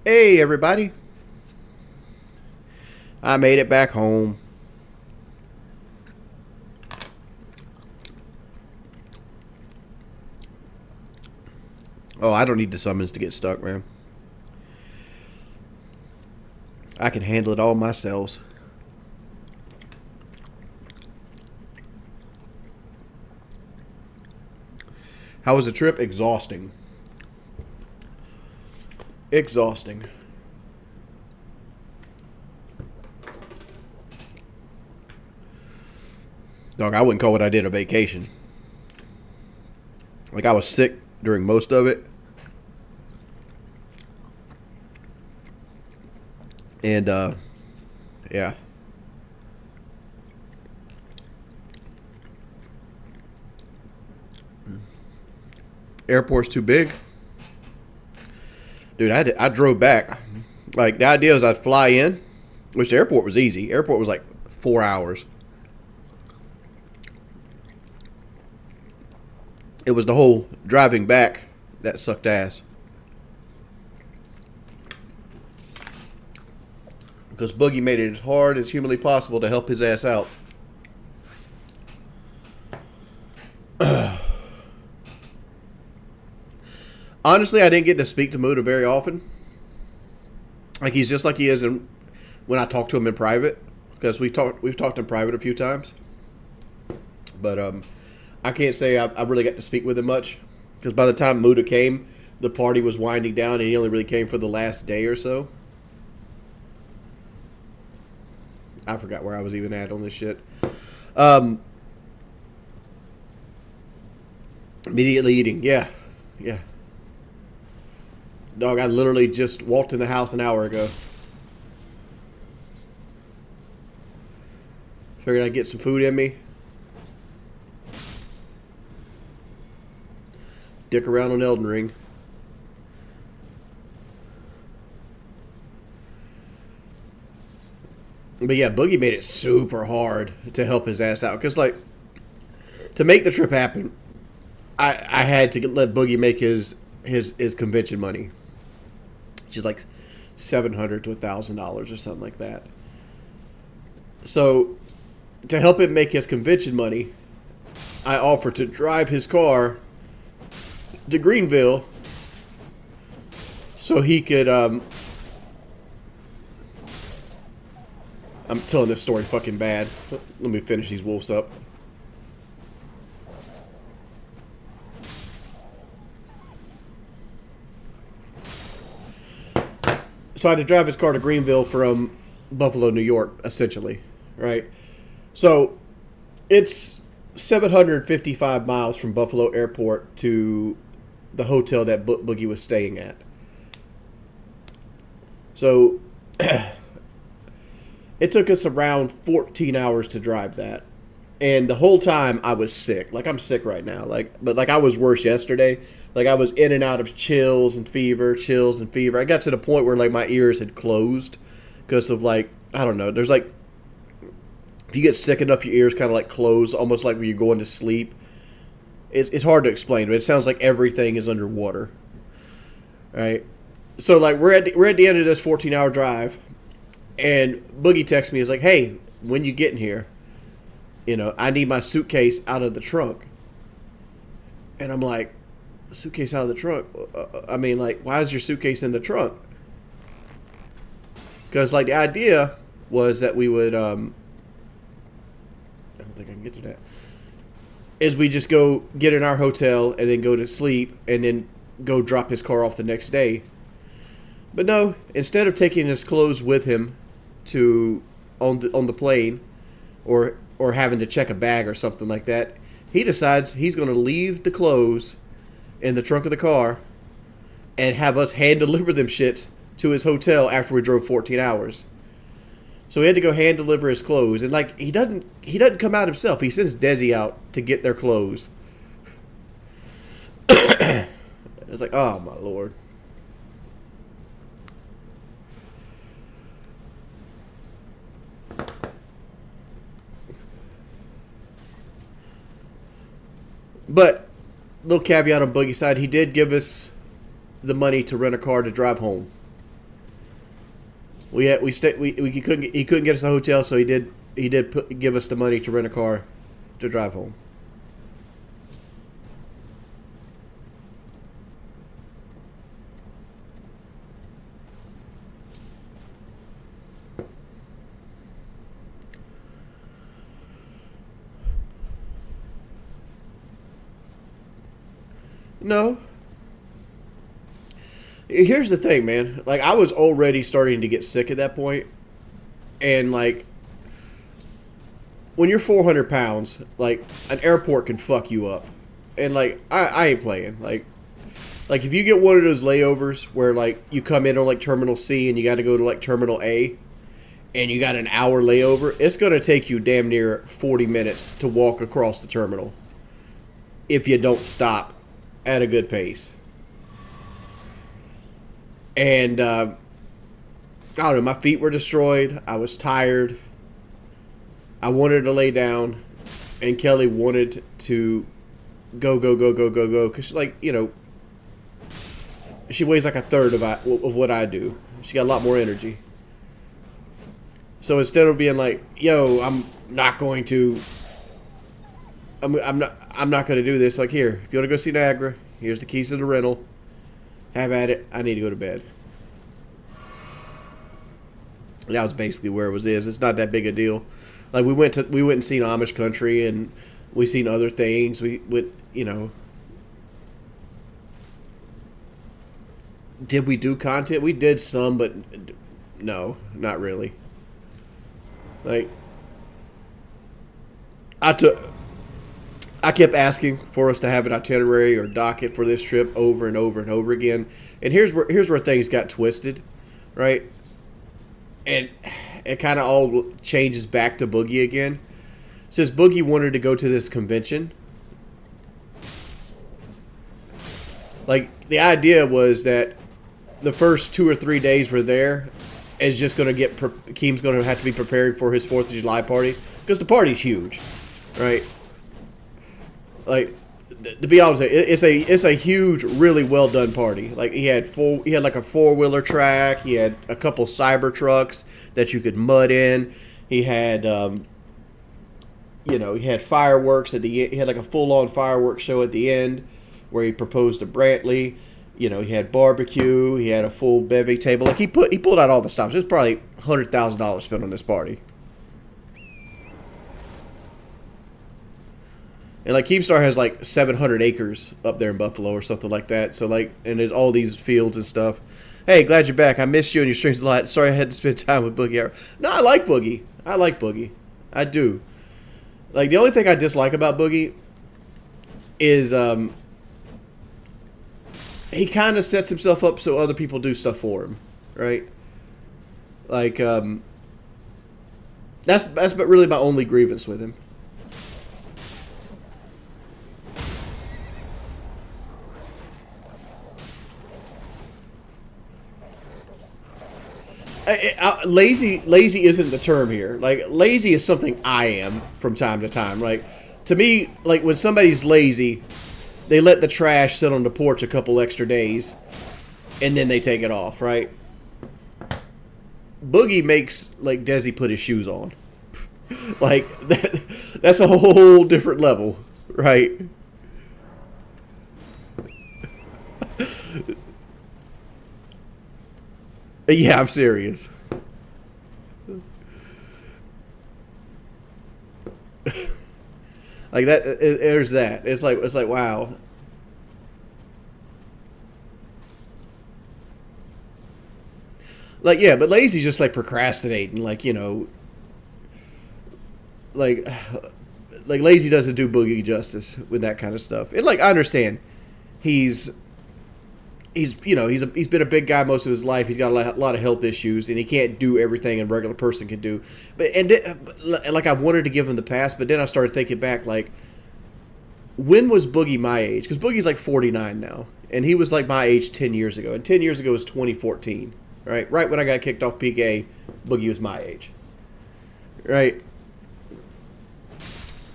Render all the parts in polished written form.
Hey, everybody. I made it back home. Oh, I don't need the summons to get stuck, man. I can handle it all myself. How was the trip? Exhausting. Exhausting. Dog, I wouldn't call what I did a vacation. Like, I was sick during most of it. And, yeah. Airport's too big. Dude, I drove back. Like, the idea was I'd fly in, which the airport was easy. Airport was like 4 hours. It was the whole driving back that sucked ass. Because Boogie made it as hard as humanly possible to help his ass out. Honestly, I didn't get to speak to Muda very often. Like, he's just like he is when I talk to him in private. Because we've talked in private a few times. But I can't say I really got to speak with him much. Because by the time Muda came, the party was winding down and he only really came for the last day or so. I forgot where I was even at on this shit. Immediately eating. Yeah. Dog, I literally just walked in the house an hour ago. Figured I'd get some food in me. Dick around on Elden Ring. But yeah, Boogie made it super hard to help his ass out. Because, like, to make the trip happen, I had to let Boogie make his convention money. Which is like $700 to $1,000 or something like that. So, to help him make his convention money, I offered to drive his car to Greenville so he could, I'm telling this story fucking bad. Let me finish these wolves up. So I had to drive his car to Greenville from Buffalo, New York, essentially, right? So it's 755 miles from Buffalo Airport to the hotel that Boogie was staying at. So it took us around 14 hours to drive that. And the whole time I was sick. Like, I'm sick right now. But I was worse yesterday. Like, I was in and out of chills and fever. I got to the point where, like, my ears had closed because of, like, I don't know. There's, like, if you get sick enough, your ears kind of, like, close, almost like when you're going to sleep. It's hard to explain, but it sounds like everything is underwater. Right? So, like, we're at the end of this 14-hour drive, and Boogie texts me. He's like, hey, when you getting here? You know, I need my suitcase out of the trunk. And I'm like, suitcase out of the trunk? I mean, like, why is your suitcase in the trunk? Because, like, the idea was that we would, I don't think I can get to that, is we just go get in our hotel and then go to sleep and then go drop his car off the next day. But no, instead of taking his clothes with him on the plane or having to check a bag or something like that, he decides he's going to leave the clothes in the trunk of the car and have us hand deliver them shits to his hotel after we drove 14 hours. So he had to go hand deliver his clothes, and like he doesn't come out himself. He sends Desi out to get their clothes. It's like, oh my lord. But, little caveat on Boogie's side, he did give us the money to rent a car to drive home. He couldn't get us a hotel, so he did give us the money to rent a car to drive home. No. Here's the thing, man. Like, I was already starting to get sick at that point, and like, when you're 400 pounds, like, an airport can fuck you up, and like, I ain't playing. Like if you get one of those layovers where like you come in on like Terminal C and you got to go to like Terminal A, and you got an hour layover, it's gonna take you damn near 40 minutes to walk across the terminal if you don't stop at a good pace. And I don't know, my feet were destroyed. I was tired. I wanted to lay down, and Kelly wanted to go, because, like, you know, she weighs like a third of what I do. She got a lot more energy. So instead of being like, yo, I'm not going to do this. Like, here, if you want to go see Niagara, here's the keys to the rental. Have at it. I need to go to bed. And that was basically where it was. It's not that big a deal. Like, we went and seen Amish country, and we seen other things. We went, you know. Did we do content? We did some, but no, not really. Like, I kept asking for us to have an itinerary or docket for this trip over and over and over again. And here's where things got twisted, right? And it kind of all changes back to Boogie again. Says Boogie wanted to go to this convention. Like, the idea was that the first 2 or 3 days we're there is just going to get Keem's going to have to be preparing for his 4th of July party, because the party's huge, right? Like, to be honest, it's a huge, really well done party. Like, he had like a 4-wheeler track. He had a couple cyber trucks that you could mud in. He had he had fireworks at the end. He had like a full on fireworks show at the end where he proposed to Brantley. You know, he had barbecue. He had a full bevy table. Like, he pulled out all the stops. It was probably $100,000 spent on this party. And like, Keemstar has like 700 acres up there in Buffalo or something like that. So like, and there's all these fields and stuff. Hey, glad you're back. I missed you and your streams a lot. Sorry I had to spend time with Boogie. No, I like Boogie. I do. Like, the only thing I dislike about Boogie is he kind of sets himself up so other people do stuff for him, right? Like, that's really my only grievance with him. Lazy isn't the term here. Like, lazy is something I am from time to time. Like, to me, like, when somebody's lazy, they let the trash sit on the porch a couple extra days, and then they take it off, right? Boogie makes, like, Desi put his shoes on. Like, that's a whole different level, right? Yeah, I'm serious. Like, that, there's that. It's like wow. Like, yeah, but lazy's just like procrastinating. Like, you know, like lazy doesn't do Boogie justice with that kind of stuff. And like, I understand, he's been a big guy most of his life. He's got a lot of health issues, and he can't do everything a regular person can do. But like, I wanted to give him the pass, but then I started thinking back, like, when was Boogie my age? Because Boogie's like 49 now, and he was like my age 10 years ago. And 10 years ago was 2014, right? Right when I got kicked off PK, Boogie was my age, right?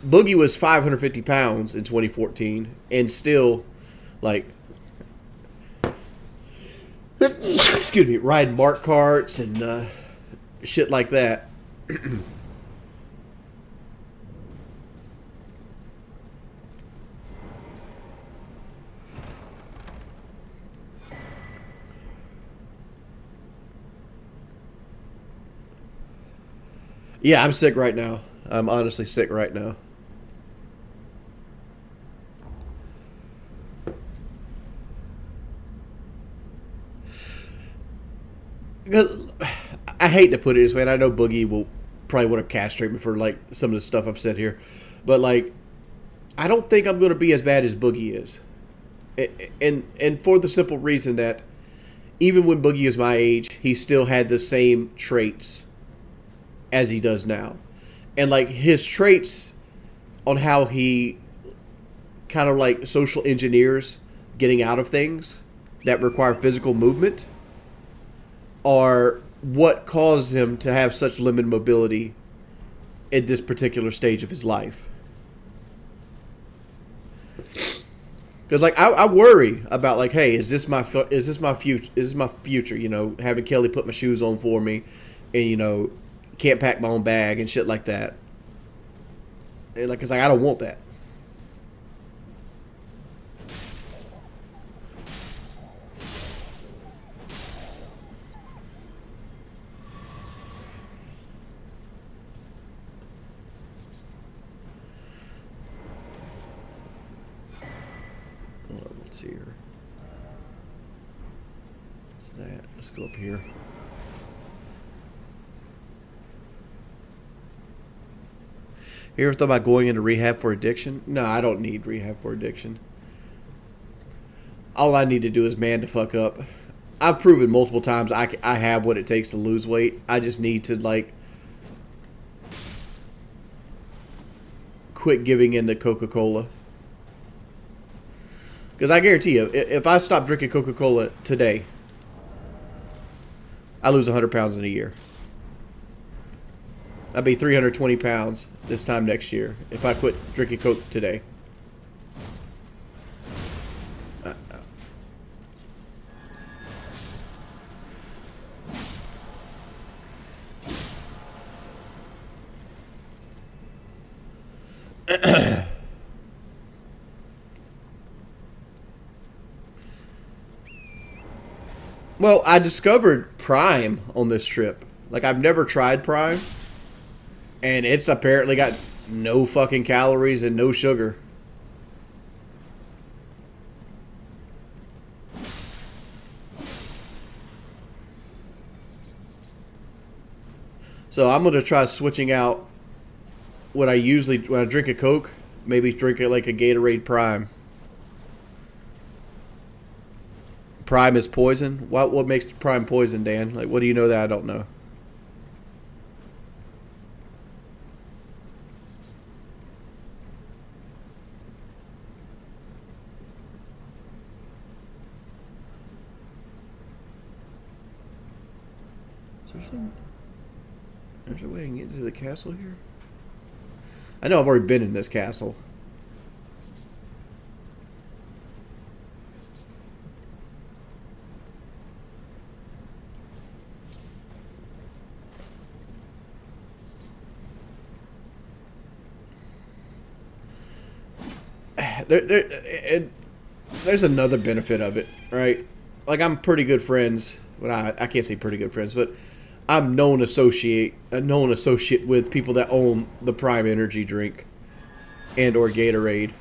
Boogie was 550 pounds in 2014, and still, like, excuse me, riding Mark carts and shit like that. Yeah, I'm sick right now. I'm honestly sick right now. 'Cause I hate to put it this way, and I know Boogie will probably want to castrate me for like some of the stuff I've said here, but like I don't think I'm going to be as bad as Boogie is, and for the simple reason that even when Boogie is my age, he still had the same traits as he does now, and like his traits on how he kind of like social engineers getting out of things that require physical movement are what caused him to have such limited mobility at this particular stage of his life. Because like I worry about like, hey, is this my future? You know, having Kelly put my shoes on for me, and you know, can't pack my own bag and shit like that. And like, it's like I don't want that. Let's see here. What's that? Let's go up here. You ever thought about going into rehab for addiction? No, I don't need rehab for addiction. All I need to do is man the fuck up. I've proven multiple times I have what it takes to lose weight. I just need to like quit giving in to Coca-Cola. Because I guarantee you, if I stop drinking Coca-Cola today, I lose 100 pounds in a year. I'd be 320 pounds this time next year if I quit drinking Coke today. Well, I discovered Prime on this trip. Like, I've never tried Prime, and it's apparently got no fucking calories and no sugar. So I'm gonna try switching out what I usually when I drink a Coke, maybe drink it like a Gatorade Prime. Prime is poison. What makes Prime poison, Dan? Like, what do you know that I don't know? There's a way I can get to the castle here. I know I've already been in this castle. There's another benefit of it, right? Like, I'm pretty good friends. Well, I can't say pretty good friends, but I'm a known associate with people that own the Prime Energy drink and or Gatorade.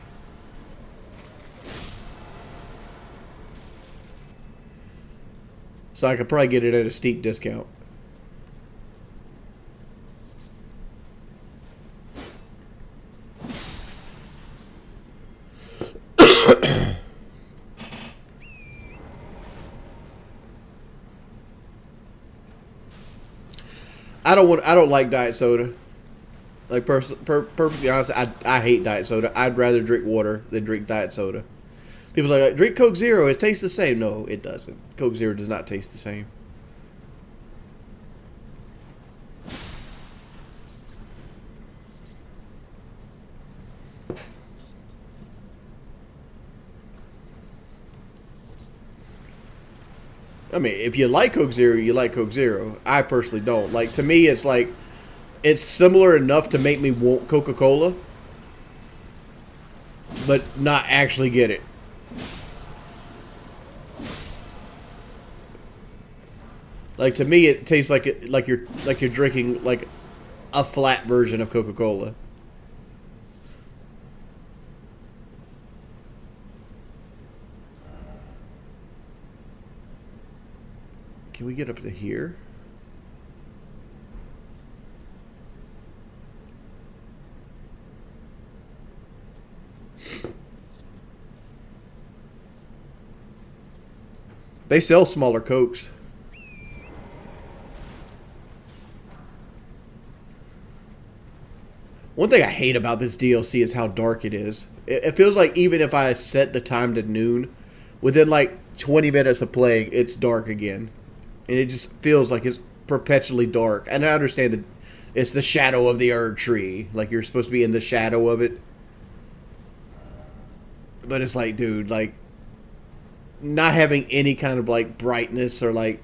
So I could probably get it at a steep discount. I don't like diet soda. Like, perfectly honest, I hate diet soda. I'd rather drink water than drink diet soda. People are like, drink Coke Zero. It tastes the same. No, it doesn't. Coke Zero does not taste the same. I mean, if you like Coke Zero, you like Coke Zero. I personally don't. Like, to me, it's like, it's similar enough to make me want Coca-Cola, but not actually get it. Like, to me, it tastes like you're drinking like a flat version of Coca-Cola. Can we get up to here? They sell smaller Cokes. One thing I hate about this DLC is how dark it is. It feels like even if I set the time to noon, within like 20 minutes of playing, it's dark again. And it just feels like it's perpetually dark. And I understand that it's the shadow of the Erd tree. Like, you're supposed to be in the shadow of it. But it's like, dude, like, not having any kind of, like, brightness or, like,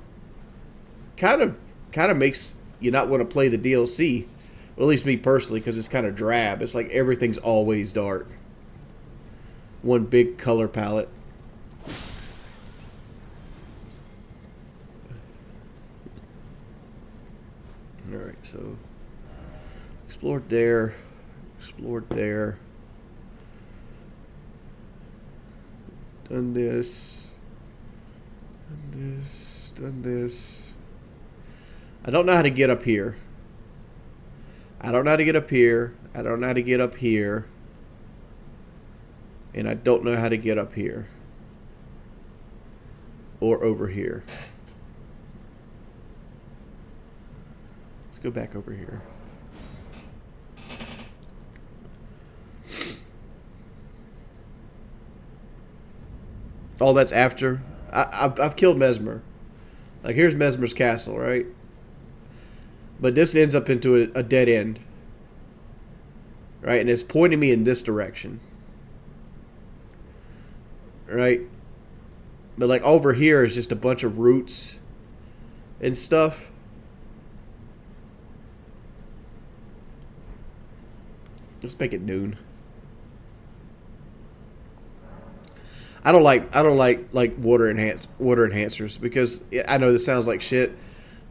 kind of makes you not want to play the DLC. Well, at least me personally, because it's kind of drab. It's like everything's always dark. One big color palette. Alright, so explored there. Explored there. Done this. Done this. Done this. I don't know how to get up here. I don't know how to get up here. I don't know how to get up here. And I don't know how to get up here. Or over here. Let's go back over here. Oh, that's after. I've killed Mesmer. Like, here's Mesmer's castle, right? But this ends up into a dead end. Right? And it's pointing me in this direction. Right? But, like, over here is just a bunch of roots and stuff. Let's make it noon. I don't like water enhancers because I know this sounds like shit,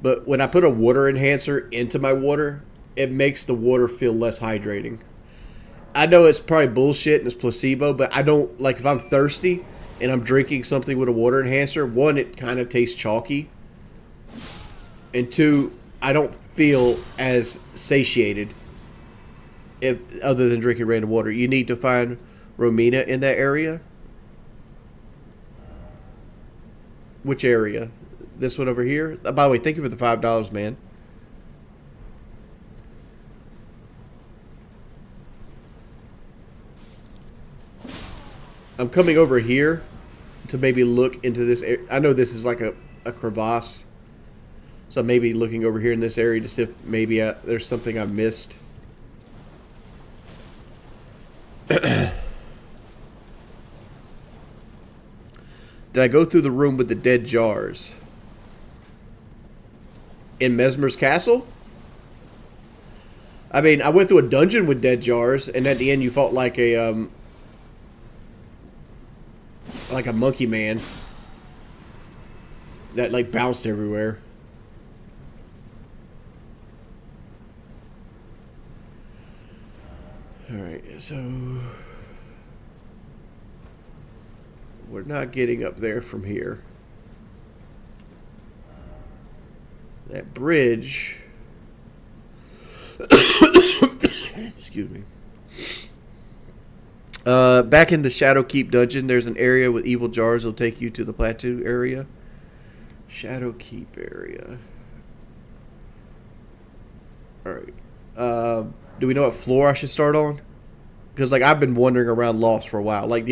but when I put a water enhancer into my water, it makes the water feel less hydrating. I know it's probably bullshit and it's placebo, but I don't like if I'm thirsty and I'm drinking something with a water enhancer. One, it kind of tastes chalky, and two, I don't feel as satiated if other than drinking random water. You need to find Romina in that area. Which area? This one over here? By the way, thank you for the $5, man. I'm coming over here to maybe look into this area. I know this is like a crevasse. So I'm maybe looking over here in this area to see if maybe there's something I missed. Did I go through the room with the dead jars? In Mesmer's castle? I mean, I went through a dungeon with dead jars, and at the end you fought like a monkey man that like bounced everywhere. Alright, so we're not getting up there from here. That bridge. Excuse me. Back in the Shadowkeep dungeon, there's an area with evil jars. It'll take you to the plateau area. Shadowkeep area. Alright. Do we know what floor I should start on? Because, like, I've been wandering around lost for a while. Like,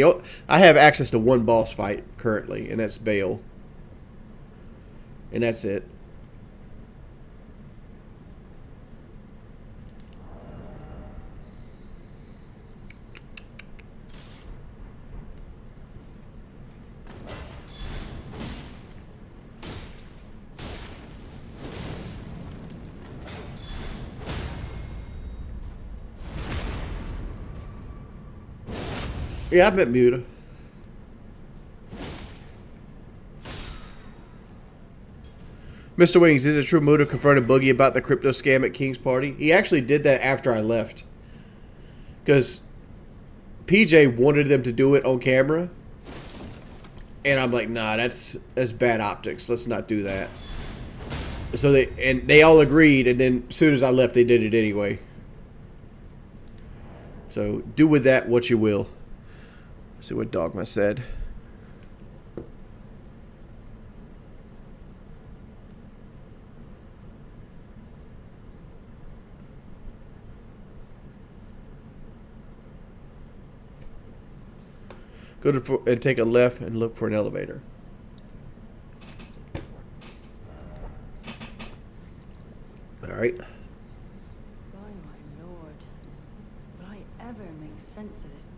I have access to one boss fight currently, and that's Bale. And that's it. Yeah, I met Muta. Mr. Wings, is it true Muta confronted Boogie about the crypto scam at King's party? He actually did that after I left. Because PJ wanted them to do it on camera. And I'm like, nah, that's bad optics. Let's not do that. So they all agreed, and then as soon as I left, they did it anyway. So do with that what you will. Let's see what Dogma said. Go to and take a left and look for an elevator. All right. By my lord, will I ever make sense of this?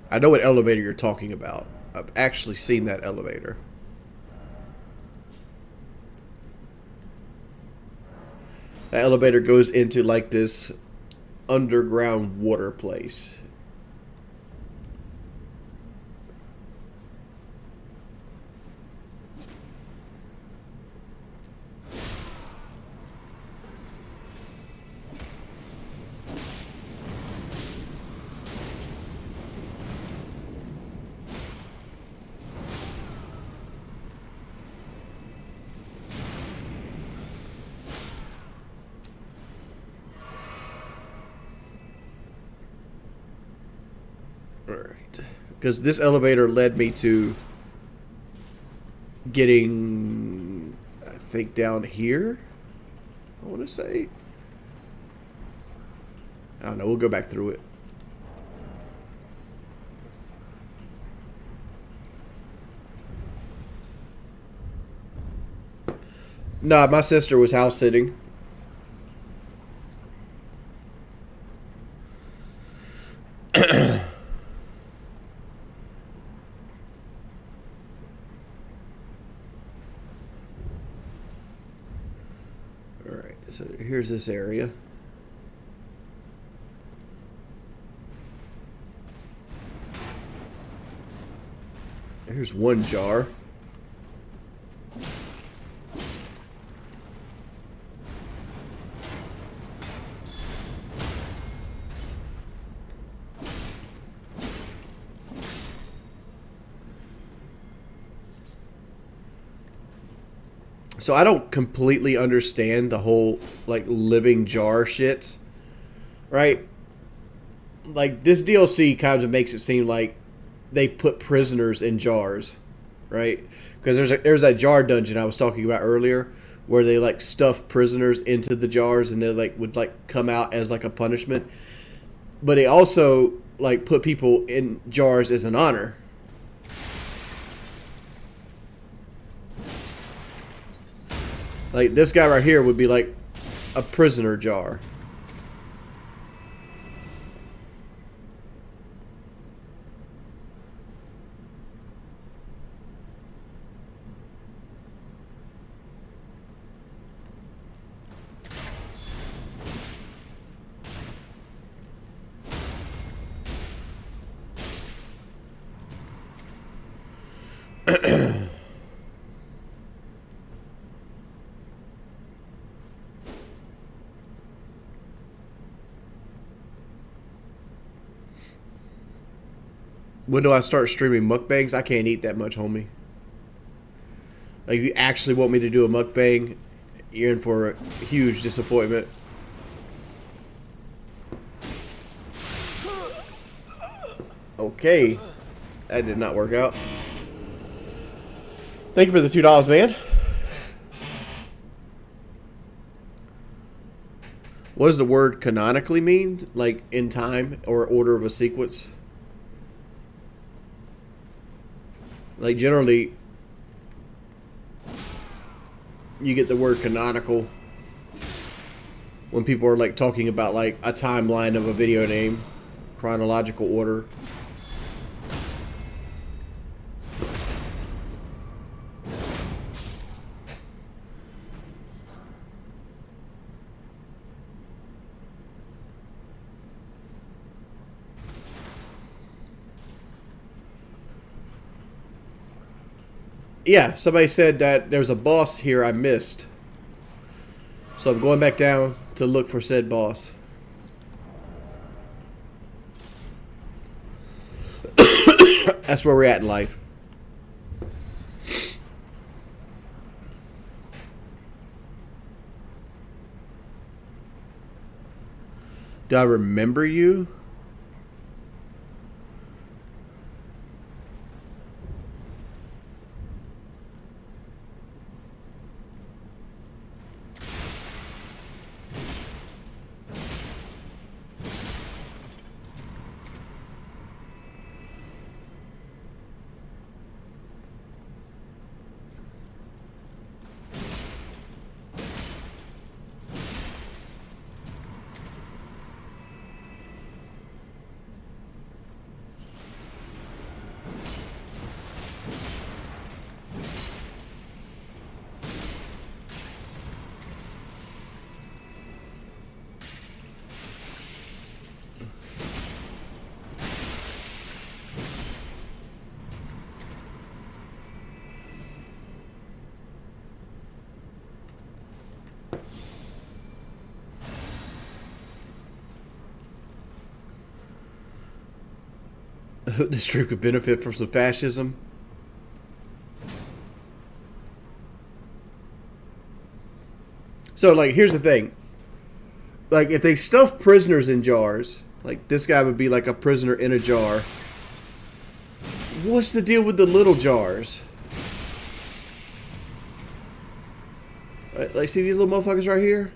I know what elevator you're talking about. I've actually seen that elevator. That elevator goes into like this underground water place. Alright. Because this elevator led me to getting, I think, down here. I want to say. I don't know. We'll go back through it. Nah, my sister was house sitting. So here's this area. Here's one jar. So I don't completely understand the whole like living jar shit, right? Like this DLC kind of makes it seem like they put prisoners in jars, right? Because there's that jar dungeon I was talking about earlier, where they like stuff prisoners into the jars and they like would like come out as like a punishment. But they also like put people in jars as an honor. Like, this guy right here would be like a prisoner jar. When do I start streaming mukbangs? I can't eat that much, homie. Like, if you actually want me to do a mukbang, you're in for a huge disappointment. Okay. That did not work out. Thank you for the $2, man. What does the word canonically mean? Like, in time or order of a sequence? Like, generally, you get the word canonical when people are, like, talking about, like, a timeline of a video name. Chronological order. Yeah, somebody said that there's a boss here I missed. So I'm going back down to look for said boss. That's where we're at in life. Do I remember you? This trip could benefit from some fascism. So, like, here's the thing. Like, if they stuff prisoners in jars, like, this guy would be like a prisoner in a jar. What's the deal with the little jars? Like, see these little motherfuckers right here?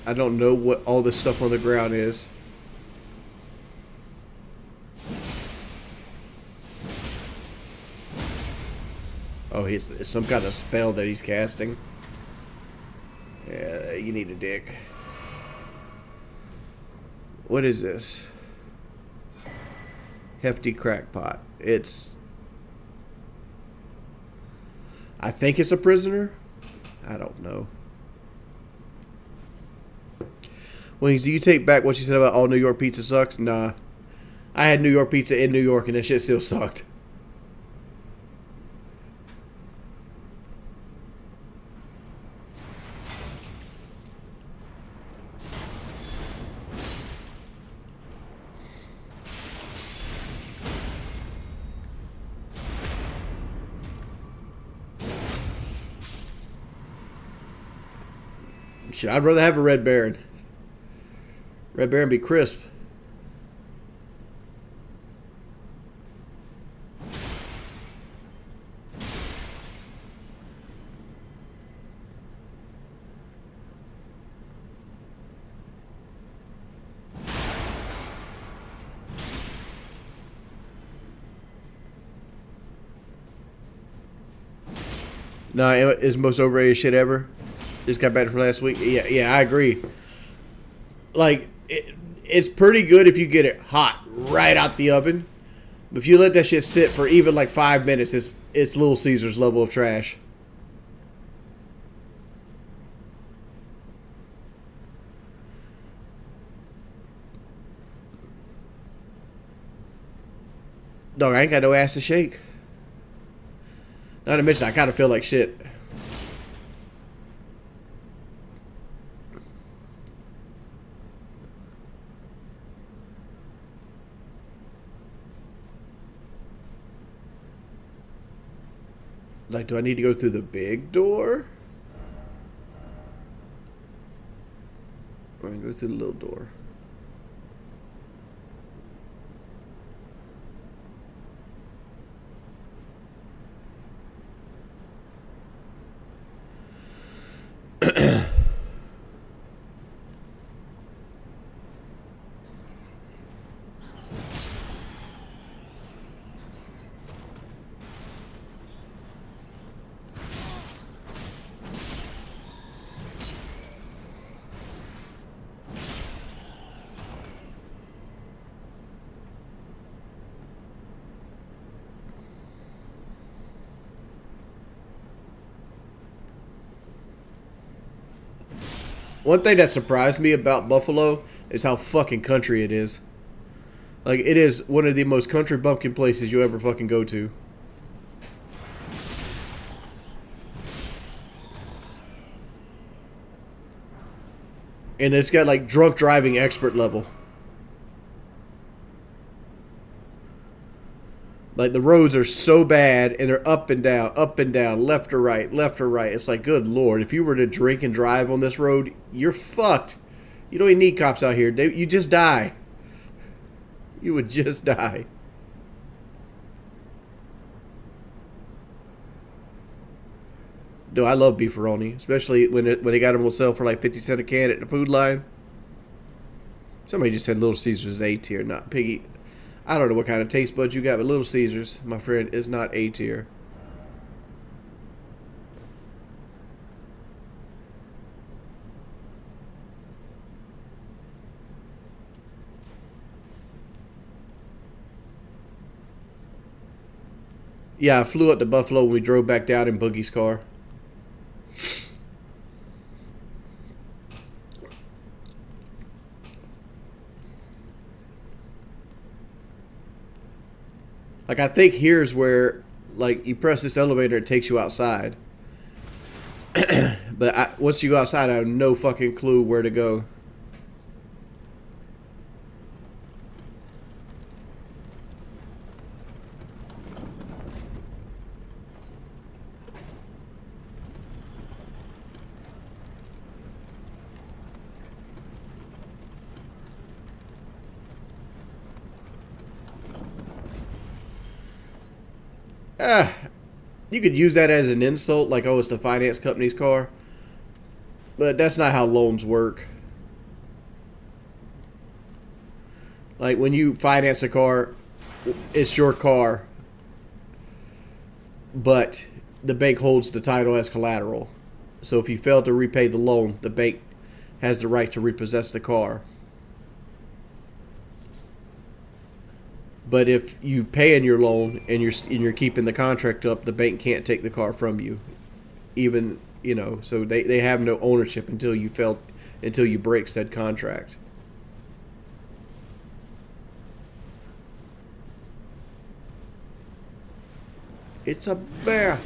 I don't know what all this stuff on the ground is. Oh, it's some kind of spell that he's casting. Yeah, you need a dick. What is this? Hefty crackpot. It's... I think it's a prisoner. I don't know. Wings, do you take back what you said about all New York pizza sucks? Nah. I had New York pizza in New York and that shit still sucked. Shit, I'd rather have a Red Baron. Red Baron be crisp. Nah, it's the most overrated shit ever. Just got back from last week. Yeah, I agree. Like, it's pretty good if you get it hot right out the oven. But if you let that shit sit for even like 5 minutes, it's Little Caesar's level of trash. Dog, I ain't got no ass to shake. Not to mention, I kind of feel like shit. Like, do I need to go through the big door? Or I can go through the little door? One thing that surprised me about Buffalo is how fucking country it is. Like, it is one of the most country bumpkin places you ever fucking go to. And it's got, like, drunk driving expert level. Like, the roads are so bad, and they're up and down, left or right, left or right. It's like, good lord, if you were to drink and drive on this road, you're fucked. You don't even need cops out here. You just die. You would just die. No, I love beefaroni, especially when they got them on sale for like 50 cents a can at the Food Line. Somebody just said Little Caesars is A tier, not Piggy. I don't know what kind of taste buds you got, but Little Caesars, my friend, is not A tier. Yeah, I flew up to Buffalo when we drove back down in Boogie's car. Like, I think here's where, like, you press this elevator, it takes you outside. But once you go outside, I have no fucking clue where to go. You could use that as an insult, like, oh, it's the finance company's car. But that's not how loans work. Like, when you finance a car, it's your car, but the bank holds the title as collateral. So if you fail to repay the loan, the bank has the right to repossess the car. But if you pay in your loan and you're keeping the contract up, the bank can't take the car from you. Even, you know, so they have no ownership until you break said contract. It's a bear.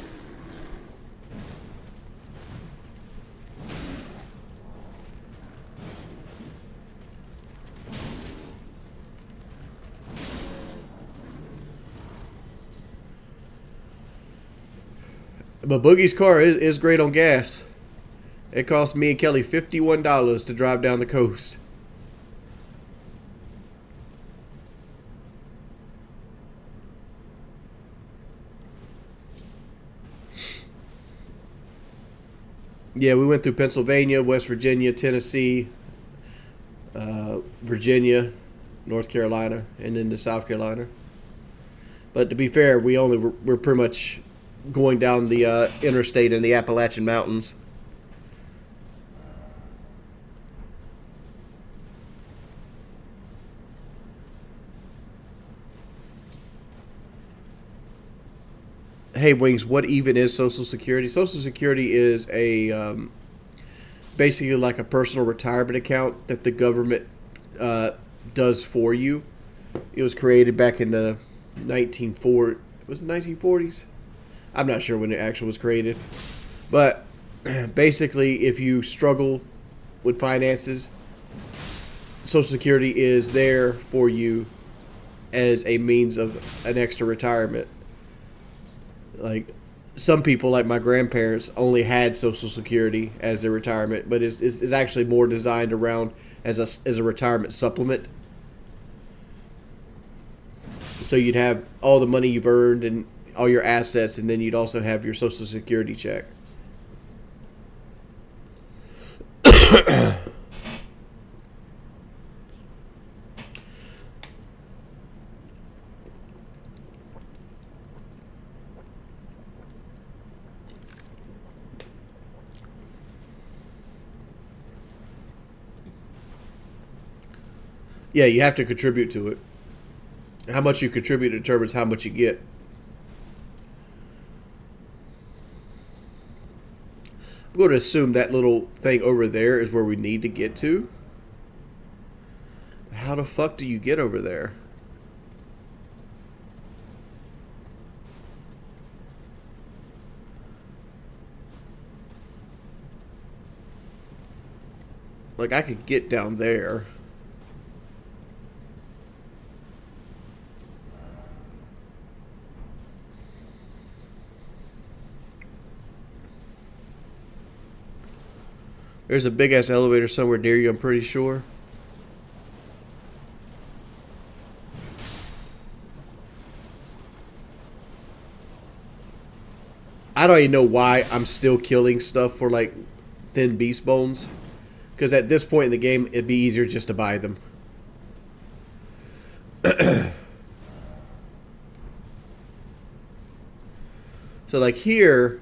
But Boogie's car is great on gas. It cost me and Kelly $51 to drive down the coast. Yeah, we went through Pennsylvania, West Virginia, Tennessee, Virginia, North Carolina, and then to South Carolina. But to be fair, we're pretty much going down the interstate in the Appalachian Mountains. Hey Wings, what even is Social Security? Social Security is a basically like a personal retirement account that the government does for you. It was created back in the 1940s? I'm not sure when it actually was created. But basically, if you struggle with finances, Social Security is there for you as a means of an extra retirement. Like, some people, like my grandparents, only had Social Security as their retirement, but it's actually more designed around as a retirement supplement. So you'd have all the money you've earned and all your assets, and then you'd also have your Social Security check. Yeah, you have to contribute to it. How much you contribute determines how much you get. I'm going to assume that little thing over there is where we need to get to. How the fuck do you get over there? Like, I could get down there. There's a big-ass elevator somewhere near you, I'm pretty sure. I don't even know why I'm still killing stuff for, like, thin beast bones. Because at this point in the game, it'd be easier just to buy them. So, like, here...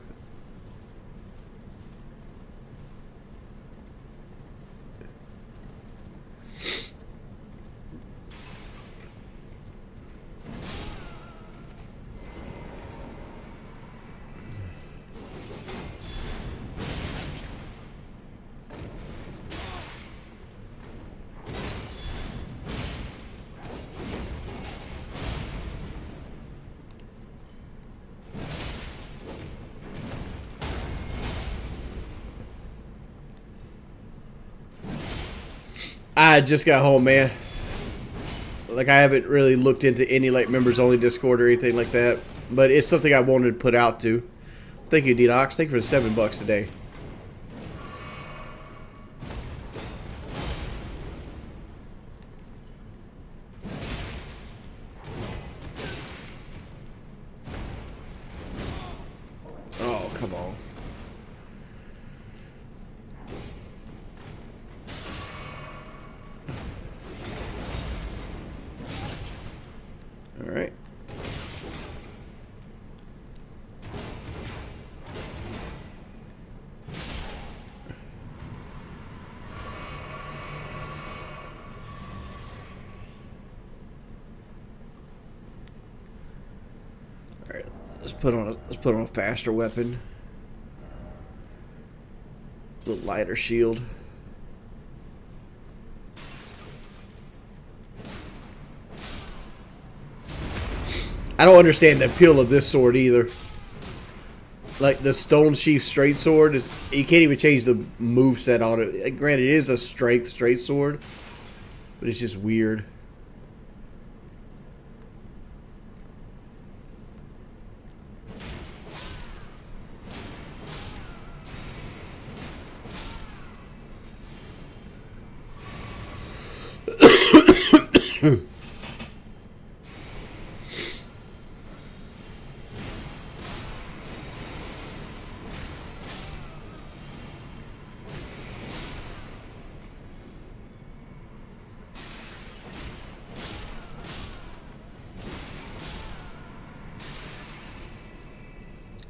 I just got home, man. Like, I haven't really looked into any, like, members only Discord or anything like that. But it's something I wanted to put out to. Thank you, Denox. Thank you for the $7 today. Oh, come on. Alright. Alright, let's put on a faster weapon. A little lighter shield. I don't understand the appeal of this sword either. Like, the Stone Sheath straight sword is, you can't even change the moveset on it. Granted, it is a strength straight sword, but it's just weird.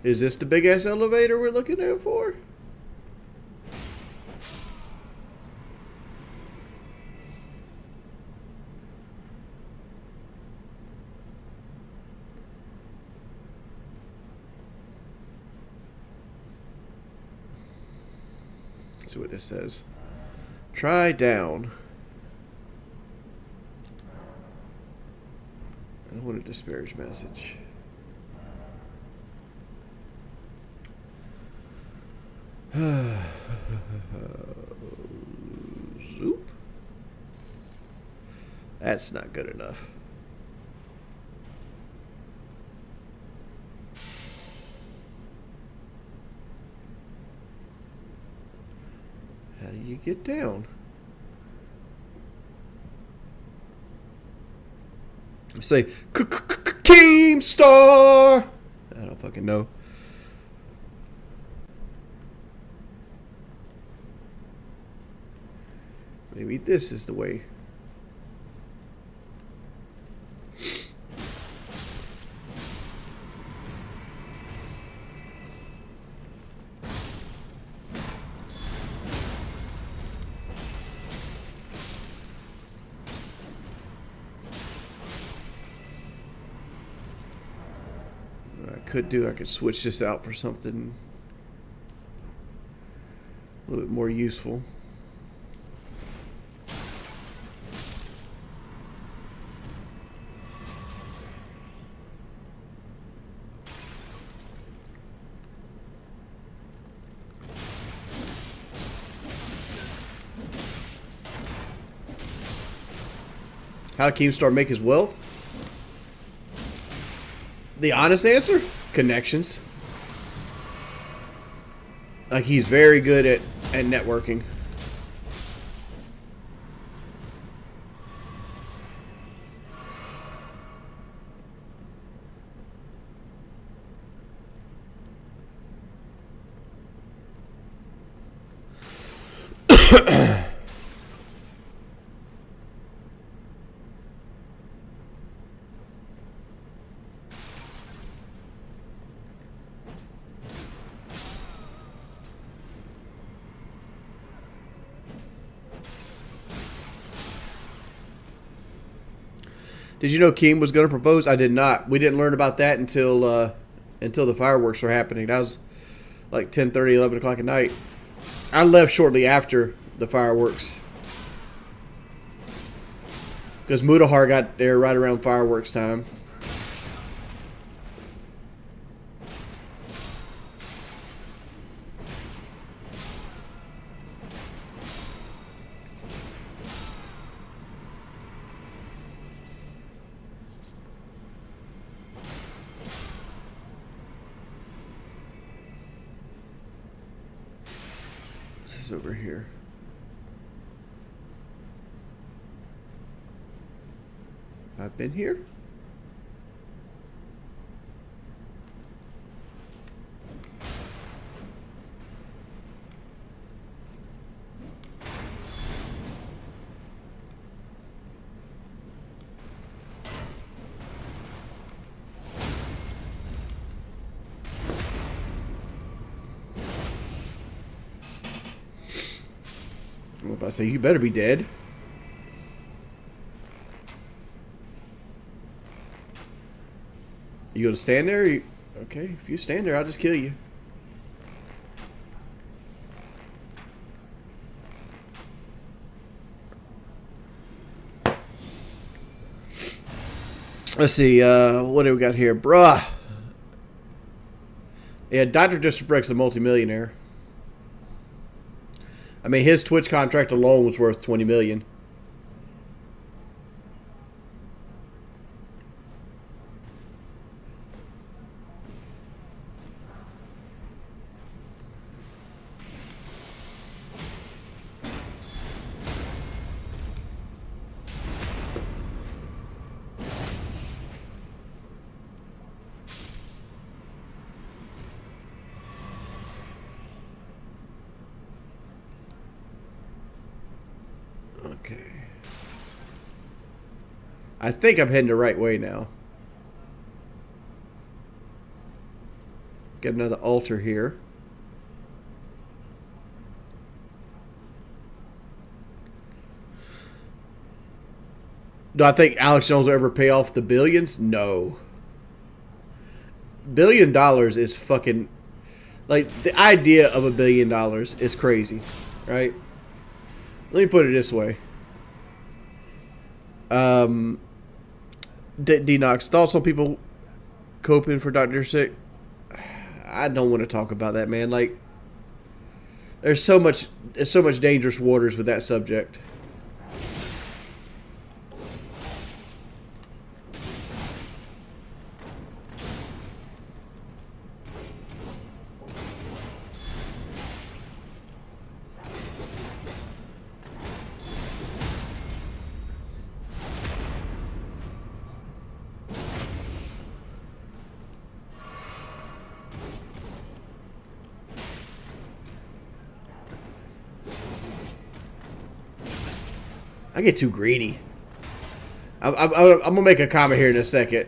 Is this the big ass elevator we're looking at for? Let's see what this says. Try down. I don't want a disparage message. Zoop. That's not good enough. How do you get down? Say Keemstar. I don't fucking know. Maybe this is the way. I could switch this out for something. little bit more useful. How did Keemstar make his wealth? The honest answer? Connections. Like, he's very good at networking. Did you know Keem was going to propose? I did not. We didn't learn about that until the fireworks were happening. That was like 10:30, 11 o'clock at night. I left shortly after the fireworks because Mudahar got there right around fireworks time. Over here. I've been here. I say, you better be dead. You gonna stand there? Okay, if you stand there, I'll just kill you. Let's see, what do we got here? Bruh. Yeah, Dr. Disrespect's a multimillionaire. I mean, his Twitch contract alone was worth $20 million. Okay. I think I'm heading the right way now. Get another altar here. Do I think Alex Jones will ever pay off the billions? No. $1 billion is fucking... Like, the idea of $1 billion is crazy, right? Let me put it this way. D-Nox, thoughts on people coping for Dr. Sick? I don't want to talk about that, man. Like, there's so much dangerous waters with that subject. I get too greedy. I'm going to make a comment here in a second.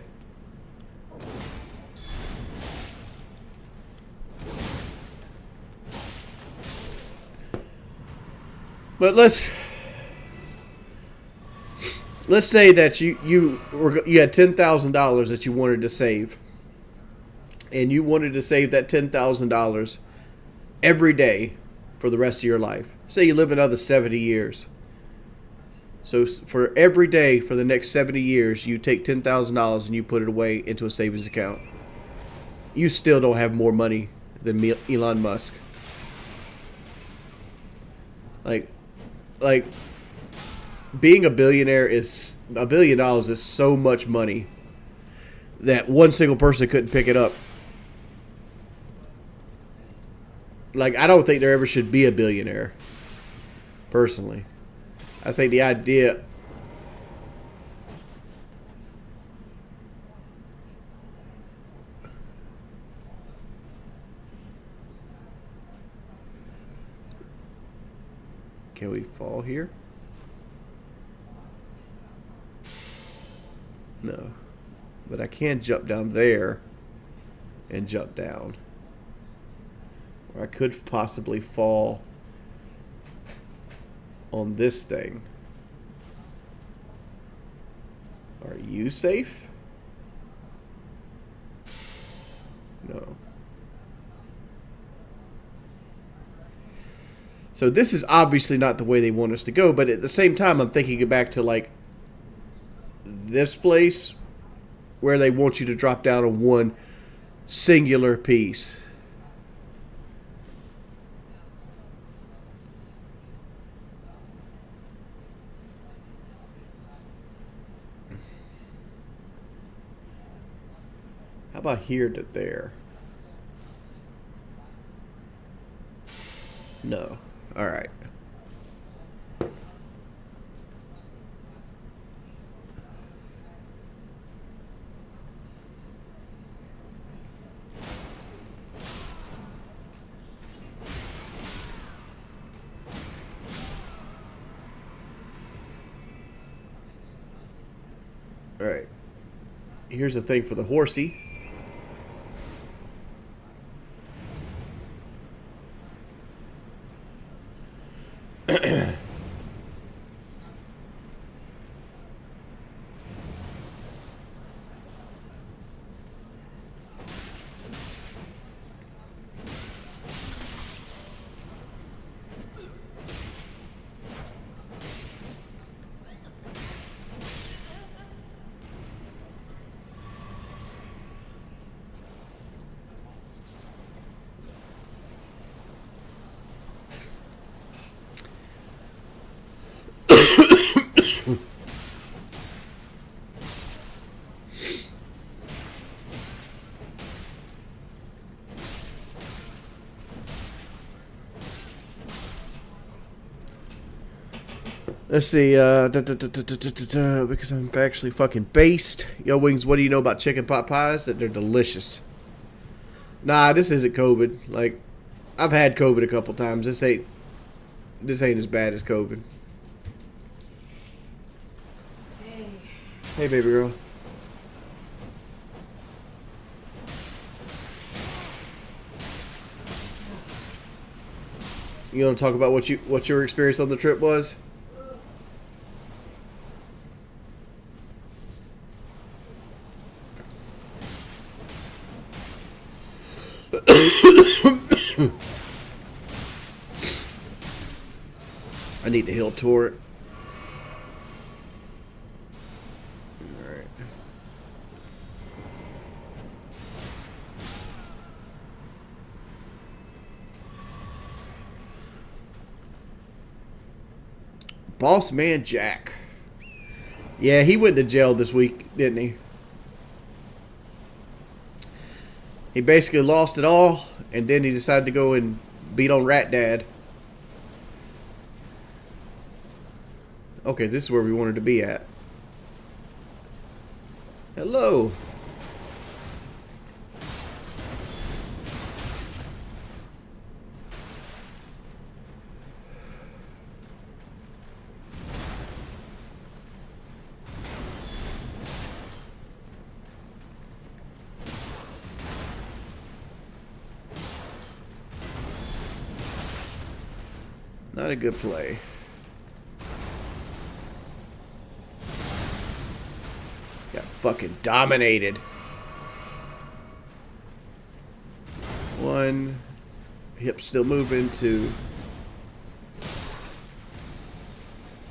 But let's say that you had $10,000 that you wanted to save. And you wanted to save that $10,000 every day for the rest of your life. Say you live another 70 years. So for every day for the next 70 years, you take $10,000 and you put it away into a savings account. You still don't have more money than Elon Musk. Like being a billionaire is $1 billion is so much money that one single person couldn't pick it up. Like, I don't think there ever should be a billionaire. Personally, I think the idea. Can we fall here? No. But I can jump down there and jump down. Or I could possibly fall on this thing. Are you safe? No. So this is obviously not the way they want us to go, but at the same time, I'm thinking back to like this place where they want you to drop down on one singular piece. How about here to there? No. All right. All right. Here's the thing for the horsey. Let's see, because I'm actually fucking based. Yo, Wings, what do you know about chicken pot pies? That they're delicious. Nah, this isn't COVID. Like, I've had COVID a couple times. This ain't as bad as COVID. Hey, baby girl. You want to talk about what your experience on the trip was? I need to heal Torrent. Alright. Boss Man Jack. Yeah, he went to jail this week, didn't he? He basically lost it all, and then he decided to go and beat on Rat Dad. Okay, this is where we wanted to be at. Hello. Not a good play. Got fucking dominated. One. Hip still moving. Two.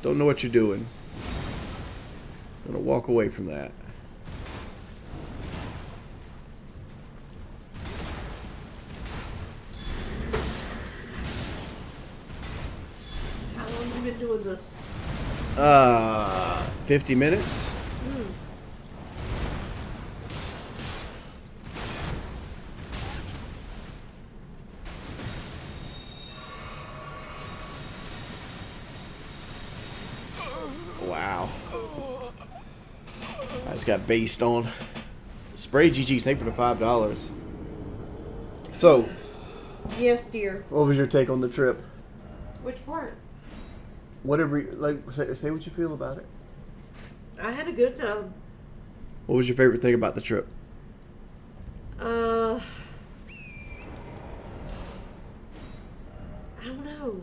Don't know what you're doing. I'm gonna walk away from that. How long have you been doing this? 50 minutes? Wow. I just got based on. Spray GG, thank you for the $5. So, Yes, dear. what was your take on the trip? Which part? Whatever, like, say what you feel about it. I had a good time. What was your favorite thing about the trip? I don't know.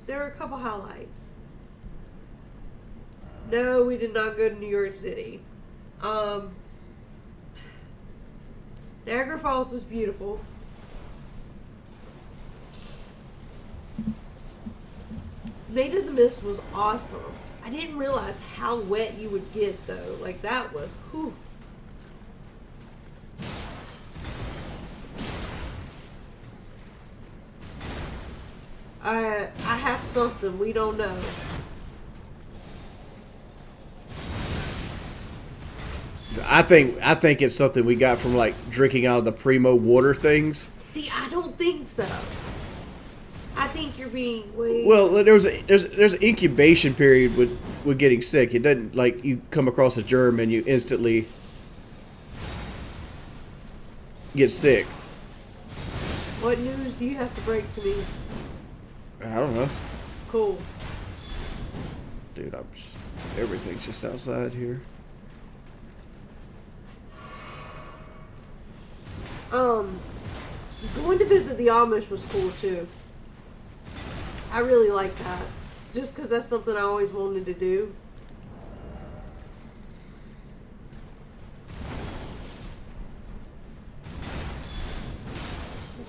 There were a couple highlights. No, we did not go to New York City. Niagara Falls was beautiful. Maid of the Mist was awesome. I didn't realize how wet you would get though. Like that was whew. I have something we don't know. I think it's something we got from like drinking out of the Primo water things. See, I don't think so. I think you're being way. Well, there's an incubation period with getting sick. It doesn't like you come across a germ and you instantly get sick. What news do you have to break to me? I don't know, Cool. dude. Everything's just outside here. Going to visit the Amish was cool too. I really like that. Just because that's something I always wanted to do.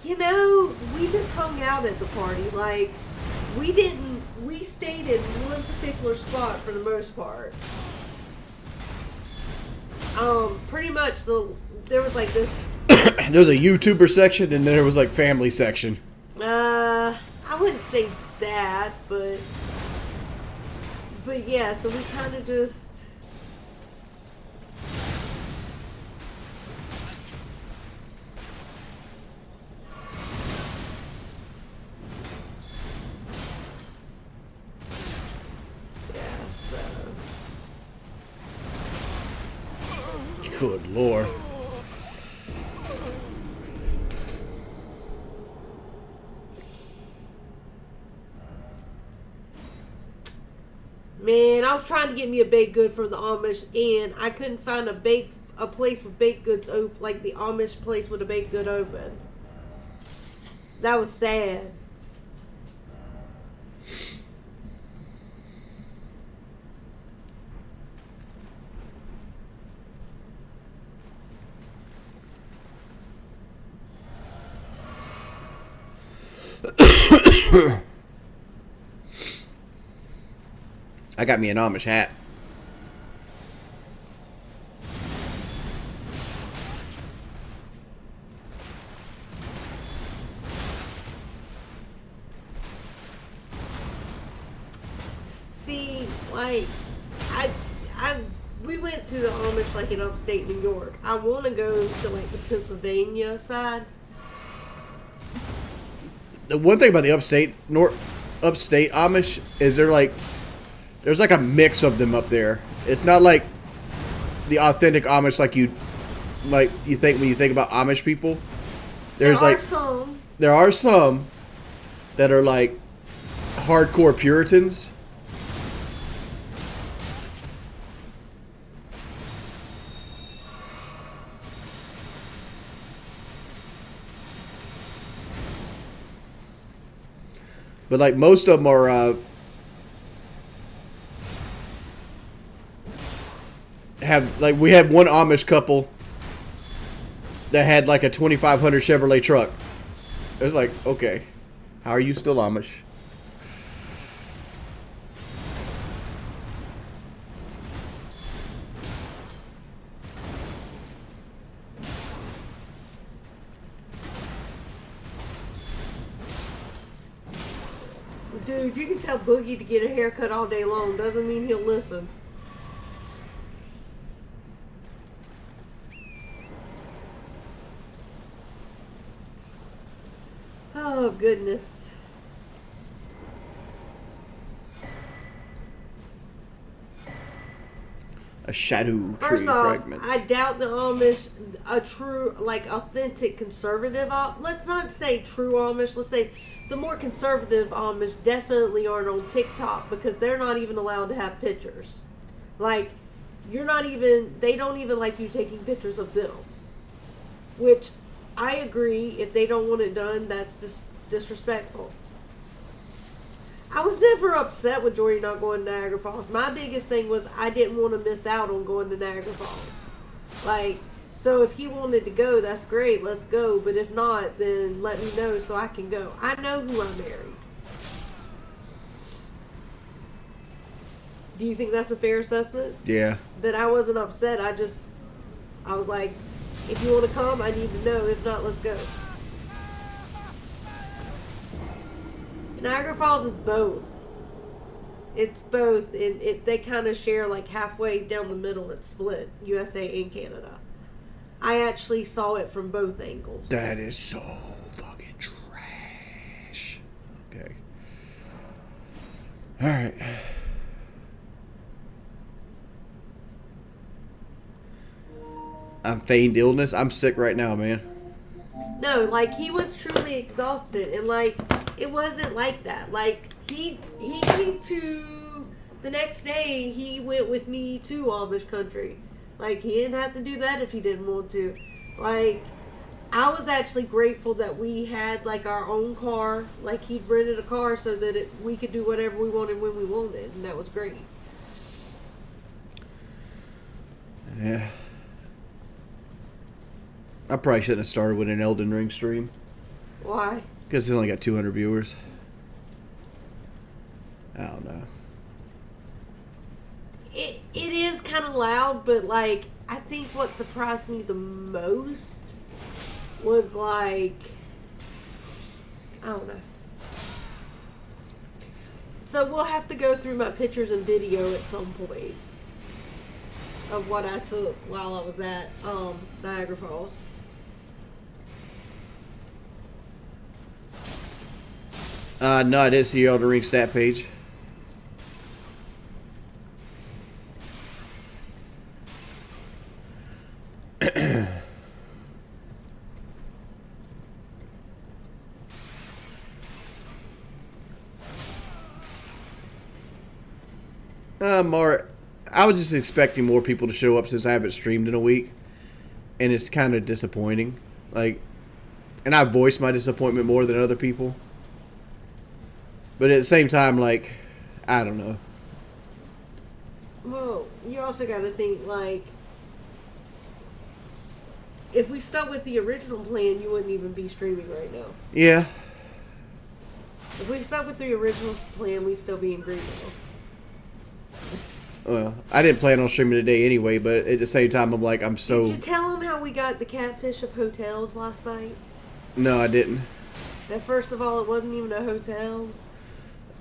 You know, we just hung out at the party. Like, we stayed in one particular spot for the most part. Pretty much there was like this. There was a YouTuber section and then there was like family section. I wouldn't say that, but yeah, so we kind of just. Yeah, so. Good Lord. Man, I was trying to get me a baked good from the Amish, and I couldn't find a place with baked goods open, like the Amish place with a baked good open. That was sad. I got me an Amish hat. See, like, we went to the Amish like in upstate New York. I want to go to like the Pennsylvania side. The one thing about the upstate Amish is there's like a mix of them up there. It's not like the authentic Amish like you think when you think about Amish people. There are some that are like hardcore Puritans. But like most of them are we had one Amish couple that had like a 2500 Chevrolet truck. It was like, okay, how are you still Amish? Dude, you can tell Boogie to get a haircut all day long. Doesn't mean he'll listen. Oh, goodness. A shadow tree First off, fragment. I doubt the Amish, a true, like, authentic conservative, let's not say true Amish, let's say the more conservative Amish definitely aren't on TikTok because they're not even allowed to have pictures. Like, they don't even like you taking pictures of them. Which, I agree, if they don't want it done, that's disrespectful. I was never upset with Jordy not going to Niagara Falls. My biggest thing was I didn't want to miss out on going to Niagara Falls. Like, so if he wanted to go, that's great, let's go. But if not, then let me know so I can go. I know who I married. Do you think that's a fair assessment? Yeah. That I wasn't upset. I was like, if you want to come, I need to know. If not, let's go. Niagara Falls is both. It's both, and they kind of share like halfway down the middle. It's split, USA and Canada. I actually saw it from both angles. That is so fucking trash. Okay. All right. I'm feigned illness. I'm sick right now, man. No, like, he was truly exhausted, and like, it wasn't like that. Like, he came to the next day. He went with me to Amish country. Like, he didn't have to do that if he didn't want to. Like, I was actually grateful that we had like our own car. Like, he'd rented a car so that we could do whatever we wanted when we wanted, and that was great. Yeah. I probably shouldn't have started with an Elden Ring stream. Why? Because it's only got 200 viewers. I don't know. It is kind of loud, but like, I think what surprised me the most was like, I don't know. So we'll have to go through my pictures and video at some point of what I took while I was at Niagara Falls. No, I didn't see your Elden Ring stat page. I was just expecting more people to show up since I haven't streamed in a week, and it's kind of disappointing. Like, and I voiced my disappointment more than other people. But at the same time, like, I don't know. Well, you also got to think, like, if we stuck with the original plan, you wouldn't even be streaming right now. Yeah. If we stuck with the original plan, we'd still be in Greenville. Well, I didn't plan on streaming today anyway, but at the same time, I'm like, I'm so... Did you tell them how we got the catfish of hotels last night? No, I didn't. That first of all, it wasn't even a hotel.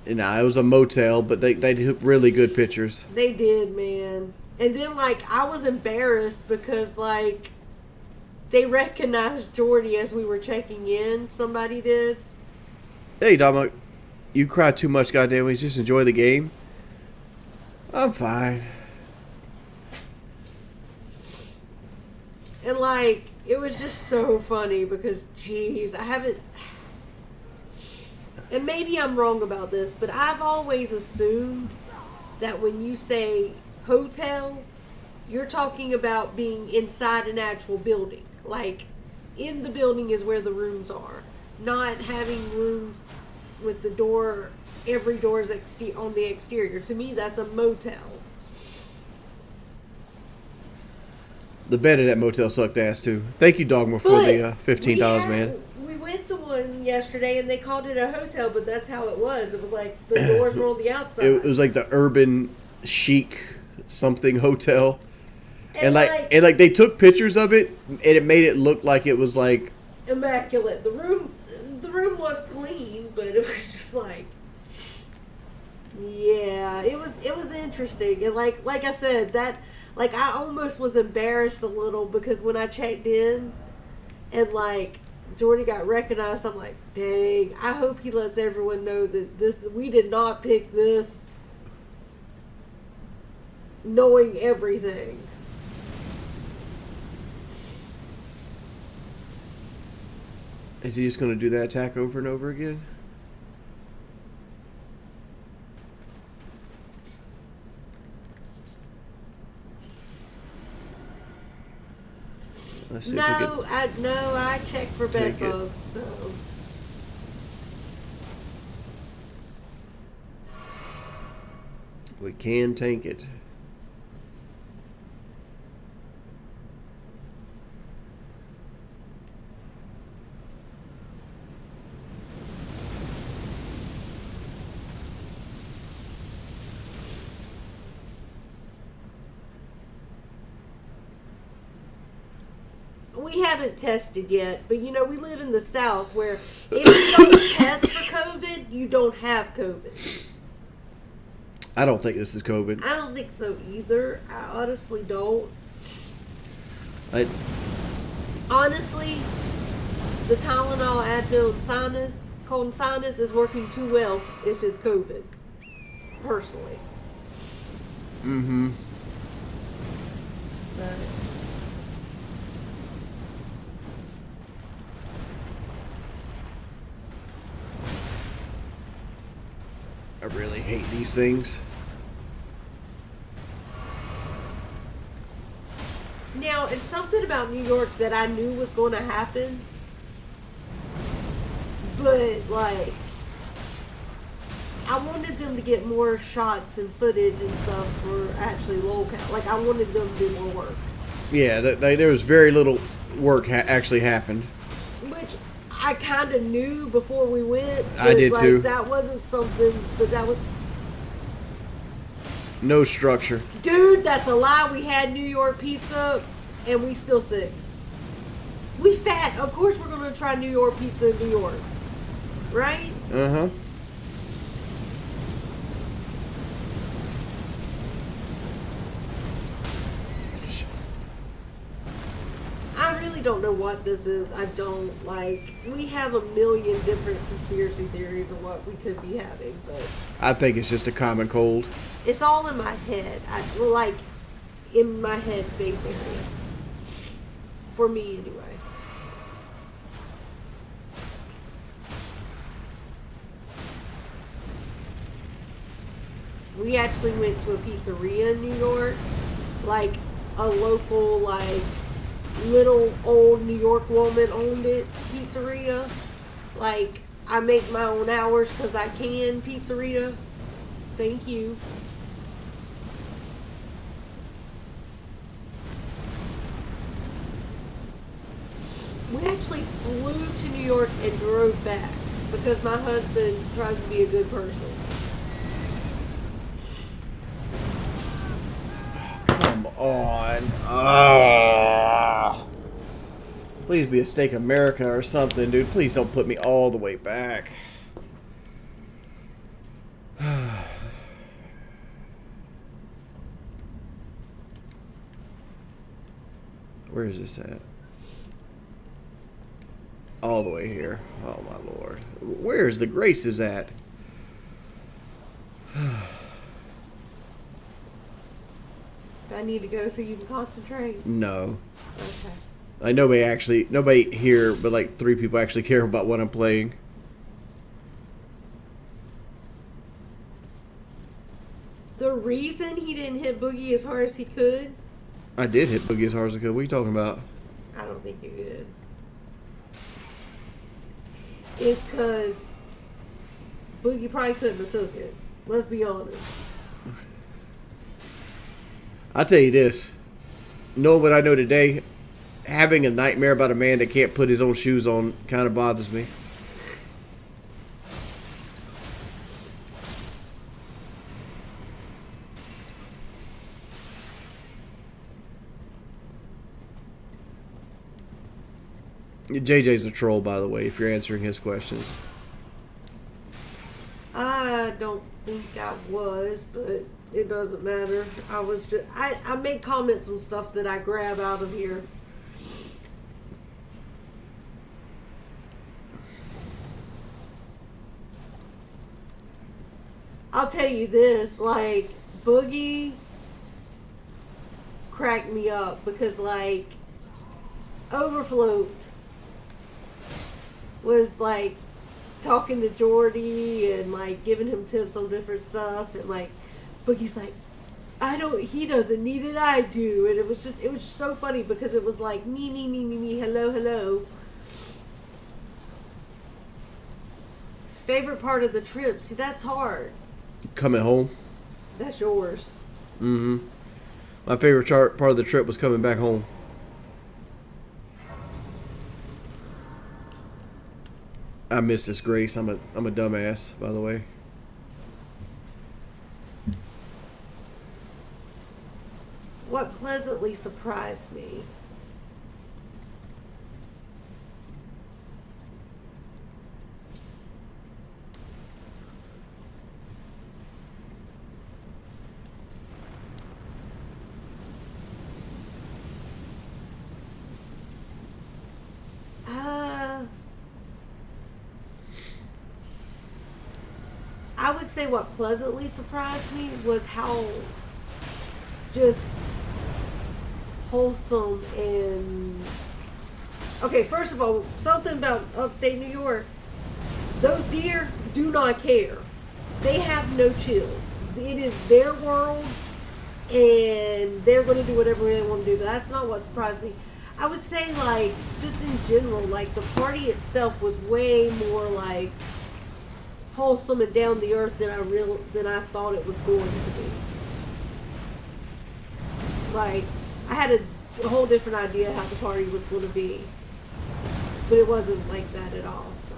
Nah, it was a motel, but they took really good pictures. They did, man. And then, like, I was embarrassed because, like, they recognized Jordy as we were checking in. Somebody did. Hey, Dom, you cried too much, goddamn. We just enjoy the game. I'm fine. And, like, it was just so funny because, geez, I haven't... And maybe I'm wrong about this, but I've always assumed that when you say hotel, you're talking about being inside an actual building. Like, in the building is where the rooms are. Not having rooms with the door, every door is on the exterior. To me, that's a motel. The bed at that motel sucked ass, too. Thank you, Dogma, for the $15, man. We went to one yesterday, and they called it a hotel, but that's how it was. It was like the doors were on the outside. It was like the urban chic something hotel. And like they took pictures of it, and it made it look like it was like immaculate. The room was clean, but it was just like Yeah, it was interesting, and like I said, that like I almost was embarrassed a little because when I checked in and like Jordy got recognized, I'm like, dang, I hope he lets everyone know that we did not pick this knowing everything. Is he just going to do that attack over and over again? Let's see if we No, I checked for bed take it. bugs, so we can tank it. we haven't tested yet. But you know, we live in the South where if you don't test for COVID, you don't have COVID. I don't think this is COVID. I don't think so either. I honestly don't. Honestly, the Tylenol, Advil, and cold and sinus is working too well if it's COVID. Personally. Mm-hmm. But I really hate these things. now, it's something about New York that I knew was going to happen. But, like, I wanted them to get more shots and footage and stuff for actually local. Like, I wanted them to do more work. Yeah, there was very little work actually happened. Which I kind of knew before we went. I did too. That wasn't something, but that was... No structure. Dude, that's a lie. We had New York pizza, and we still sick. We fat. Of course we're going to try New York pizza in New York. Right? Uh-huh. I really don't know what this is. I don't, like... We have a million different conspiracy theories of what we could be having, but... I think it's just a common cold. It's all in my head. Like, in my head face area. For me, anyway. We actually went to a pizzeria in New York. Like, a local, like, little old New York woman owned it, pizzeria. Like, I make my own hours because I can pizzeria. Thank you. We actually flew to New York and drove back because my husband tries to be a good person. Come on. Ah. Please be a Steak America or something, dude. Please don't put me all the way back. Where is this at? All the way here. Oh my lord. Where's the Graces at? Do I need to go so you can concentrate? No. Okay. Like nobody here, but like 3 people actually care about what I'm playing. The reason he didn't hit Boogie as hard as he could, I did hit Boogie as hard as I could. What are you talking about? I don't think you did, is because Boogie probably couldn't have took it. Let's be honest. I'll tell you this. Knowing what I know today, having a nightmare about a man that can't put his own shoes on kind of bothers me. JJ's a troll, by the way, if you're answering his questions. I don't think I that was, but it doesn't matter. I make comments on stuff that I grab out of here. I'll tell you this, like, Boogie cracked me up because, like, Overfloat was, like, talking to Jordy and, like, giving him tips on different stuff, and, like, Boogie's like, he doesn't need it, I do. And it was so funny because it was like, me, hello. Favorite part of the trip? See, that's hard. Coming home. That's yours. Mm-hmm. My favorite part of the trip was coming back home. I miss this Grace. I'm a dumbass, by the way. What pleasantly surprised me? I would say what pleasantly surprised me was how just wholesome and... Okay, first of all, something about upstate New York. Those deer do not care. They have no chill. It is their world, and they're going to do whatever they want to do. But that's not what surprised me. I would say, like, just in general, like, the party itself was way more, like, wholesome and down the earth than I thought it was going to be. Like, I had a whole different idea how the party was going to be, but it wasn't like that at all. So.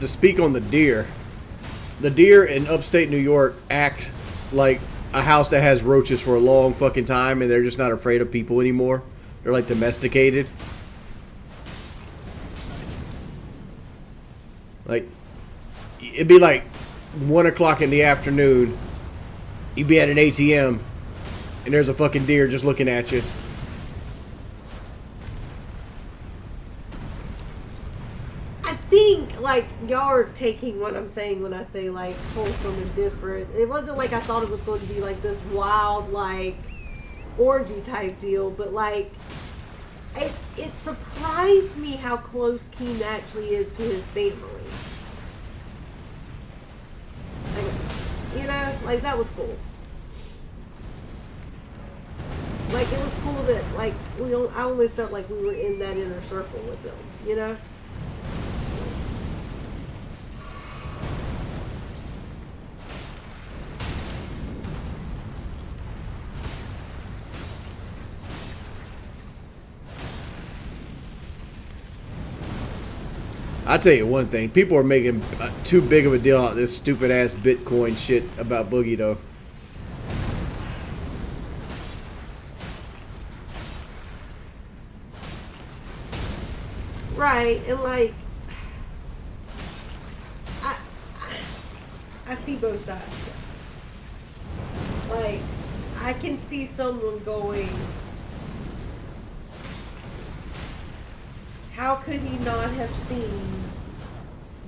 To speak on the deer in upstate New York act like a house that has roaches for a long fucking time, and they're just not afraid of people anymore. They're like domesticated. Like, it'd be like 1 o'clock in the afternoon, you'd be at an ATM, and there's a fucking deer just looking at you. I think, like, y'all are taking what I'm saying when I say, like, wholesome and different. It wasn't like I thought it was going to be, like, this wild, like, orgy type deal, but, like, it surprised me how close Keem actually is to his family. Like, you know, like, that was cool. Like, it was cool that, like, I always felt like we were in that inner circle with them, you know? I'll tell you one thing. People are making too big of a deal out of this stupid ass Bitcoin shit about Boogie, though. Right, and like, I see both sides. Like, I can see someone going, how could he not have seen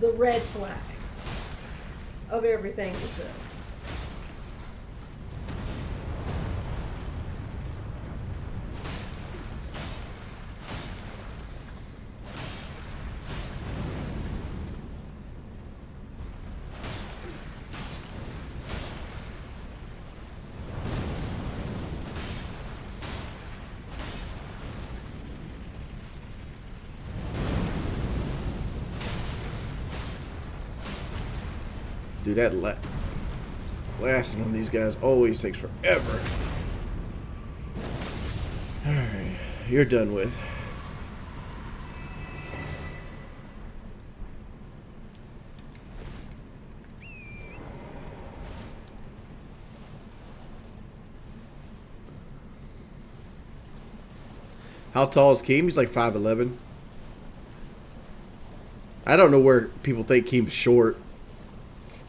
the red flags of everything with this? Dude, that lasting on these guys always takes forever. Alright, you're done with. How tall is Keem? He's like 5'11". I don't know where people think Keem's short.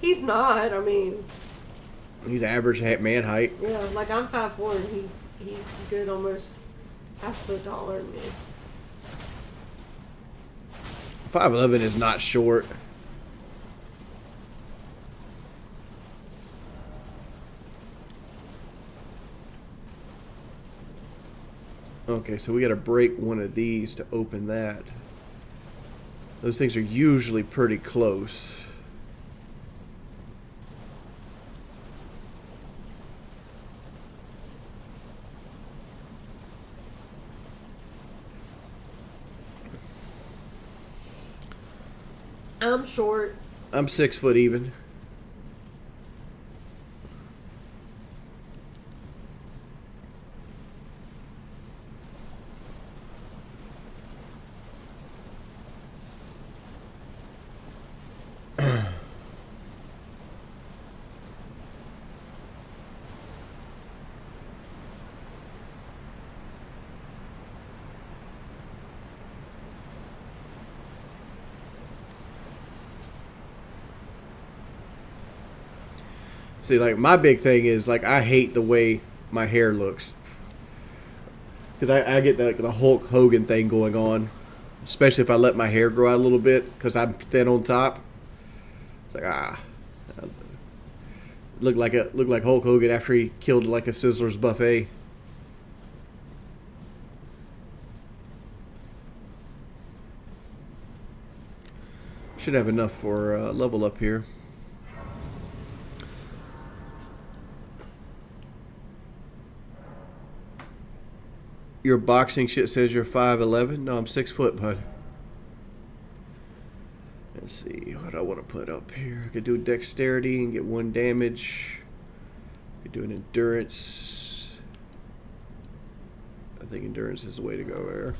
He's not. I mean, He's average man height. yeah, like I'm 5'4" and he's good, almost half a foot taller than me. 5'11" is not short. Okay, so we got to break one of these to open that. Those things are usually pretty close. I'm short. I'm 6 foot even. See, like, my big thing is, like, I hate the way my hair looks. Because I get the Hulk Hogan thing going on. Especially if I let my hair grow out a little bit. Because I'm thin on top. It's like, Look like Hulk Hogan after he killed, like, a Sizzler's buffet. Should have enough for level up here. Your boxing shit says you're 5'11". No, I'm 6 foot, bud. Let's see what I want to put up here. I could do dexterity and get 1 damage. I could do an endurance. I think endurance is the way to go there.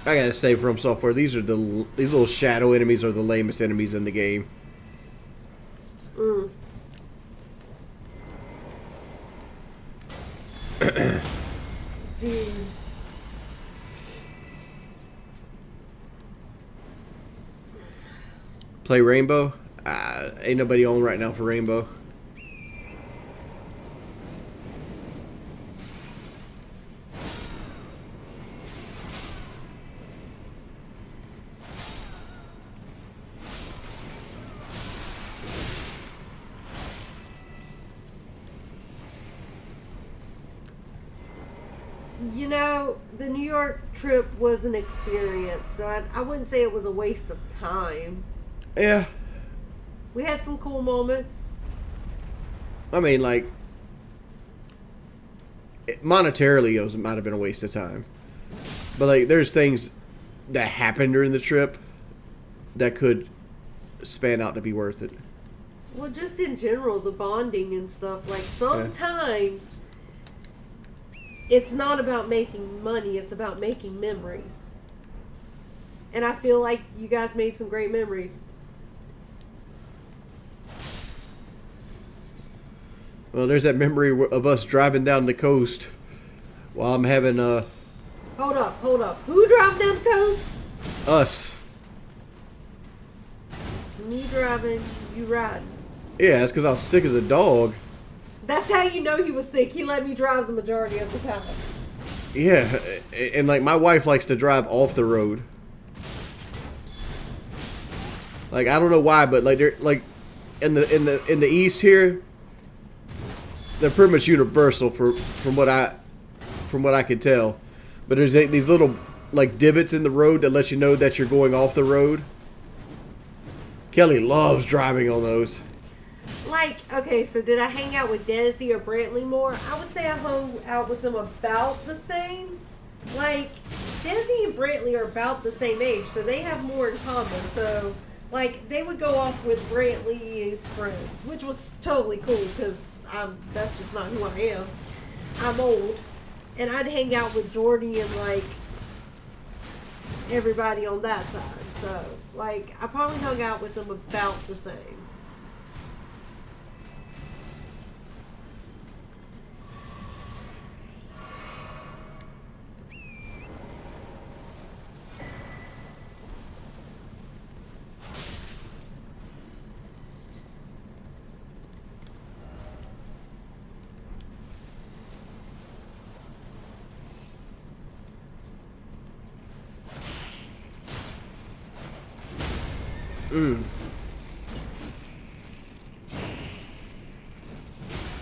I gotta say, From Software, these little shadow enemies are the lamest enemies in the game. Dude. Play Rainbow? Ain't nobody on right now for Rainbow. You know, the New York trip was an experience, so I wouldn't say it was a waste of time. Yeah. We had some cool moments. I mean, like, monetarily, it might have been a waste of time. But, like, there's things that happened during the trip that could span out to be worth it. Well, just in general, the bonding and stuff. Like, sometimes it's not about making money, it's about making memories. And I feel like you guys made some great memories. Well, there's that memory of us driving down the coast while I'm having Hold up. Who drove down the coast? us. Me driving, you riding. Yeah, that's because I was sick as a dog. That's how you know you was sick. He let me drive the majority of the time. Yeah, and like my wife likes to drive off the road. Like I don't know why, but like they're like in the East here, they're pretty much universal from what I can tell. But there's these little like divots in the road that let you know that you're going off the road. Kelly loves driving on those. Like, okay, so did I hang out with Desi or Brantley more? I would say I hung out with them about the same. Like, Desi and Brantley are about the same age, so they have more in common. So, like, they would go off with Brantley's friends, which was totally cool because that's just not who I am. I'm old. And I'd hang out with Jordy and, like, everybody on that side. So, like, I probably hung out with them about the same.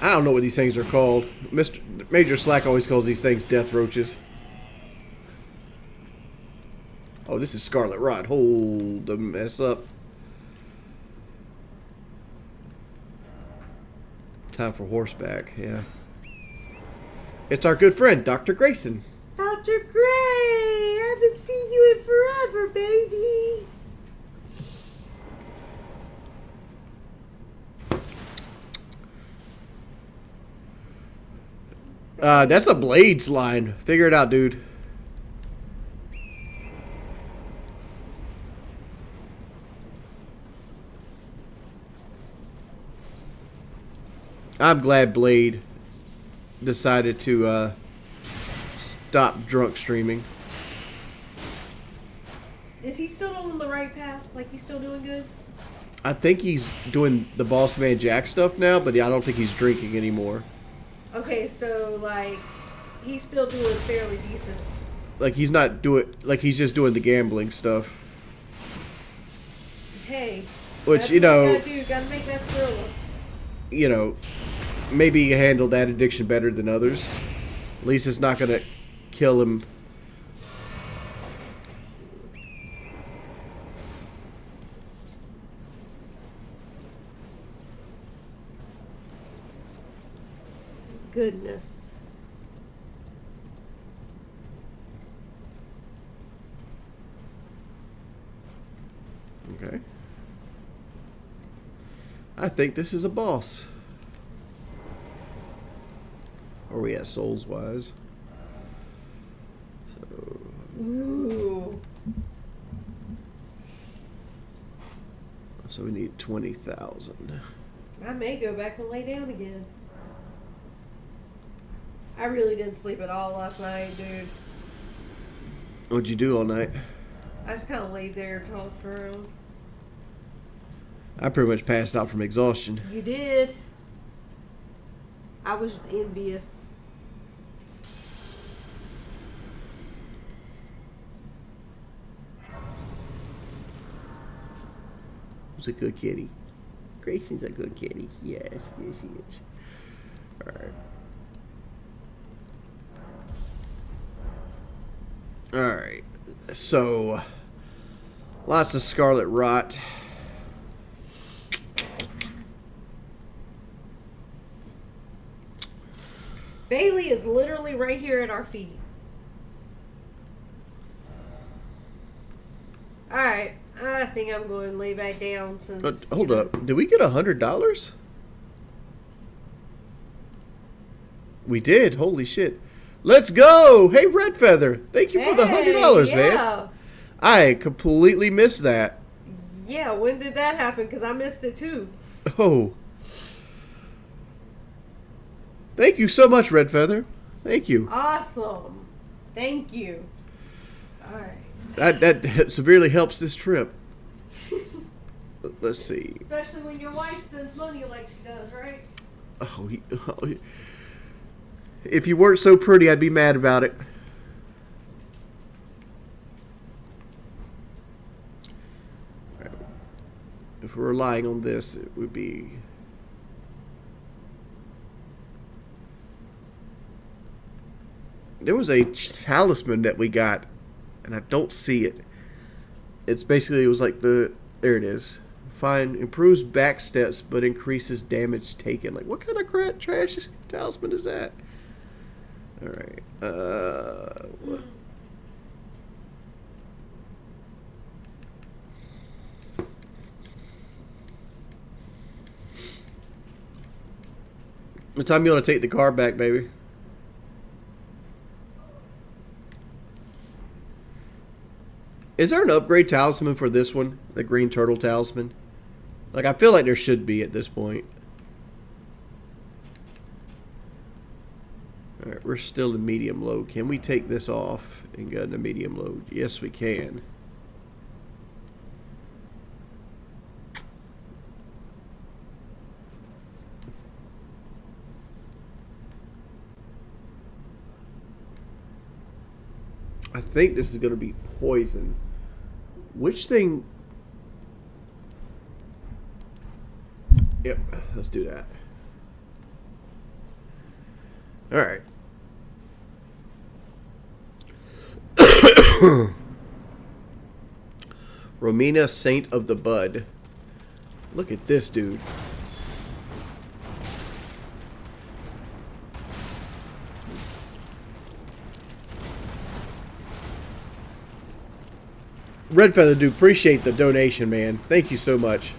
I don't know what these things are called. Mr. Major Slack always calls these things death roaches. Oh, this is Scarlet Rot. Hold the mess up. Time for horseback, yeah. It's our good friend, Dr. Grayson. Dr. Gray, I haven't seen you in forever, baby. That's a Blades line. Figure it out, dude. I'm glad Blade decided to stop drunk streaming. Is he still on the right path? Like, he's still doing good? I think he's doing the Boss Man Jack stuff now, but I don't think he's drinking anymore. Okay, so, like, he's still doing fairly decent. Like, he's not doing... Like, he's just doing the gambling stuff. Hey. Which, you know... What you gotta make that Skrilla. You know, maybe he handled that addiction better than others. At least it's not going to kill him. Goodness. Okay. I think this is a boss. Or we at souls wise. So, Ooh. so we need 20,000. I may go back and lay down again. I really didn't sleep at all last night, dude. What'd you do all night? I just kind of laid there, tossed around. I pretty much passed out from exhaustion. You did. I was envious. Who's a good kitty? Grayson's a good kitty. Yes, yes, he is. Alright. Alright. So, lots of Scarlet Rot. Bailey is literally right here at our feet. Alright, I think I'm going to lay back down since... Hold up. Did we get $100? We did. Holy shit. Let's go! Hey, Red Feather. Thank you for the $100, man. I completely missed that. Yeah, when did that happen? Because I missed it too. Oh. Thank you so much, Red Feather. Thank you. Awesome. Thank you. Alright. That severely helps this trip. Let's see. Especially when your wife spends money like she does, right? Oh, if you weren't so pretty, I'd be mad about it. If we're relying on this, it would be... There was a talisman that we got and I don't see it. It's basically, it was like the, there it is. Find, improves back steps, but increases damage taken. Like, what kind of crap trash talisman is that? Alright, what? What time you want to take the car back, baby? Is there an upgrade talisman for this one? The green turtle talisman? Like, I feel like there should be at this point. Alright, we're still in medium low. Can we take this off and go into medium low? Yes, we can. I think this is going to be poison. Which thing? Yep, let's do that. Alright. Romina, Saint of the Bud. Look at this dude. Red Feather dude, appreciate the donation, man. Thank you so much.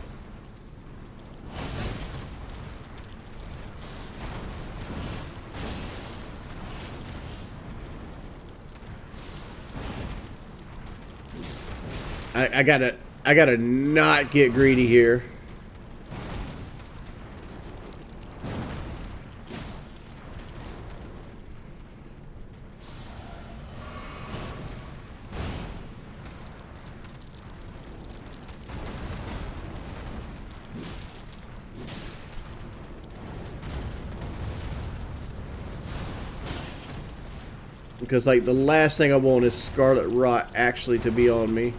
I gotta not get greedy here. Because, like, the last thing I want is Scarlet Rot actually to be on me.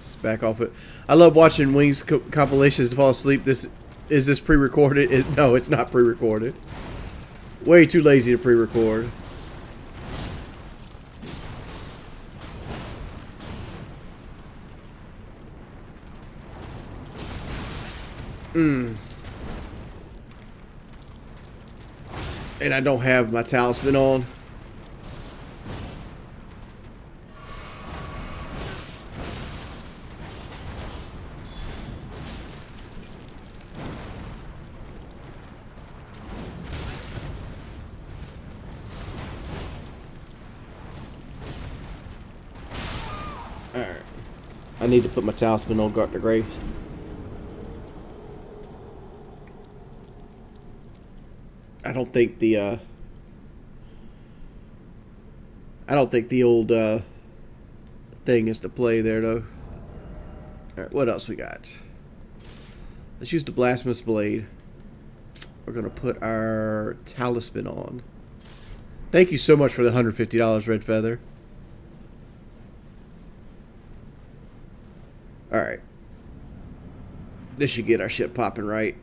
Let's back off it. I love watching Wings compilations to fall asleep. Is this pre-recorded? No, it's not pre-recorded. Way too lazy to pre-record. And I don't have my talisman on. Alright. I need to put my talisman on Gartner Graves. I don't think the old thing is to play there though. Alright, what else we got? Let's use the Blasphemous Blade. We're gonna put our talisman on. Thank you so much for the $150, Red Feather. Alright. This should get our shit popping right.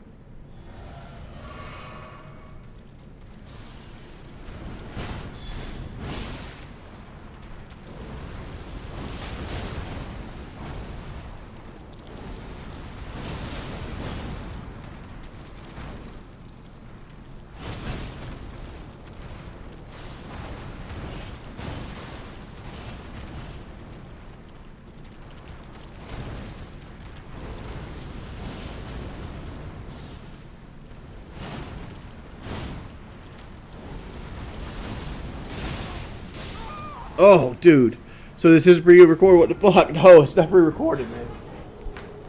Oh, dude. So this is pre-recorded? What the fuck? No, it's not pre-recorded, man.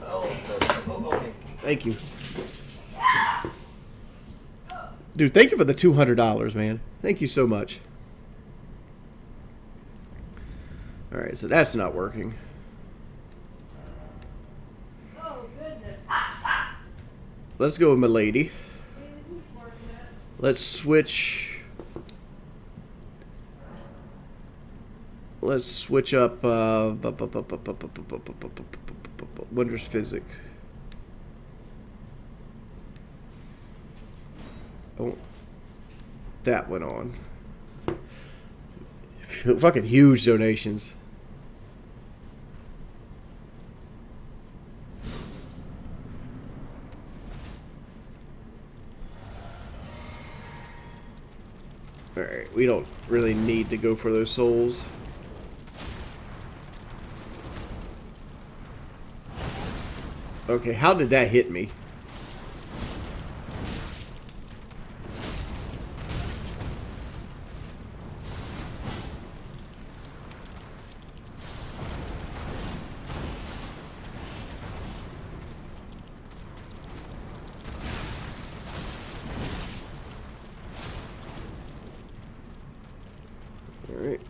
Oh, okay. Thank you. Dude, thank you for the $200, man. Thank you so much. Alright, so that's not working. Oh, goodness. Let's go with my lady. Let's switch... Let's switch up Wondrous Physics. Oh, that went on. Fucking huge donations. Alright, we don't really need to go for those souls. Okay, how did that hit me? Alright.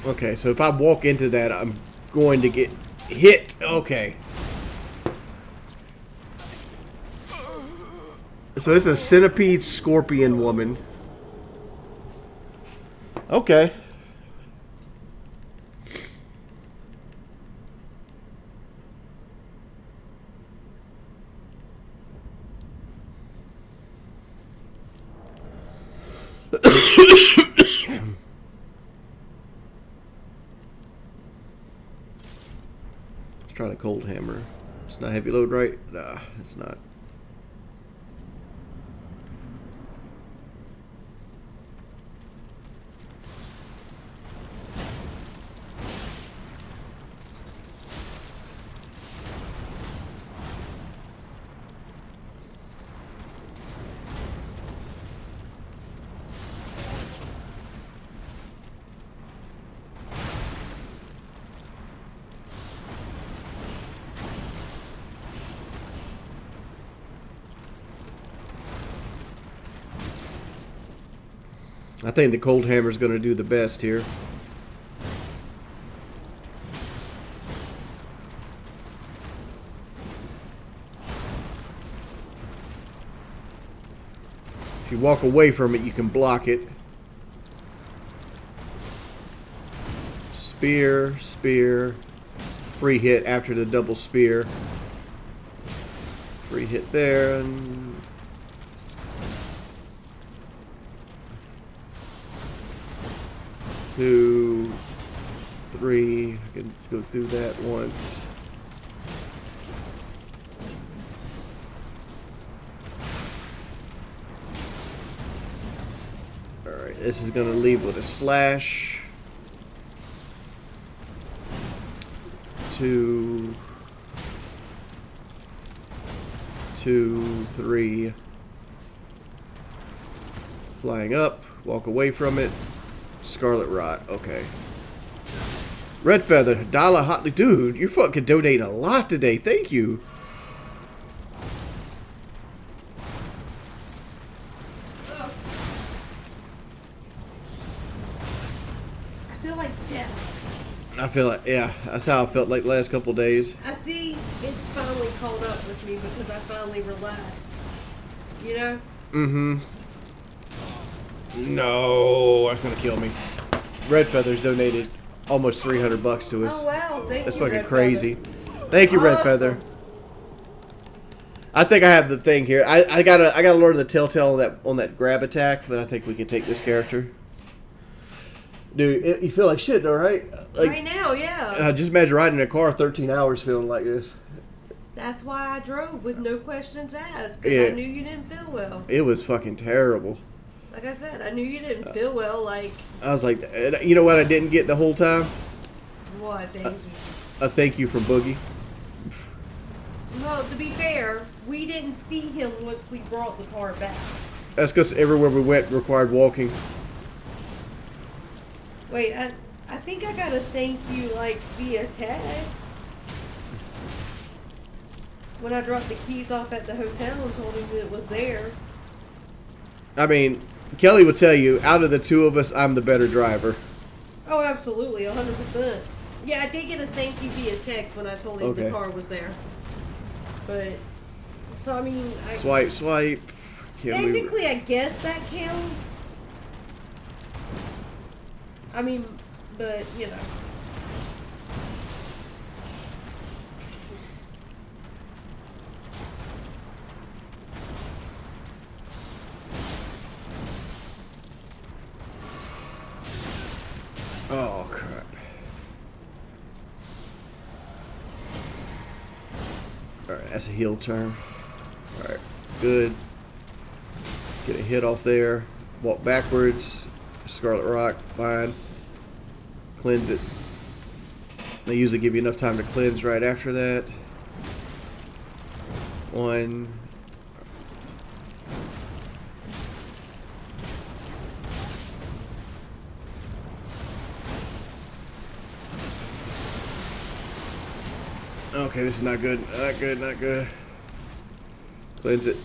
Okay, so if I walk into that, I'm going to get hit. Okay. So it's a centipede scorpion woman. Okay. Let's try the cold hammer. It's not heavy load, right? Nah, it's not. I think the cold hammer is going to do the best here. If you walk away from it, you can block it. Spear, spear. Free hit after the double spear. Free hit there. And 2, 3. I can go through that once. Alright, this is going to leave with a slash. 2, 2, 3. Flying up, walk away from it. Scarlet Rot, okay. Red Feather, Dollar Hotly. Dude, you fucking donate a lot today. Thank you. I feel like death. I feel like, yeah, that's how I felt like the last couple days. I think it's finally caught up with me because I finally relaxed. You know? Mm-hmm. No, that's gonna kill me. Red Feather's donated almost $300 to us. Oh wow, thank That's you. fucking Red crazy. Feather. Thank you, Red Awesome. Feather. I think I have the thing here. I gotta learn the telltale on that grab attack, but I think we can take this character. Dude, you feel like shit though, right? Like, Right now, yeah. just imagine riding in a car 13 hours feeling like this. That's why I drove with no questions asked, because Yeah. I knew you didn't feel well. It was fucking terrible. Like I said, I knew you didn't feel well. Like, I was like, you know what I didn't get the whole time? what, baby? A thank you from Boogie. Well, to be fair, We didn't see him once we brought the car back. That's because everywhere we went required walking. Wait, I think I got a thank you, like, via text. When I dropped the keys off at the hotel and told him that it was there. I mean, Kelly would tell you, out of the two of us, I'm the better driver. Oh, absolutely, 100%. Yeah, I did get a thank you via text when I told him the car was there. But, so I mean... Swipe. Technically, I guess that counts. I mean, but, you know. Oh, crap. Alright, that's a heel turn. Alright, good. Get a hit off there. Walk backwards. Scarlet Rock, fine. Cleanse it. They usually give you enough time to cleanse right after that. One. Okay, this is not good. Not good, not good. Cleanse it.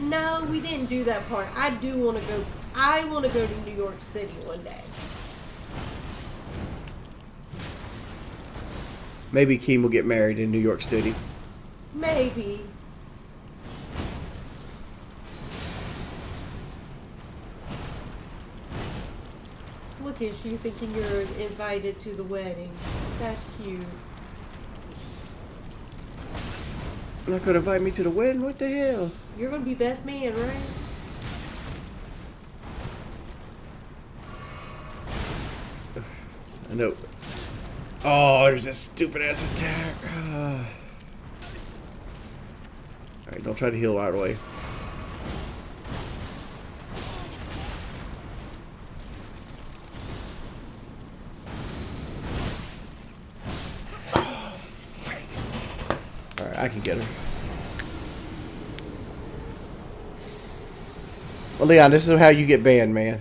No, we didn't do that part. I do want to go. I want to go to New York City one day. Maybe Keem will get married in New York City. Maybe. Look at you thinking you're invited to the wedding. That's cute. You're not going to invite me to the wedding? What the hell? You're going to be best man, right? I know. Oh, there's that stupid ass attack. Alright, don't try to heal right away. Alright, I can get her. Well, Leon, this is how you get banned, man.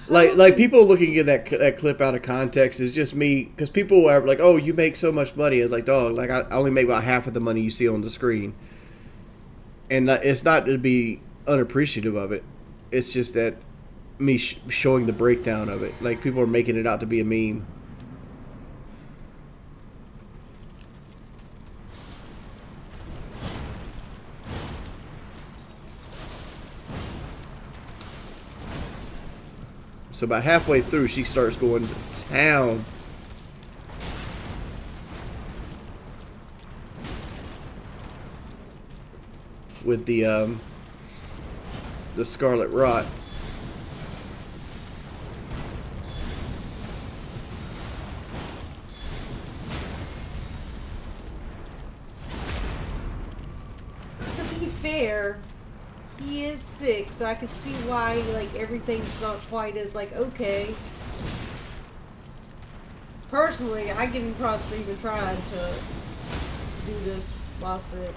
Like people looking at that clip out of context is just me, because people are like, oh, you make so much money. It's like, dog, like I only make about half of the money you see on the screen, and it's not to be unappreciative of it. It's just that me showing the breakdown of it. Like people are making it out to be a meme. So about halfway through, she starts going to town. With the Scarlet Rot. To be fair, he is sick, so I could see why, like, everything's not quite as, like, okay. Personally, I give him props for even trying to do this while sick.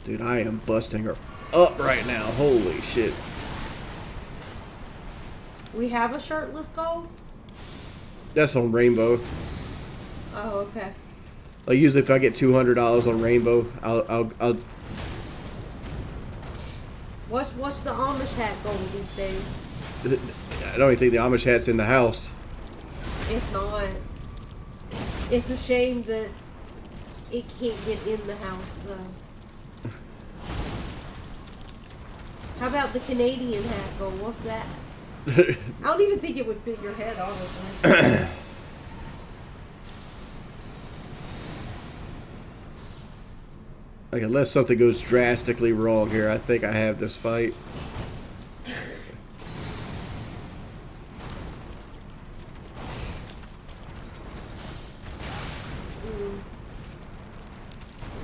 Dude, I am busting her up right now. Holy shit. We have a shirtless goal? That's on Rainbow. Oh, okay. Like usually if I get $200 on Rainbow, I'll What's the Amish hat goal these days? I don't even think the Amish hat's in the house. It's not. It's a shame that it can't get in the house, though. How about the Canadian hat goal? What's that? I don't even think it would fit your head, honestly. Like, unless something goes drastically wrong here, I think I have this fight.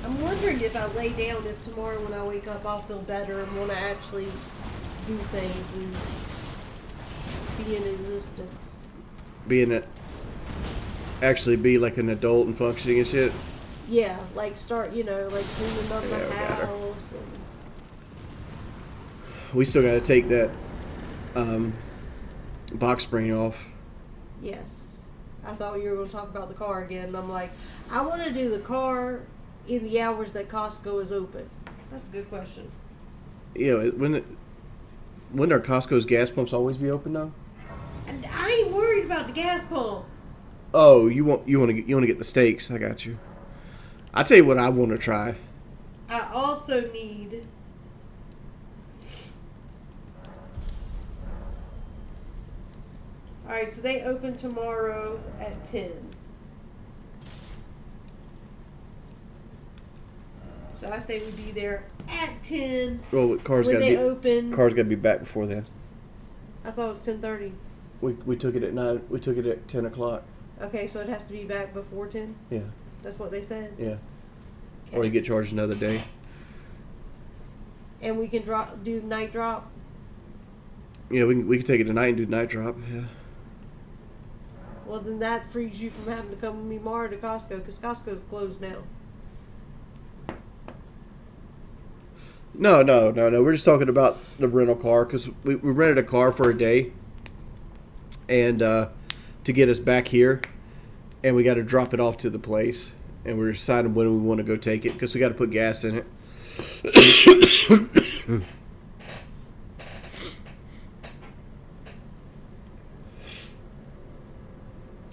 I'm wondering if I lay down, if tomorrow when I wake up I'll feel better and want to actually do things and be in existence. Be in it. actually be like an adult and functioning and shit. Yeah, like start, like cleaning up Yeah, the we got her. house. And We still got to take that box spring off. yes, I thought you were going to talk about the car again. And I'm like, I want to do the car in the hours that Costco is open. That's a good question. Yeah, when are Costco's gas pumps always be open now? And I ain't worried about the gas pump. Oh, you want to get the steaks? I got you. I tell you what, I want to try. I also need. All right, so they open tomorrow at 10. So I say we be there at 10 Well, cars when got to they be open. cars got to be back before then. I thought it was 10:30. We took it at 9. We took it at 10 o'clock. Okay, so it has to be back before 10. Yeah, That's what they said. yeah. Okay. Or you get charged another day. And we can do night drop. Yeah, we can take it tonight and do night drop. Yeah. Well, then that frees you from having to come with me tomorrow to Costco because Costco's closed now. No. We're just talking about the rental car because we rented a car for a day, and to get us back here, and we got to drop it off to the place, and we're deciding when we want to go take it because we got to put gas in it.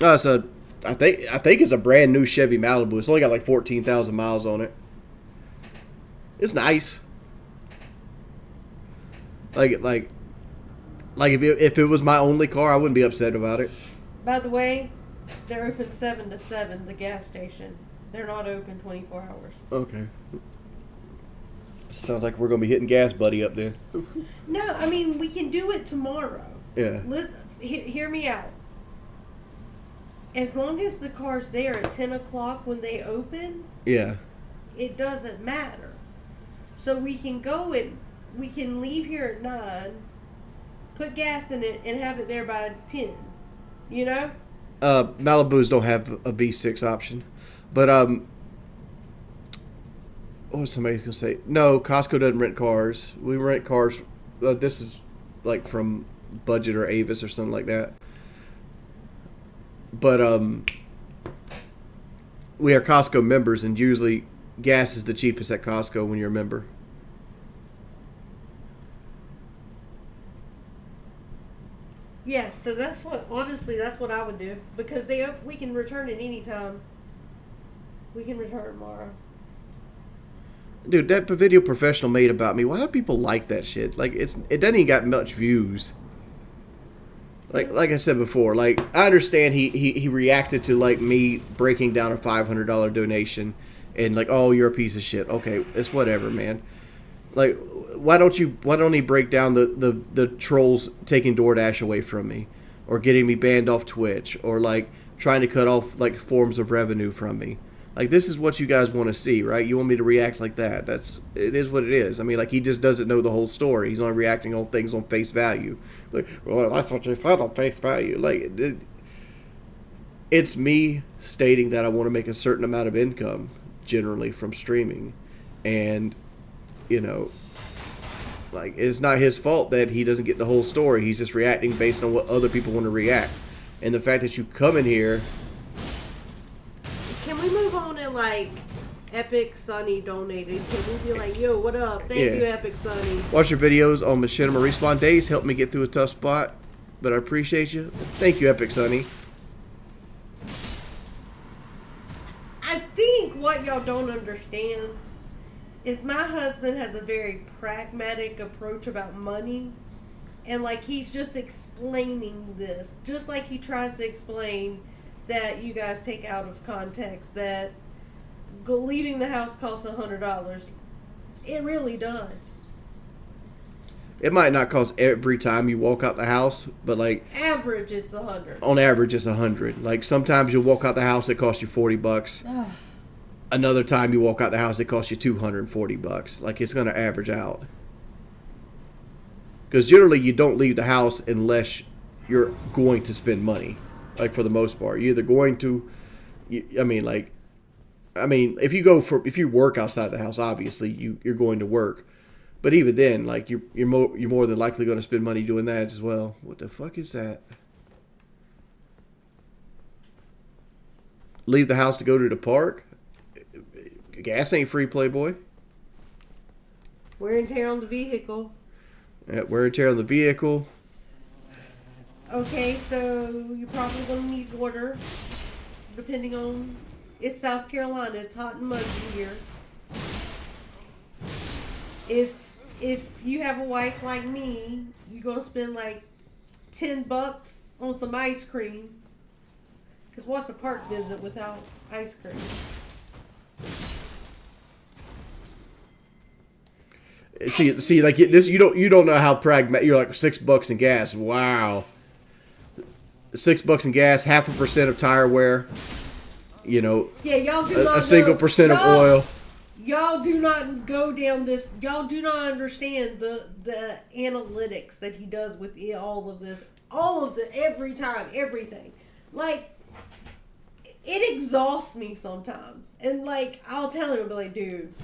So I think it's a brand new Chevy Malibu. It's only got like 14,000 miles on it. It's nice. Like if it was my only car, I wouldn't be upset about it. By the way, they're open 7 to 7, the gas station. They're not open 24 hours. Okay. Sounds like we're gonna be hitting gas buddy up then. No, I mean, we can do it tomorrow. Yeah. Listen, hear me out. As long as the car's there at 10 o'clock when they open, Yeah. it doesn't matter. So we can we can leave here at 9, put gas in it, and have it there by 10. You know? Malibus don't have a V6 option, but what was somebody gonna say? No, Costco doesn't rent cars. We rent cars. This is like from Budget or Avis or something like that. But we are Costco members, and usually gas is the cheapest at Costco when you're a member. Yeah, so honestly, that's what I would do. Because we can return it anytime. We can return tomorrow. Dude, that video professional made about me. Why do people like that shit? Like it doesn't even got much views. Like I said before, like I understand he reacted to like me breaking down a $500 donation and like, oh, you're a piece of shit. Okay, it's whatever, man. Like why don't he break down the trolls taking DoorDash away from me, or getting me banned off Twitch, or like trying to cut off like forms of revenue from me? Like, this is what you guys want to see, right? You want me to react like that. It is what it is. I mean, like, he just doesn't know the whole story. He's only reacting on things on face value. Like, well, that's what you said on face value. Like, it's me stating that I want to make a certain amount of income, generally, from streaming. And, like, it's not his fault that he doesn't get the whole story. He's just reacting based on what other people want to react. And the fact that you come in here... Can we move on to like Epic Sunny donated? Can we be like, yo, what up? Thank you, Epic Sunny. Watch your videos on Machinima Respawn days. Help me get through a tough spot. But I appreciate you. Thank you, Epic Sunny. I think what y'all don't understand is my husband has a very pragmatic approach about money. And like he's just explaining this. Just like he tries to explain that you guys take out of context that leaving the house costs $100. It really does. It might not cost every time you walk out the house, but like average, it's $100. On average, it's $100. Like sometimes you'll walk out the house, it costs you $40. Another time you walk out the house, it costs you $240. Like it's going to average out. Because generally, you don't leave the house unless you're going to spend money. Like for the most part, you're either going to. If you work outside the house, obviously you're going to work. But even then, like you're more than likely going to spend money doing that as well. What the fuck is that? Leave the house to go to the park? Gas ain't free, Playboy. Wear and tear on the vehicle. Yeah, wear and tear on the vehicle. Okay, so you're probably going to need water, depending on... It's South Carolina. It's hot and muggy here. If you have a wife like me, you're going to spend like $10 on some ice cream. Because what's a park visit without ice cream? See, like this, you don't know how pragmatic. You're like $6 in gas. Wow, $6 in gas, 0.5% of tire wear. You know, yeah, y'all do not a single percent of oil. Y'all do not go down this. Y'all do not understand the analytics that he does with all of this, every time, everything. Like, it exhausts me sometimes, and like I'll tell him, I'll be like, dude.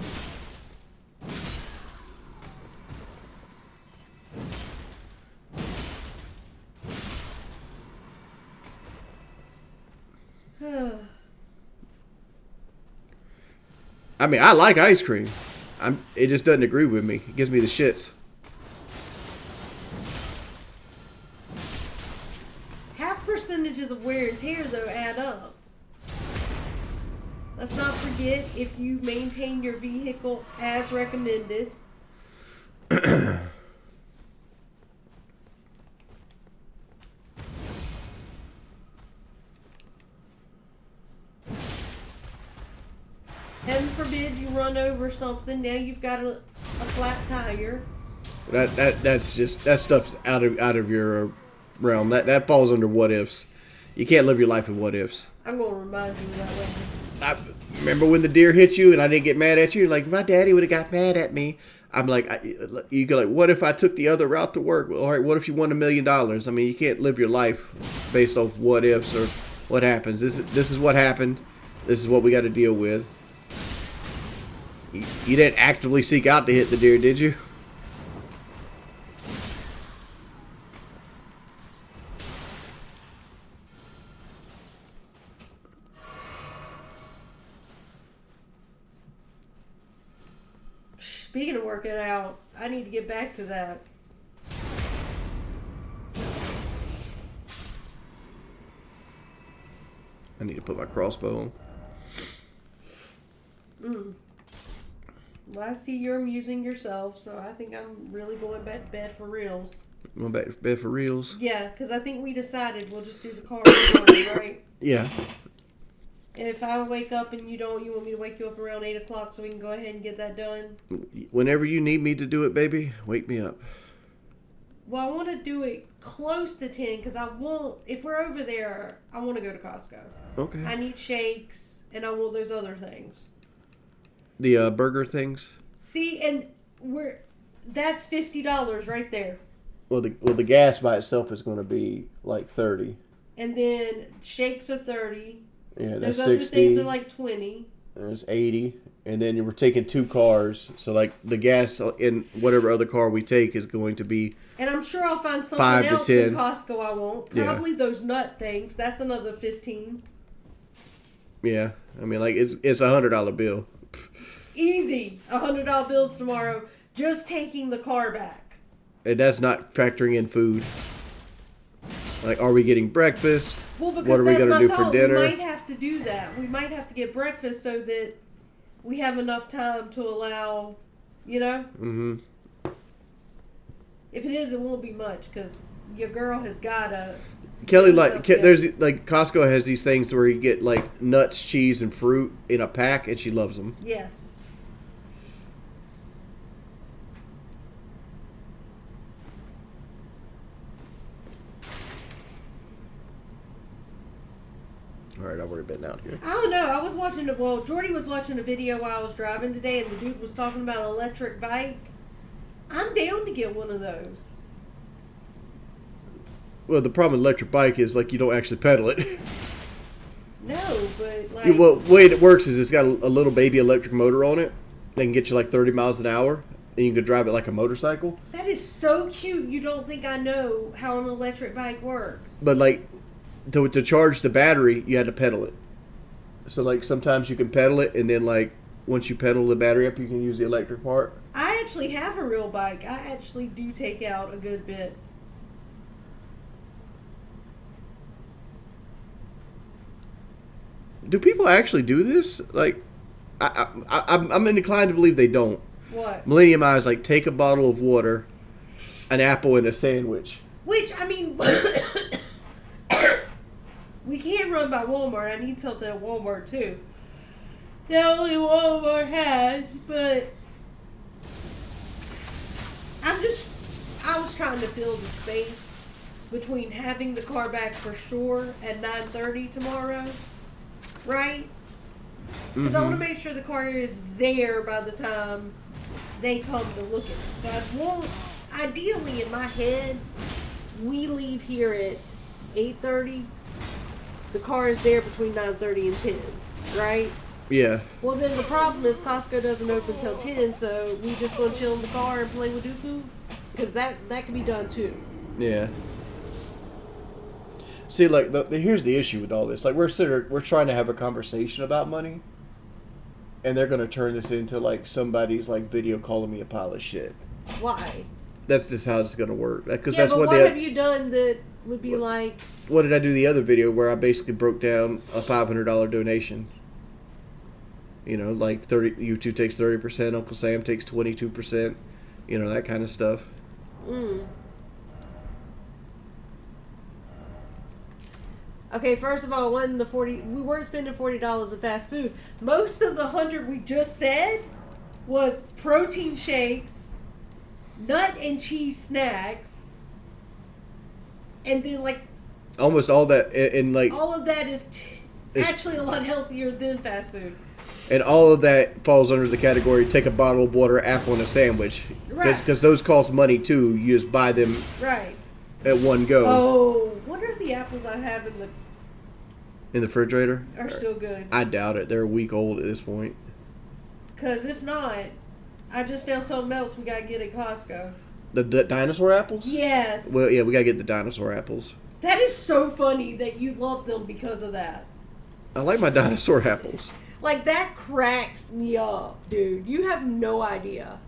I mean, I like ice cream. It just doesn't agree with me. It gives me the shits. Half percentages of wear and tear, though, add up. Let's not forget, if you maintain your vehicle as recommended. Heaven forbid you run over something. Now you've got a flat tire. That stuff's out of your realm. That falls under what ifs. You can't live your life in what ifs. I'm gonna remind you that way. I remember when the deer hit you and I didn't get mad at you. Like, my daddy would have got mad at me. I'm like, you go like, what if I took the other route to work? Well, all right, what if you won $1 million? I mean, you can't live your life based off what ifs or what happens. This is what happened. This is what we got to deal with. You didn't actively seek out to hit the deer, did you? Speaking of working out, I need to get back to that. I need to put my crossbow on. Well, I see you're amusing yourself, so I think I'm really going back to bed for reals. Going back to bed for reals? Yeah, because I think we decided we'll just do the car in the morning, right? Yeah. And if I wake up and you want me to wake you up around 8 o'clock so we can go ahead and get that done? Whenever you need me to do it, baby, wake me up. Well, I want to do it close to 10 because if we're over there, I want to go to Costco. Okay. I need shakes and I want those other things. The burger things? See, and that's $50 right there. Well, the gas by itself is going to be like $30. And then shakes are $30. Yeah, that's those other $60. things are like $20. There's $80. And then we're taking 2 cars. So, like, the gas in whatever other car we take is going to be And I'm sure I'll find something 5 to else 10. in Costco I won't. Probably those nut things. That's another $15. Yeah. I mean, like, it's a $100 bill. Easy. $100 bills tomorrow. Just taking the car back. And that's not factoring in food. Like, are we getting breakfast? Well, because what are we that's going to my do thought. for dinner? We might have to do that. We might have to get breakfast so that we have enough time to allow, you know? Mm-hmm. If it is, it won't be much because your girl has got to... Kelly, there's like Costco has these things where you get like nuts, cheese, and fruit in a pack, and she loves them. Yes. All right, I've already been out here. I don't know. I was watching Jordy was watching a video while I was driving today, and the dude was talking about an electric bike. I'm down to get one of those. Well, the problem with electric bike is like you don't actually pedal it. No, but like. Well, the way it works is it's got a little baby electric motor on it. They can get you like 30 miles an hour, and you can drive it like a motorcycle. That is so cute. You don't think I know how an electric bike works. But like, to charge the battery, you had to pedal it. So like sometimes you can pedal it, and then like once you pedal the battery up, you can use the electric part. I actually have a real bike. I actually do take out a good bit. Do people actually do this? Like, I'm inclined to believe they don't. What? Millennium Eyes like take a bottle of water, an apple, and a sandwich. Which, I mean, we can't run by Walmart. I need something at Walmart, too. Not only Walmart has, but I was trying to fill the space between having the car back for sure at 9:30 tomorrow, right? Because I want to make sure the car is there by the time they come to look at it. So I want, ideally in my head, we leave here at 8:30. The car is there between 9:30 and 10, right? Yeah. Well, then the problem is Costco doesn't open till 10, so we just want to chill in the car and play with Dooku? Because that can be done too. Yeah. See, like, here's the issue with all this. Like, we're trying to have a conversation about money, and they're going to turn this into, like, somebody's, like, video calling me a pile of shit. Why? That's just how it's going to work. Because Yeah, that's but what what have you done that would be like... What did I do the other video where I basically broke down a $500 donation? You know, like YouTube takes 30%, Uncle Sam takes 22%, you know, that kind of stuff. Okay, first of all, we weren't spending $40 of fast food. Most of the 100 we just said was protein shakes, nut and cheese snacks, and then like almost all that, and like all of that is actually a lot healthier than fast food. And all of that falls under the category: take a bottle of water, apple, and a sandwich. Right. Because those cost money too. You just buy them right at one go. Oh, what are the apples I have in the refrigerator? Are still good. I doubt it. They're a week old at this point. Because if not, I just found something else we gotta get at Costco. The dinosaur apples? Yes. Well, yeah, we gotta get the dinosaur apples. That is so funny that you love them because of that. I like my dinosaur apples. Like, that cracks me up, dude. You have no idea.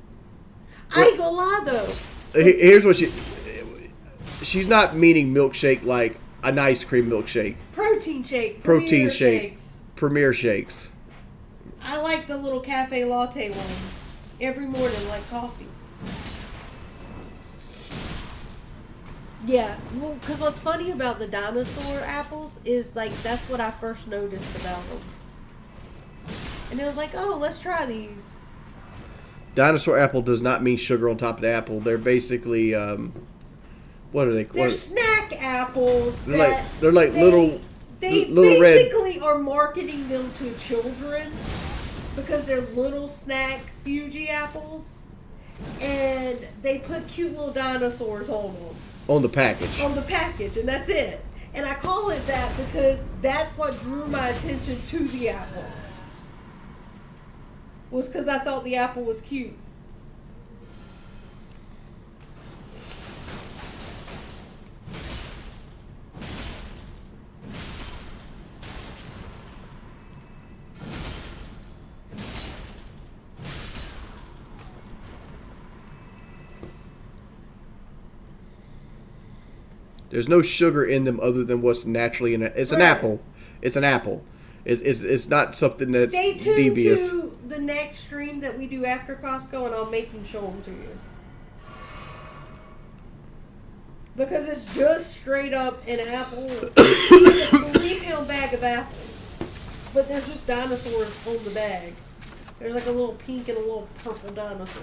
I ain't gonna lie, though. Here's what she's not meaning milkshake like an ice cream milkshake. Protein shake. Protein Premier shake. Shakes. Premier shakes. I like the little cafe latte ones. Every morning, like coffee. Yeah, well, because what's funny about the dinosaur apples is, like, that's what I first noticed about them. And it was like, oh, let's try these. Dinosaur apple does not mean sugar on top of the apple. They're basically, what are they? They're snack apples. They're like little They red. basically are marketing them to children because they're little snack Fuji apples. And they put cute little dinosaurs on them. On the package. On the package, and that's it. And I call it that because that's what drew my attention to the apples. Was because I thought the apple was cute. There's no sugar in them other than what's naturally in it. It's an apple. It's an apple. It's not something that's Stay tuned devious. to the next stream that we do after Costco, and I'll make them show them to you. Because it's just straight up an apple. It's a 3-pound bag of apples. But there's just dinosaurs on the bag. There's like a little pink and a little purple dinosaur.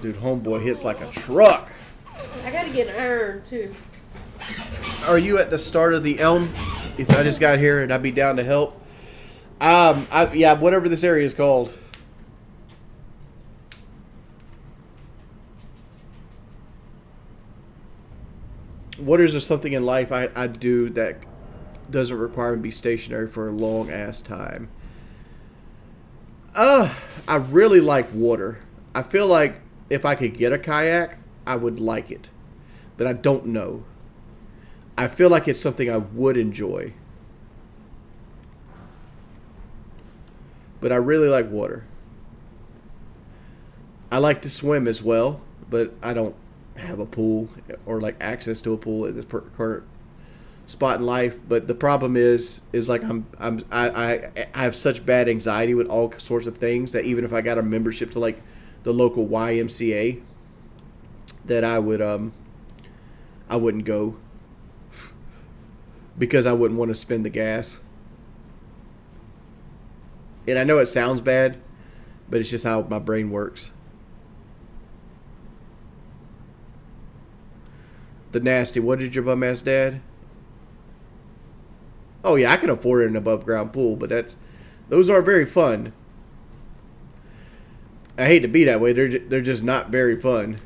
Dude, homeboy hits like a truck. I gotta get an iron too. Are you at the start of the Elm? If I just got here and I'd be down to help. Yeah, whatever this area is called. What is there something in life I do that doesn't require me to be stationary for a long ass time? I really like water. I feel like if I could get a kayak, I would like it. But I don't know. I feel like it's something I would enjoy. But I really like water. I like to swim as well, but I don't have a pool or like access to a pool at this current spot in life. But the problem is like I have such bad anxiety with all sorts of things that even if I got a membership to like the local YMCA, that I wouldn't go because I wouldn't want to spend the gas. And I know it sounds bad, but it's just how my brain works. The nasty, what did your bum ass dad? Oh yeah, I can afford an above ground pool, but those aren't very fun. I hate to be that way. They're just not very fun.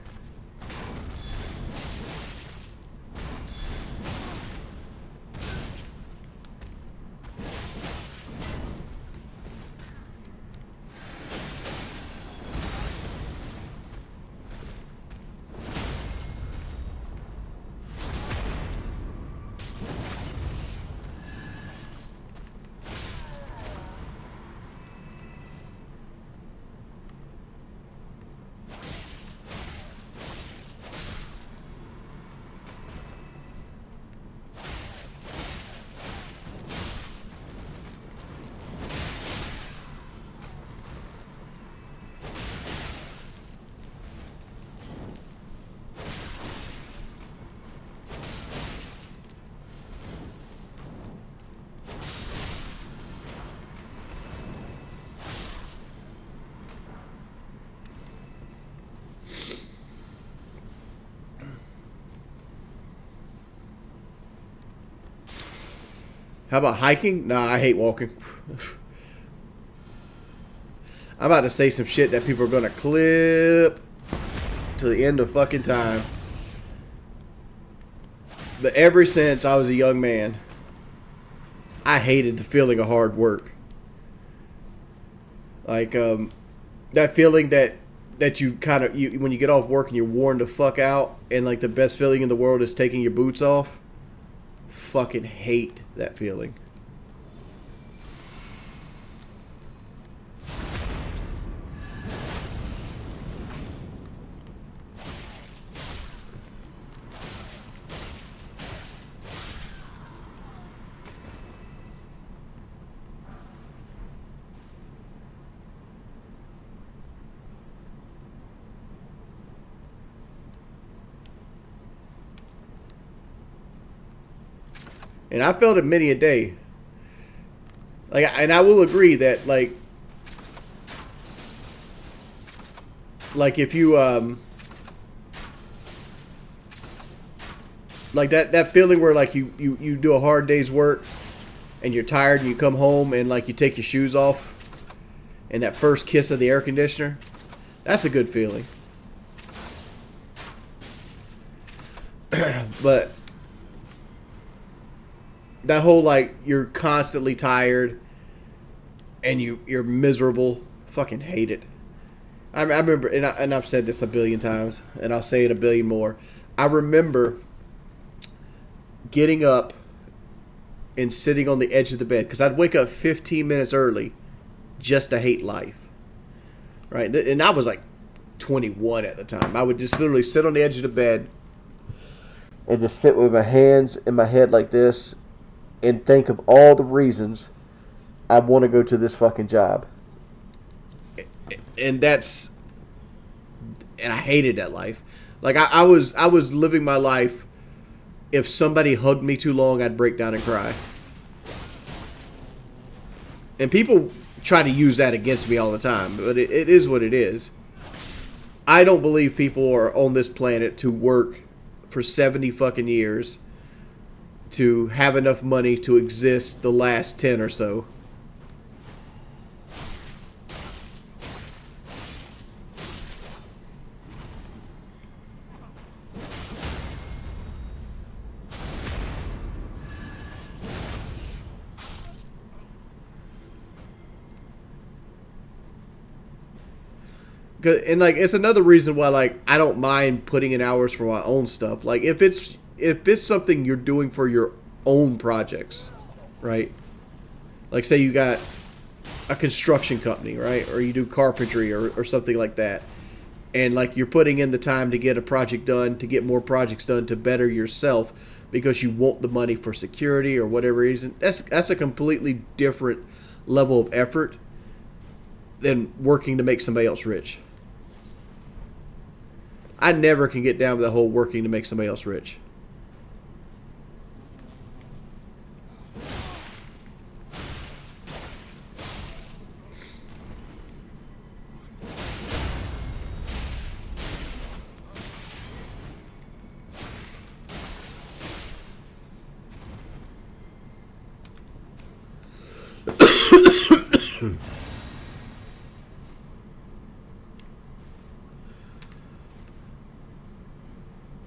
How about hiking? Nah, I hate walking. I'm about to say some shit that people are going to clip to the end of fucking time. But ever since I was a young man, I hated the feeling of hard work. Like, that feeling that you kind of, when you get off work and you're worn the fuck out, and like the best feeling in the world is taking your boots off. Fucking hate that feeling. And I felt it many a day. Like, and I will agree that like if you like that feeling where like you do a hard day's work and you're tired and you come home and like you take your shoes off and that first kiss of the air conditioner, that's a good feeling. But that whole like you're constantly tired and you're miserable, fucking hate it. I remember, and I've said this a billion times, and I'll say it a billion more. I remember getting up and sitting on the edge of the bed because I'd wake up 15 minutes early just to hate life, right? And I was like 21 at the time. I would just literally sit on the edge of the bed and just sit with my hands in my head like this and think of all the reasons I want to go to this fucking job. And I hated that life. Like I was living my life. If somebody hugged me too long, I'd break down and cry. And people try to use that against me all the time, but it is what it is. I don't believe people are on this planet to work for 70 fucking years to have enough money to exist the last 10 or so. And like it's another reason why like I don't mind putting in hours for my own stuff. Like if it's something you're doing for your own projects, right? Like say you got a construction company, right? Or you do carpentry or something like that. And like you're putting in the time to get a project done, to get more projects done, to better yourself because you want the money for security or whatever reason. That's a completely different level of effort than working to make somebody else rich. I never can get down with the whole working to make somebody else rich.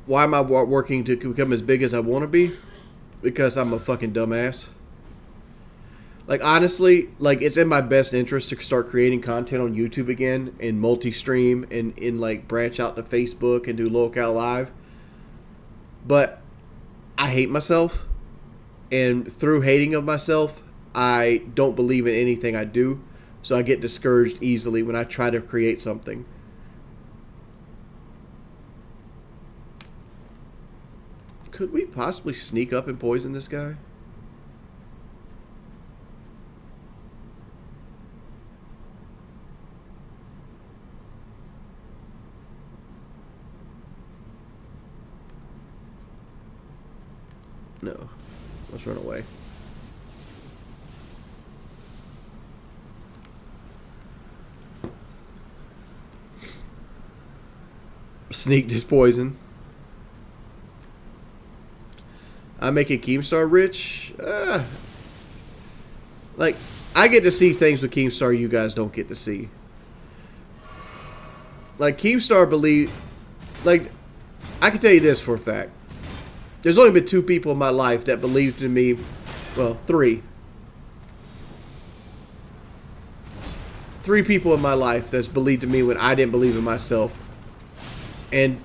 Why am I working to become as big as I want to be? Because I'm a fucking dumbass. Like, honestly, like, it's in my best interest to start creating content on YouTube again and multi-stream and like, branch out to Facebook and do Locale Live. But I hate myself. And through hating of myself, I don't believe in anything I do. So I get discouraged easily when I try to create something. Could we possibly sneak up and poison this guy? No. Let's run away. Sneak this poison. I make a Keemstar rich. Like, I get to see things with Keemstar you guys don't get to see. Like, Keemstar believe... Like, I can tell you this for a fact. There's only been 2 people in my life that believed in me. Well, 3. 3 people in my life that's believed in me when I didn't believe in myself. And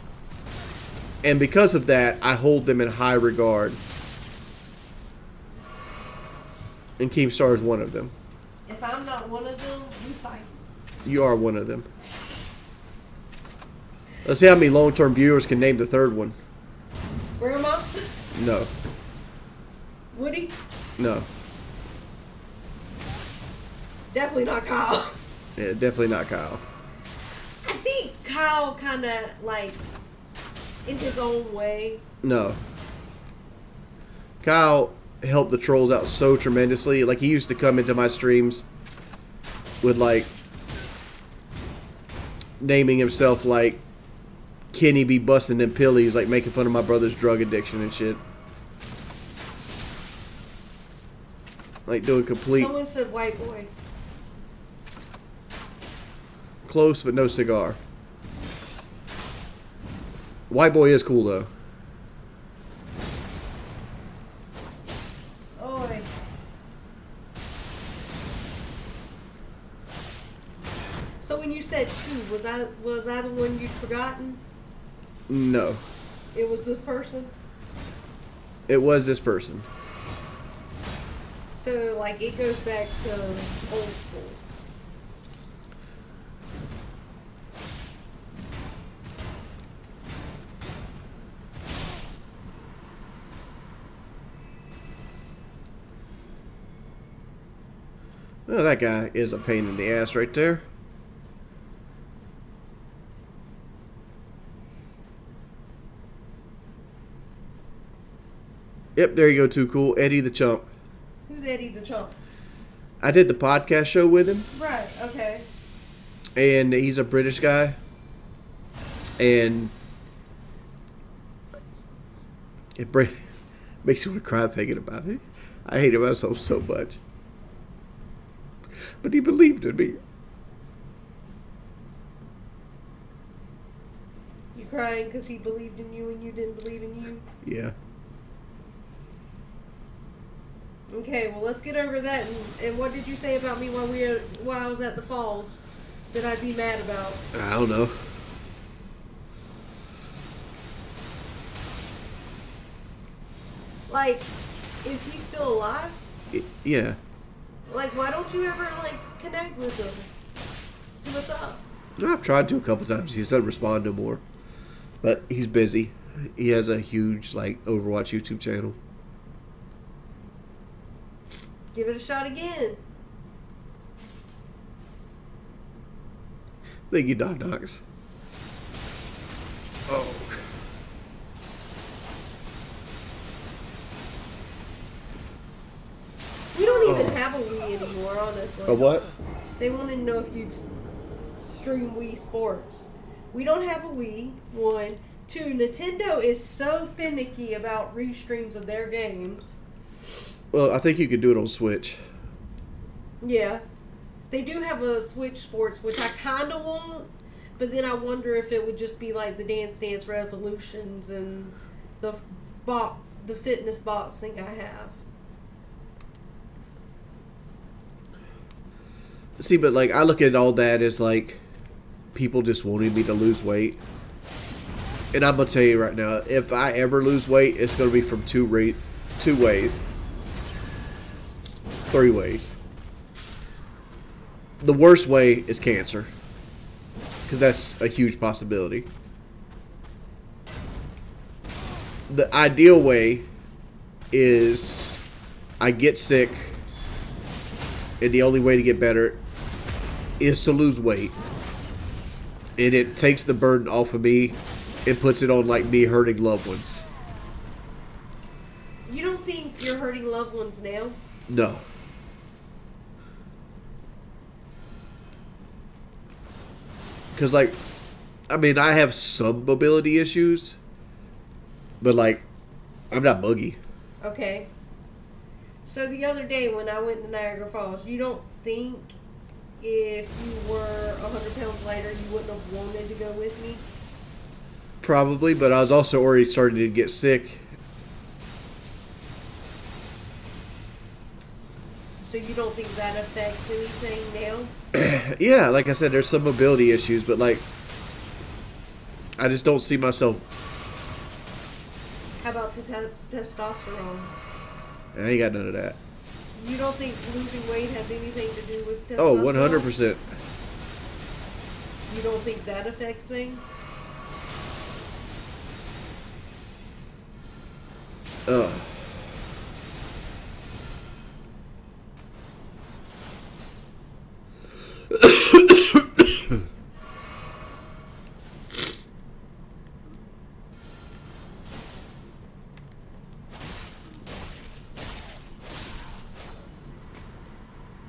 because of that, I hold them in high regard. And Keemstar is one of them. If I'm not one of them, we fight. You are one of them. Let's see how many long-term viewers can name the third one. Grandma? No. Woody? No. Definitely not Kyle. Yeah, definitely not Kyle. I think Kyle kind of, like, in his own way. No. Kyle helped the trolls out so tremendously. Like, he used to come into my streams with, like, naming himself, like, Kenny be busting them pillies, like, making fun of my brother's drug addiction and shit. Like, doing complete... Someone said white boy. Close, but no cigar. White boy is cool, though. Oi. So when you said 2, was I the one you'd forgotten? No. It was this person? It was this person. So, like, it goes back to old school. Well, that guy is a pain in the ass right there. Yep, there you go, too cool. Eddie the Chump. Who's Eddie the Chump? I did the podcast show with him. Right, okay. And he's a British guy. And it makes me want to cry thinking about it. I hated myself so much. But he believed in me. You crying because he believed in you and you didn't believe in you? Yeah. Okay, well, let's get over that. And what did you say about me while I was at the falls that I'd be mad about? I don't know. Like, is he still alive? Yeah. Like, why don't you ever, like, connect with him? See what's up? No, I've tried to a couple times. He doesn't respond no more. But he's busy. He has a huge, like, Overwatch YouTube channel. Give it a shot again. Thank you, Don Knox. Oh. We don't even have a Wii anymore, honestly. A what? They wanted to know if you'd stream Wii Sports. We don't have a Wii, one. Two, Nintendo is so finicky about restreams of their games. Well, I think you could do it on Switch. Yeah. They do have a Switch Sports, which I kind of want, but then I wonder if it would just be like the Dance Dance Revolutions and the fitness boxing I have. See, but like I look at all that as like people just wanting me to lose weight. And I'm gonna tell you right now, if I ever lose weight, it's gonna be from two ways, 3 ways. The worst way is cancer, because that's a huge possibility. The ideal way is I get sick, and the only way to get better is to lose weight. And it takes the burden off of me and puts it on like me hurting loved ones. You don't think you're hurting loved ones now? No. Because, like, I mean, I have some mobility issues, but, like, I'm not Boogie. Okay. So the other day when I went to Niagara Falls, you don't think if you were 100 pounds lighter, you wouldn't have wanted to go with me? Probably, but I was also already starting to get sick. So you don't think that affects anything now? Yeah, like I said, there's some mobility issues, but, like, I just don't see myself. How about testosterone? I ain't got none of that. You don't think losing weight has anything to do with testosterone? Oh, 100%. You don't think that affects things? Ugh.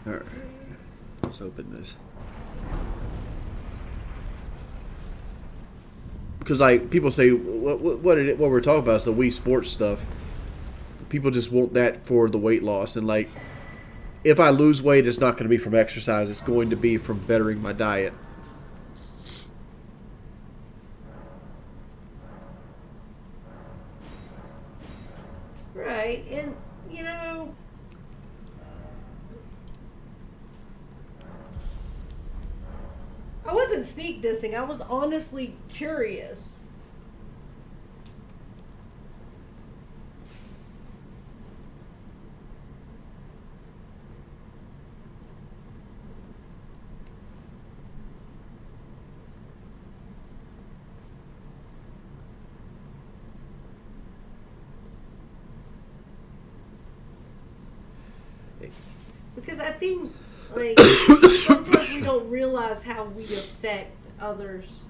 Alright, let's open this. Because, like, people say, what we're talking about is the Wii Sports stuff. People just want that for the weight loss. And, like, if I lose weight, it's not going to be from exercise. It's going to be from bettering my diet. Right, and, you know, I wasn't sneak dissing. I was honestly curious. Because I think, like, sometimes we don't realize how we affect others.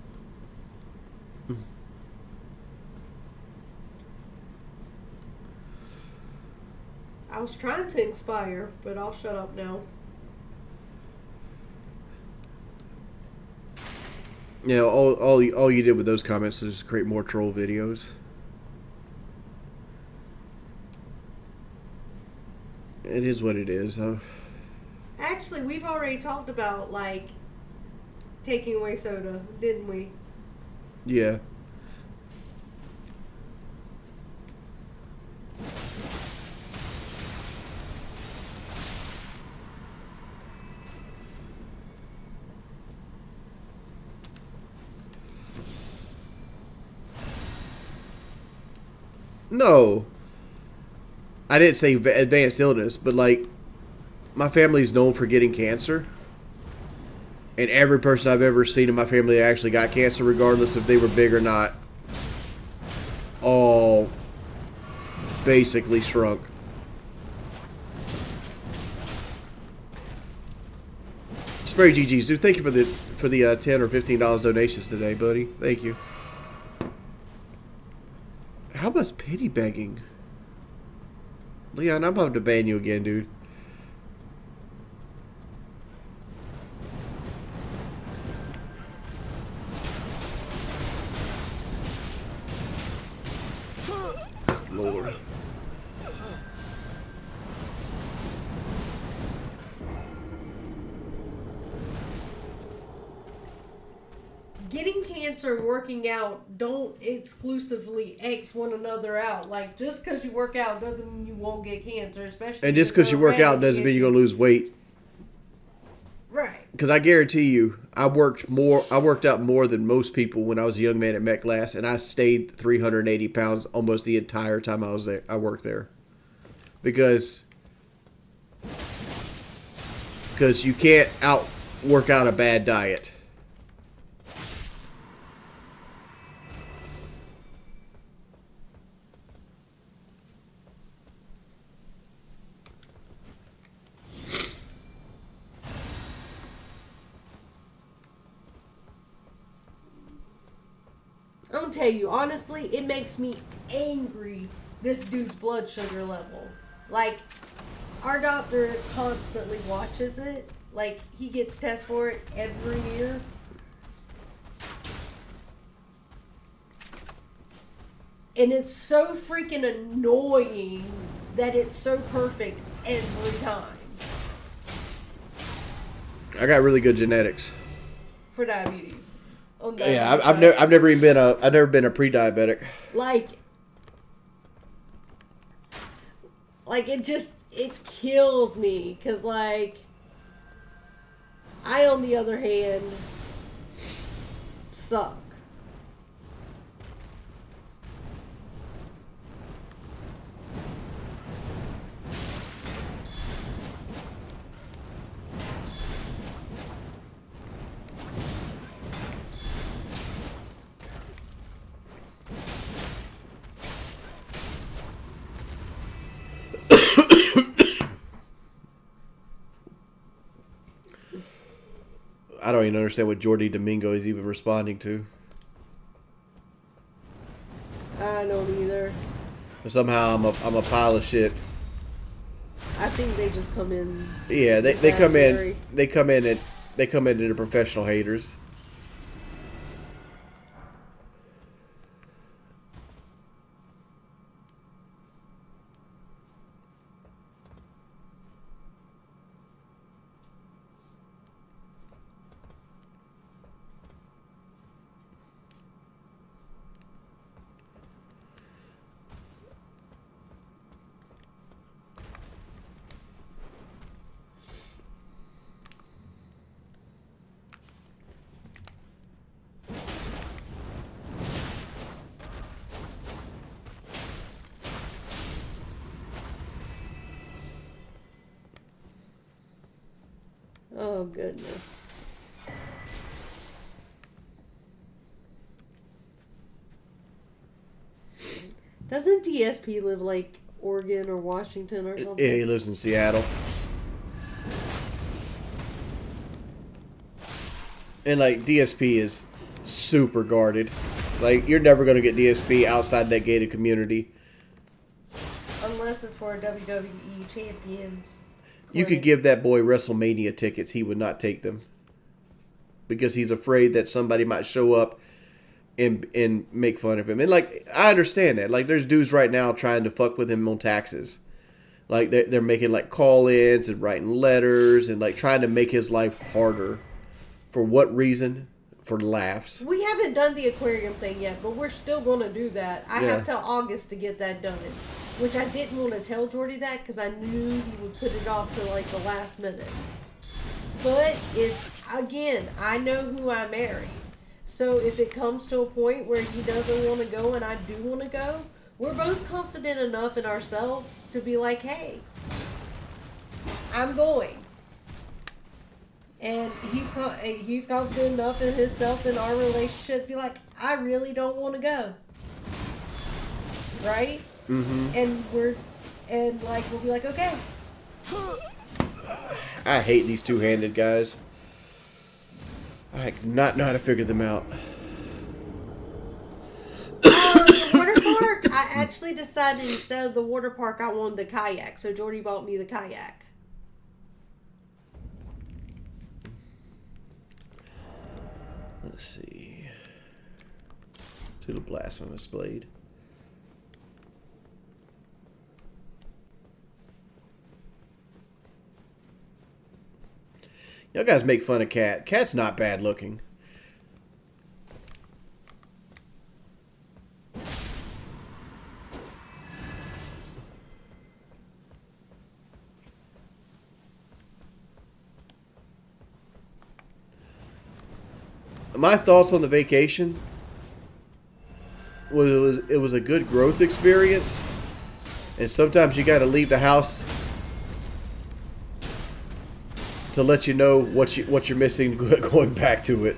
I was trying to inspire, but I'll shut up now. You know, all you did with those comments is create more troll videos. It is what it is, though. Actually, we've already talked about, like, taking away soda, didn't we? Yeah. No. I didn't say advanced illness, but like, my family's known for getting cancer. And every person I've ever seen in my family that actually got cancer, regardless if they were big or not, all basically shrunk. Spray GG's, dude. Thank you for the $10 or $15 donations today, buddy. Thank you. How about pity begging? Leon, I'm about to ban you again, dude. Lord. Getting cancer and working out don't exclusively X one another out. Like, just because you work out doesn't mean you won't get cancer, especially. And just because you work out doesn't mean you're gonna lose weight. Right. Because I guarantee you, I worked out more than most people when I was a young man at Met Glass, and I stayed 380 pounds almost the entire time I was there. I worked there, because you can't work out a bad diet. I'm gonna tell you, honestly, it makes me angry, this dude's blood sugar level. Like, our doctor constantly watches it. Like, he gets tests for it every year. And it's so freaking annoying that it's so perfect every time. I got really good genetics. For diabetes. Yeah, I've never been a pre-diabetic. Like it kills me, because, like, I, on the other hand, suck. I don't even understand what Jordi Domingo is even responding to. I don't either. Somehow I'm a pile of shit. I think they just come in. Yeah, they come in. They come in into professional haters. Oh, goodness. Doesn't DSP live, like, Oregon or Washington or something? Yeah, he lives in Seattle. And, like, DSP is super guarded. Like, you're never going to get DSP outside that gated community. Unless it's for a WWE Champions. You could give that boy WrestleMania tickets. He would not take them. because he's afraid that somebody might show up and make fun of him. And like, I understand that. Like, there's dudes right now trying to fuck with him on taxes. Like, they're making like call-ins and writing letters and like trying to make his life harder. For what reason? For laughs. We haven't done the aquarium thing yet, but we're still going to do that. I have till August to get that done, which I didn't want to tell Jordy that because I knew he would put it off to like the last minute. But again, I know who I marry. So if it comes to a point where he doesn't want to go and I do want to go, we're both confident enough in ourselves to be like, hey, I'm going. And he's confident enough in himself in our relationship to be like, I really don't want to go. Right? Mm-hmm. And we'll be like, okay. I hate these two-handed guys. I do not know how to figure them out. The water park, I actually decided instead of the water park, I wanted a kayak. So Jordy bought me the kayak. Let's see. To the blasphemous blade. Y'all guys make fun of Cat. Cat's not bad looking. My thoughts on the vacation was it was a good growth experience, and sometimes you got to leave the house to let you know what you're missing going back to it.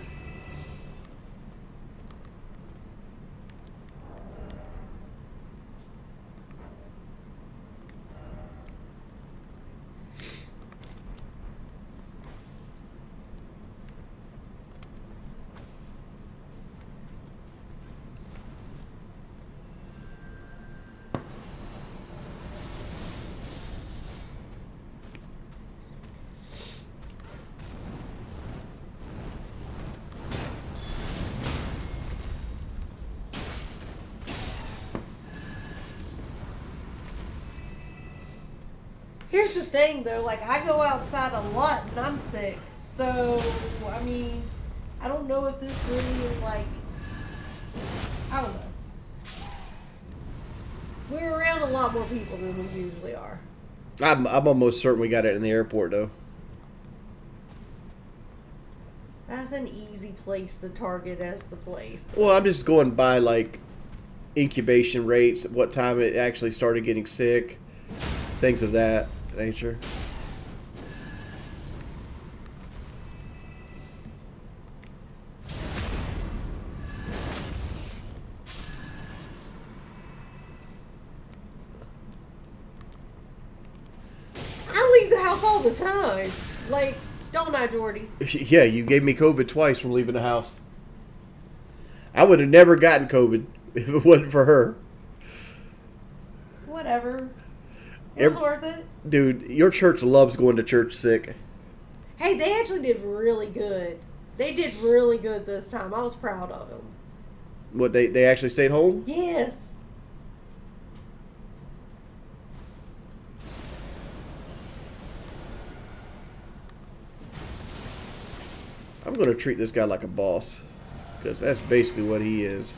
Here's the thing, though. Like, I go outside a lot and I'm sick. So, I mean, I don't know if this really is like, I don't know. We're around a lot more people than we usually are. I'm almost certain we got it in the airport, though. That's an easy place to target as the place. Well, I'm just going by, like, incubation rates, what time it actually started getting sick, things of that nature. I leave the house all the time. Like, don't I, Jordy? Yeah, you gave me COVID twice from leaving the house. I would have never gotten COVID if it wasn't for her. Whatever. It was worth it. Dude, your church loves going to church sick. Hey, they actually did really good. They did really good this time. I was proud of them. What, they actually stayed home? Yes. I'm going to treat this guy like a boss, because that's basically what he is.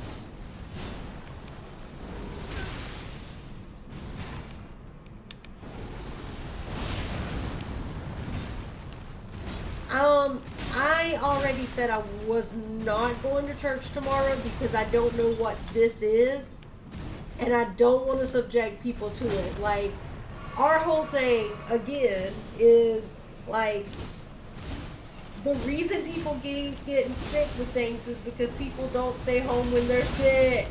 I already said I was not going to church tomorrow because I don't know what this is, and I don't want to subject people to it. Like, our whole thing, again, is, like, the reason people getting sick with things is because people don't stay home when they're sick.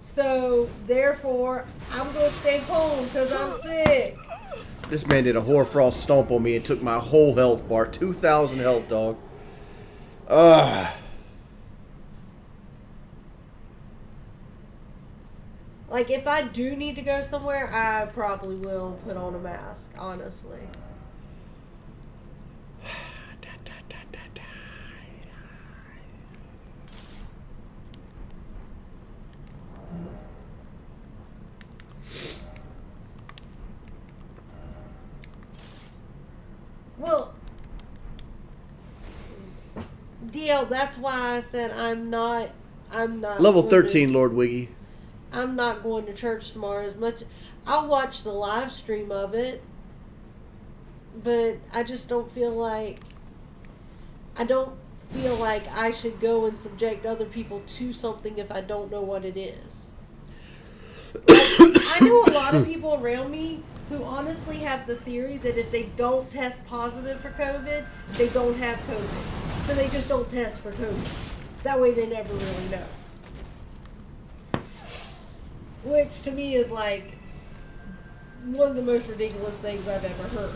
So, therefore, I'm going to stay home because I'm sick. This man did a hoarfrost stomp on me and took my whole health bar. 2,000 health, dog. Like, if I do need to go somewhere, I probably will put on a mask, honestly. DL, that's why I said I'm not Level going 13, to, Lord Wiggy. I'm not going to church tomorrow as much. I'll watch the live stream of it, but I just don't feel like I should go and subject other people to something if I don't know what it is. Like, I know a lot of people around me who honestly have the theory that if they don't test positive for COVID, they don't have COVID. So they just don't test for COVID. That way they never really know. Which to me is like one of the most ridiculous things I've ever heard.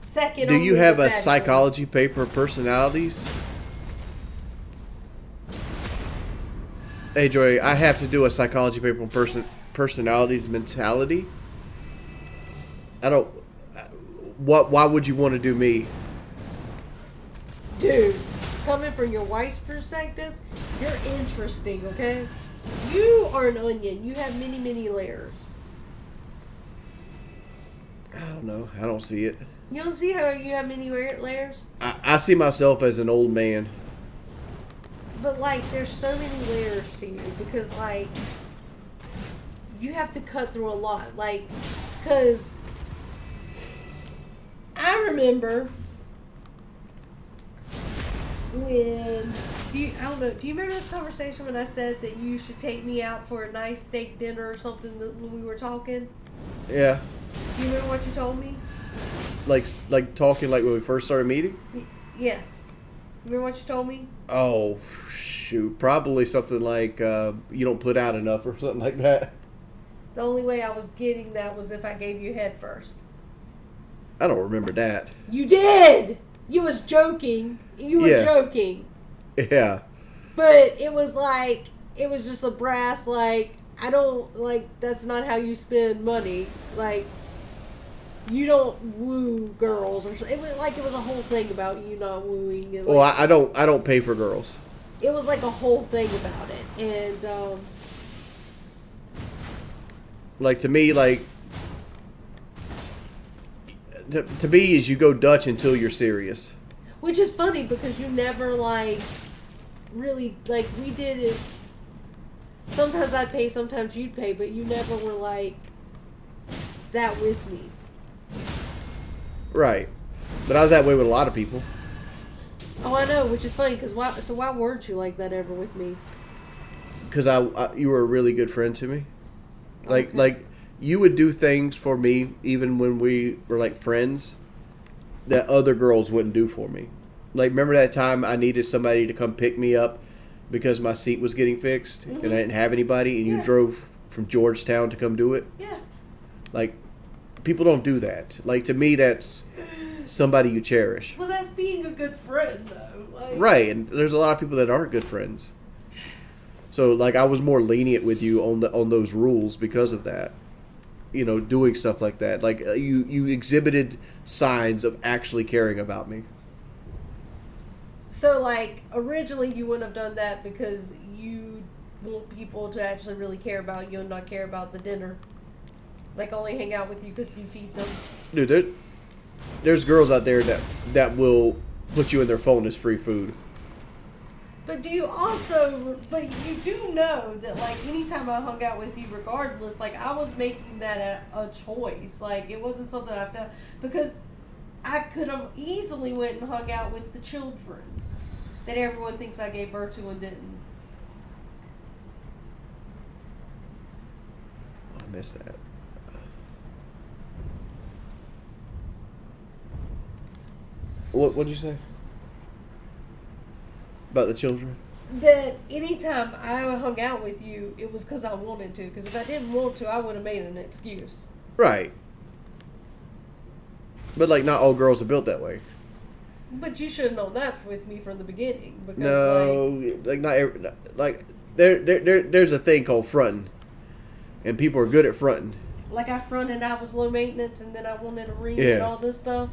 Second, Do you only have to a fat psychology paper of personalities? Hey, Joy, I have to do a psychology paper on personalities mentality. I don't. Why would you want to do me? Dude, coming from your wife's perspective, you're interesting, okay? You are an onion. You have many, many layers. I don't know. I don't see it. You don't see how you have many layers? I see myself as an old man. But, like, there's so many layers to you because, like, you have to cut through a lot. Like, because I remember when, I don't know, do you remember this conversation when I said that you should take me out for a nice steak dinner or something when we were talking? Yeah. Do you remember what you told me? Like talking like when we first started meeting? Yeah. Remember what you told me? Oh, shoot. Probably something like you don't put out enough or something like that. The only way I was getting that was if I gave you head first. I don't remember that. You did! You was joking. You were joking. Yeah. But it was like, it was just a brass, like, I don't, like, that's not how you spend money. Like, you don't woo girls or something. It was like, it was a whole thing about you not wooing. And, like, Well, I don't pay for girls. It was like a whole thing about it. And, like, to me, like, to me is you go Dutch until you're serious. which is funny because you never, like, really, like, we did it. Sometimes I'd pay, sometimes you'd pay, but you never were, like, that with me. Right. But I was that way with a lot of people. Oh, I know, which is funny because why weren't you like that ever with me? Because you were a really good friend to me. Okay. Like you would do things for me even when we were like friends that other girls wouldn't do for me. Like, remember that time I needed somebody to come pick me up because my seat was getting fixed and I didn't have anybody, and you drove from Georgetown to come do it? Yeah. Like, people don't do that. Like, to me, that's somebody you cherish. Well, that's being a good friend, though. Like, Right, and there's a lot of people that aren't good friends. So, like, I was more lenient with you on those rules because of that. You know, doing stuff like that. Like, you exhibited signs of actually caring about me. So, like, originally you wouldn't have done that because you want people to actually really care about you and not care about the dinner. Like, only hang out with you because you feed them. Dude, there's girls out there that will put you in their phone as free food. But do you also, but you do know that, like, anytime I hung out with you, regardless, like, I was making that a choice. Like, it wasn't something I felt, because I could have easily went and hung out with the children that everyone thinks I gave birth to and didn't. I miss that. What'd you say? About the children? That anytime I hung out with you, it was because I wanted to. Because if I didn't want to, I would have made an excuse. Right. But, like, not all girls are built that way. But you should have known that with me from the beginning. Because, No, like not every, like there's a thing called fronting, and people are good at fronting. like I fronted I was low maintenance and then I wanted a ring and all this stuff.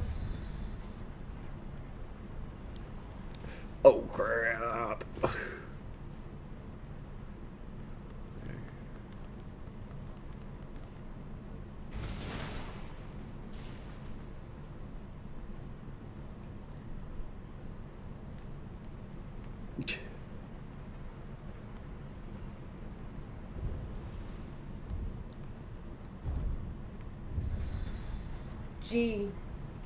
Oh crap! Gee,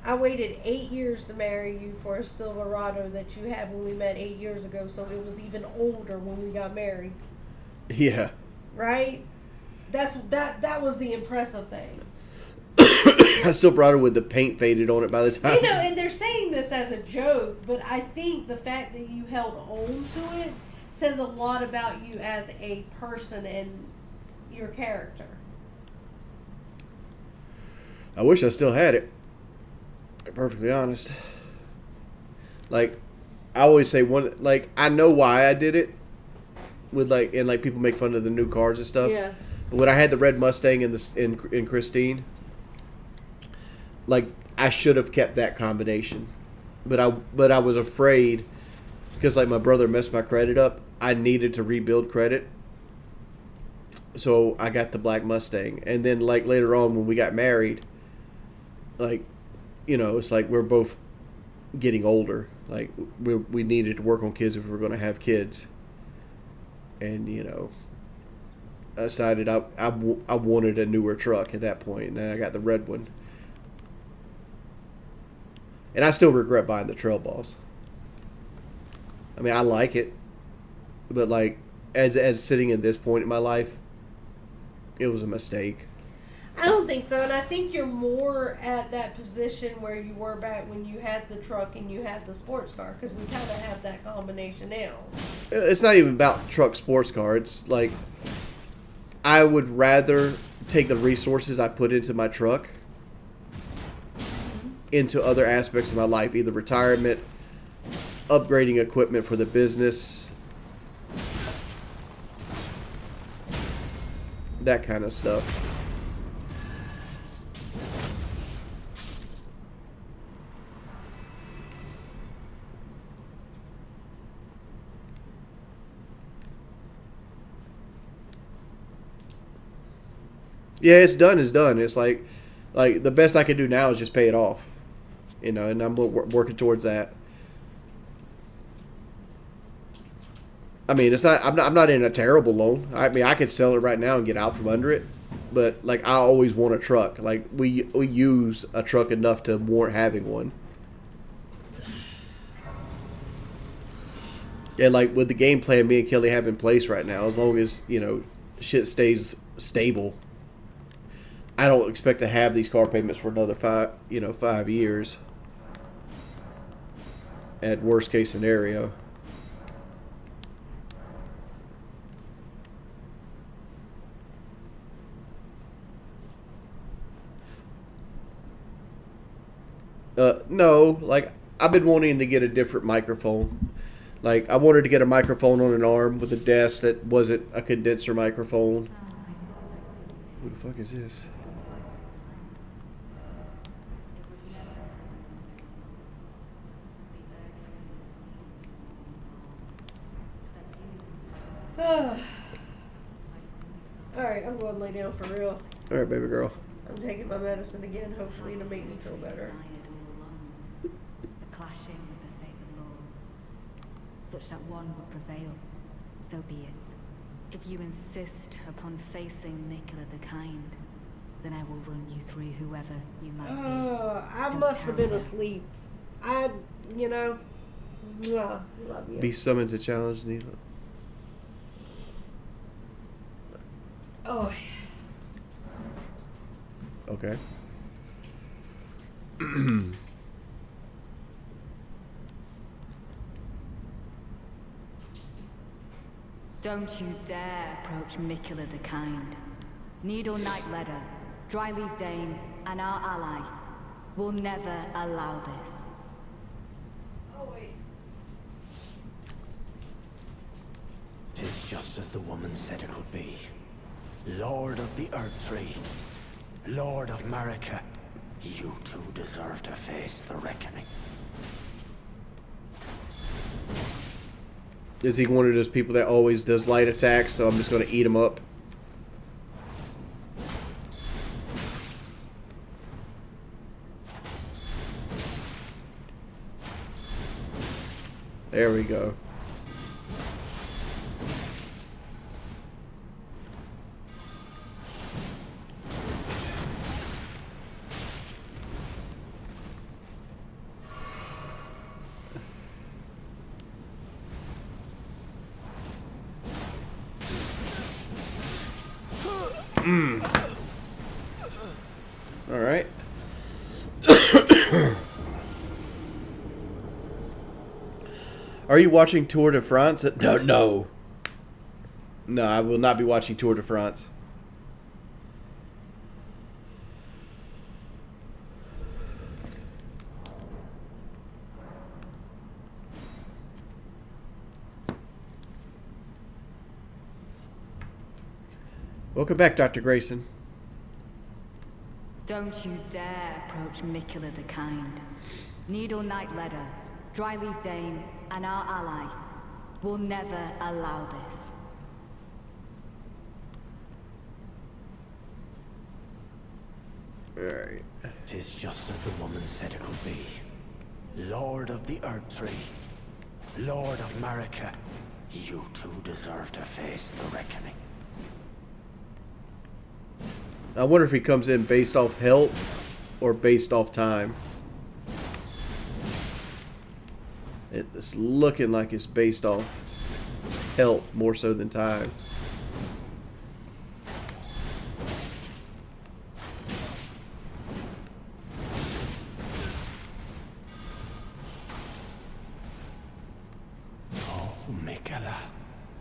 I waited 8 years to marry you for a Silverado that you had when we met 8 years ago, so it was even older when we got married. Yeah. Right? That was the impressive thing. I still brought it with the paint faded on it by the time. You know, and they're saying this as a joke, but I think the fact that you held on to it says a lot about you as a person and your character. I wish I still had it. To be perfectly honest. Like, I always say I know why I did it. And people make fun of the new cars and stuff. Yeah. But when I had the red Mustang in Christine, like, I should have kept that combination. But I was afraid because, like, my brother messed my credit up. I needed to rebuild credit. So I got the black Mustang. And then, like, later on when we got married, like, you know, it's like we're both getting older. Like, we needed to work on kids if we were going to have kids. And, you know, I decided I wanted a newer truck at that point. And then I got the red one. And I still regret buying the Trail Boss. I mean, I like it. But, like, as sitting at this point in my life, it was a mistake. I don't think so, and I think you're more at that position where you were back when you had the truck and you had the sports car, because we kind of have that combination now. It's not even about truck sports car. It's like I would rather take the resources I put into my truck into other aspects of my life, either retirement, upgrading equipment for the business, that kind of stuff. Yeah, it's done. It's like the best I can do now is just pay it off, you know, and I'm working towards that. I mean, I'm not in a terrible loan. I mean, I could sell it right now and get out from under it, but like I always want a truck. Like we use a truck enough to warrant having one. And like with the game plan me and Kelly have in place right now, as long as, you know, shit stays stable, I don't expect to have these car payments for another 5 years. At worst case scenario. No, like I've been wanting to get a different microphone. Like I wanted to get a microphone on an arm with a desk that wasn't a condenser microphone. Who the fuck is this? Alright, I'm going to lay down for real. Alright, baby girl. I'm taking my medicine again, hopefully to make me feel better. Clashing with the faith of laws, such that one would prevail. So be it. If you insist upon facing Nicola the Kind, then I will run you through whoever you might be. I must have been asleep. Love you. Be summoned to challenge Neela. Oh. Okay. Don't you dare approach Nicola the Kind. Needle Knight Ledder, Dryleaf Dane, and our ally will never allow this. Oh, wait. 'Tis just as the woman said it would be. Lord of the Earth Tree, Lord of Marika, you two deserve to face the reckoning. Is he one of those people that always does light attacks, so I'm just going to eat him up? There we go. Are you watching Tour de France? No, no. No, I will not be watching Tour de France. Welcome back, Dr. Grayson. Don't you dare approach Mikula the Kind. Needle Knight Ledder, Dryleaf Dane, and our ally will never allow this. Alright. 'Tis just as the woman said it would be. Lord of the Earth Tree, Lord of Marika, you two deserve to face the reckoning. I wonder if he comes in based off health or based off time. It's looking like it's based off health more so than time. Oh, Mikala,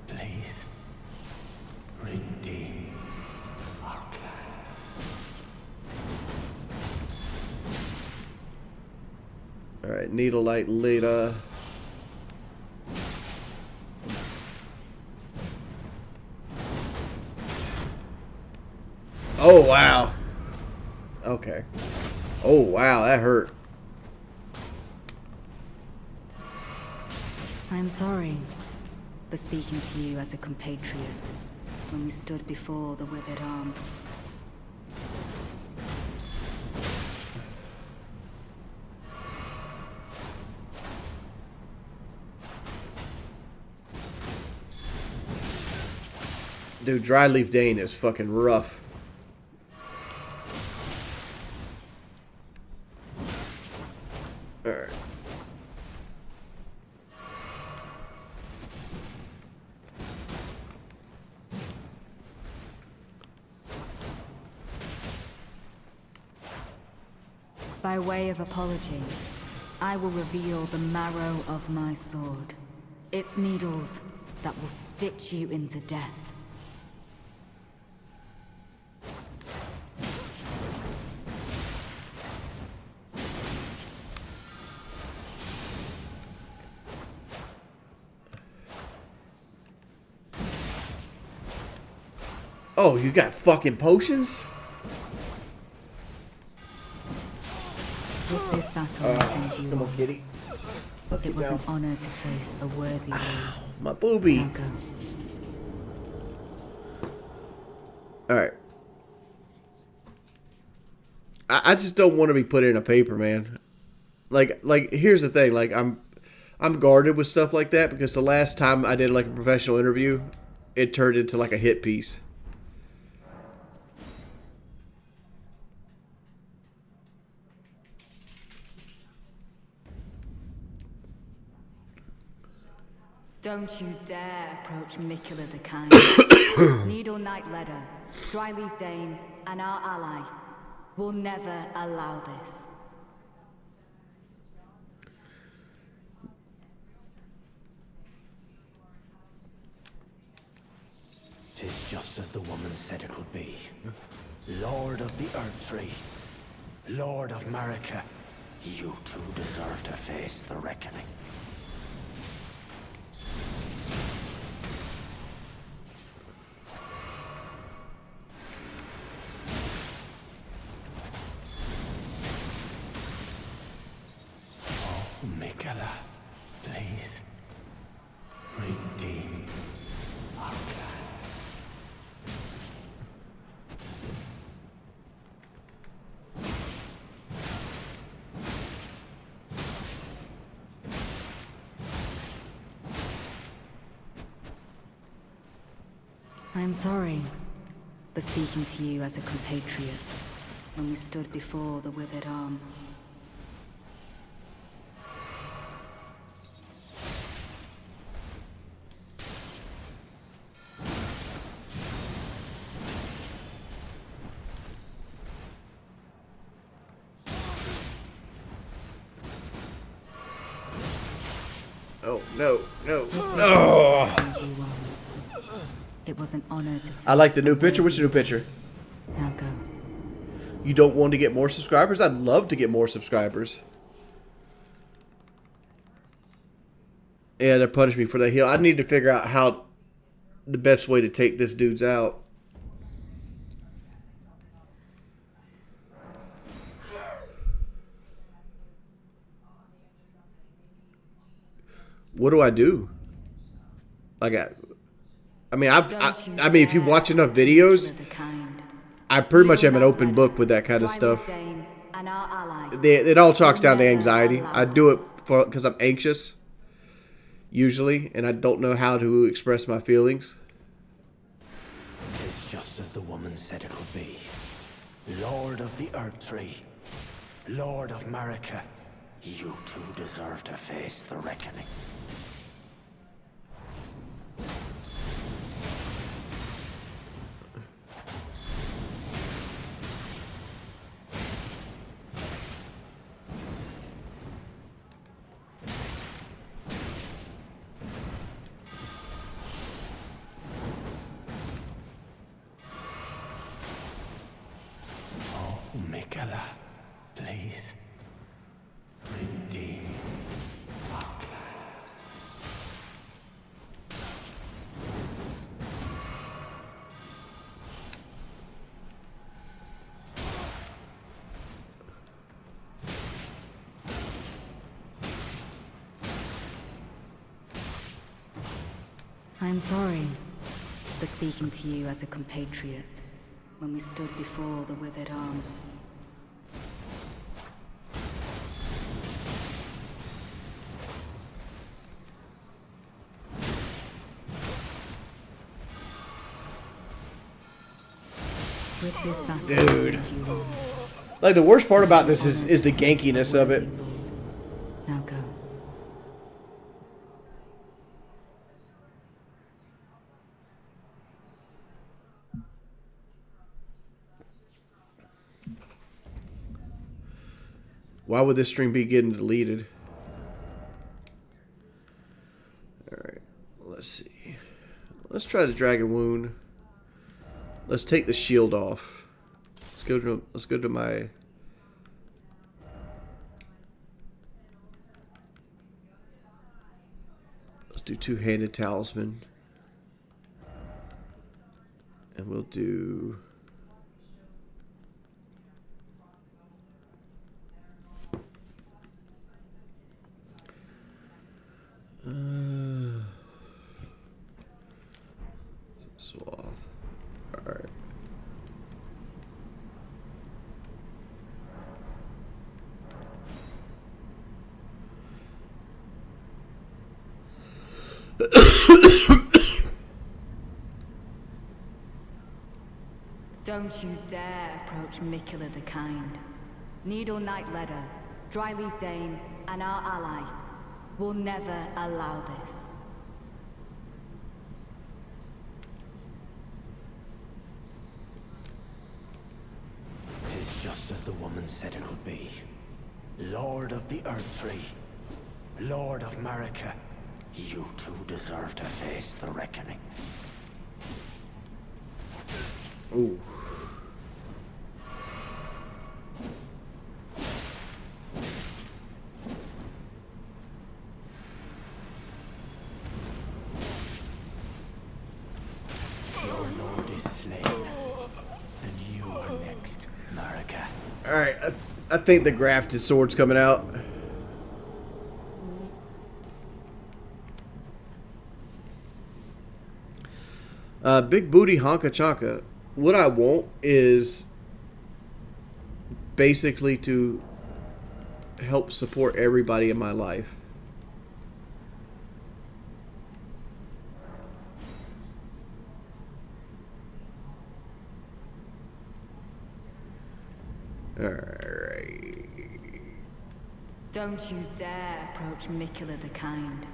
please redeem our clan. Alright, Needle Light Leda. Oh, wow. Okay. Oh, wow, that hurt. I'm sorry for speaking to you as a compatriot when we stood before the withered arm. Dude, Dryleaf Dane is fucking rough. Alright. By way of apology, I will reveal the marrow of my sword. Its needles that will stitch you into death. Oh, you got fucking potions? With this battle, I send you Come on. on, kitty. Let's It get was down. an honor to face a worthy lead. My boobie. Now go. Alright. I just don't want to be put in a paper, man. Like here's the thing, like I'm guarded with stuff like that because the last time I did like a professional interview, it turned into like a hit piece. Don't you dare approach Mikula the Kind. Needle Knight Ledder, Dryleaf Dane, and our ally will never allow this. Tis just as the woman said it would be. Lord of the Earth Tree, Lord of Marika, you two deserve to face the reckoning. Oh, Mikala, please redeem our clan. I'm sorry for speaking to you as a compatriot when we stood before the withered arm. Oh, no, no. Oh. It was an honor to. I like the new picture. What's the new picture? Now go. You don't want to get more subscribers? I'd love to get more subscribers. Yeah, they punished me for that heal. I need to figure out how the best way to take this dude's out. What do I do? Like I mean, I mean, if you watch enough videos, I pretty much am an open book with that kind of stuff. It all talks down to anxiety. I do it because I'm anxious, usually, and I don't know how to express my feelings. It's just as the woman said it would be. Lord of the Earth Tree, Lord of Marika, you two deserve to face the reckoning. Mikala, please. Redeem Bungle. I'm sorry for speaking to you as a compatriot when we stood before the withered arm. With this battle, Dude. Like, the worst part about this is the gankiness of it. now go. Why would this stream be getting deleted? Alright, let's see. Let's try the Dragon Wound. Let's take the shield off. Let's go to my... Let's do Two-Handed Talisman. And we'll do... Swath. Alright. Don't you dare approach Mikula the Kind. Needle Knight Ledder, Dryleaf Dane, and our ally will never allow this. Tis just as the woman said it would be. Lord of the Earth Tree, Lord of Marika, you two deserve to face the reckoning. Ooh. Your lord is slain, and you are next, Marika. Alright, I think the grafted sword's coming out. Big booty honka chonka. What I want is basically to help support everybody in my life. Alright. Don't you dare approach Mikula the Kind.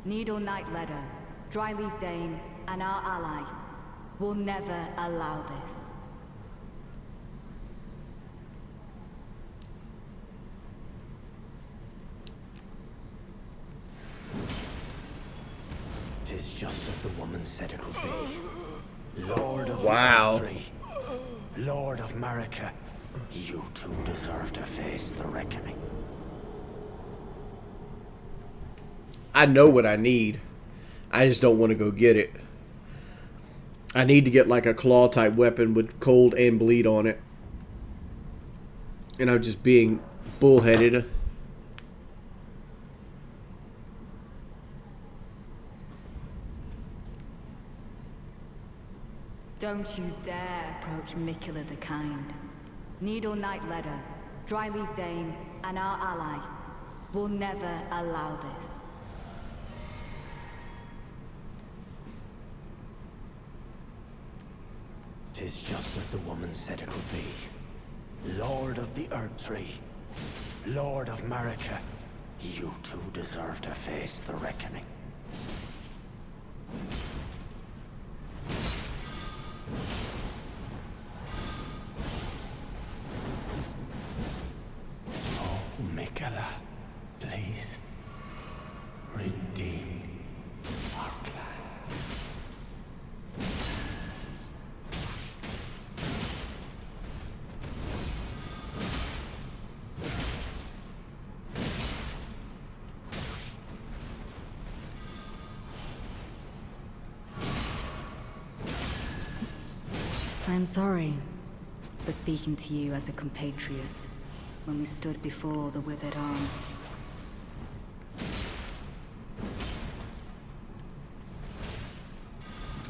Needle Knight Ledder, Dryleaf Dane, and our ally will never allow this. just as the woman said it would be. Lord of Wow. the Country, Lord of Marika, you too deserve to face the reckoning. I know what I need. I just don't want to go get it. I need to get like a claw type weapon with cold and bleed on it. And I'm just being bullheaded. Don't you dare approach Mikula the Kind. Needle Knight Ledder, Dryleaf Dane, and our ally will never allow this. Tis just as the woman said it would be. Lord of the Earth Tree, Lord of Marika, you too deserve to face the reckoning. Oh, Mikala, please, redeem our clan. I'm sorry for speaking to you as a compatriot when we stood before the withered arm.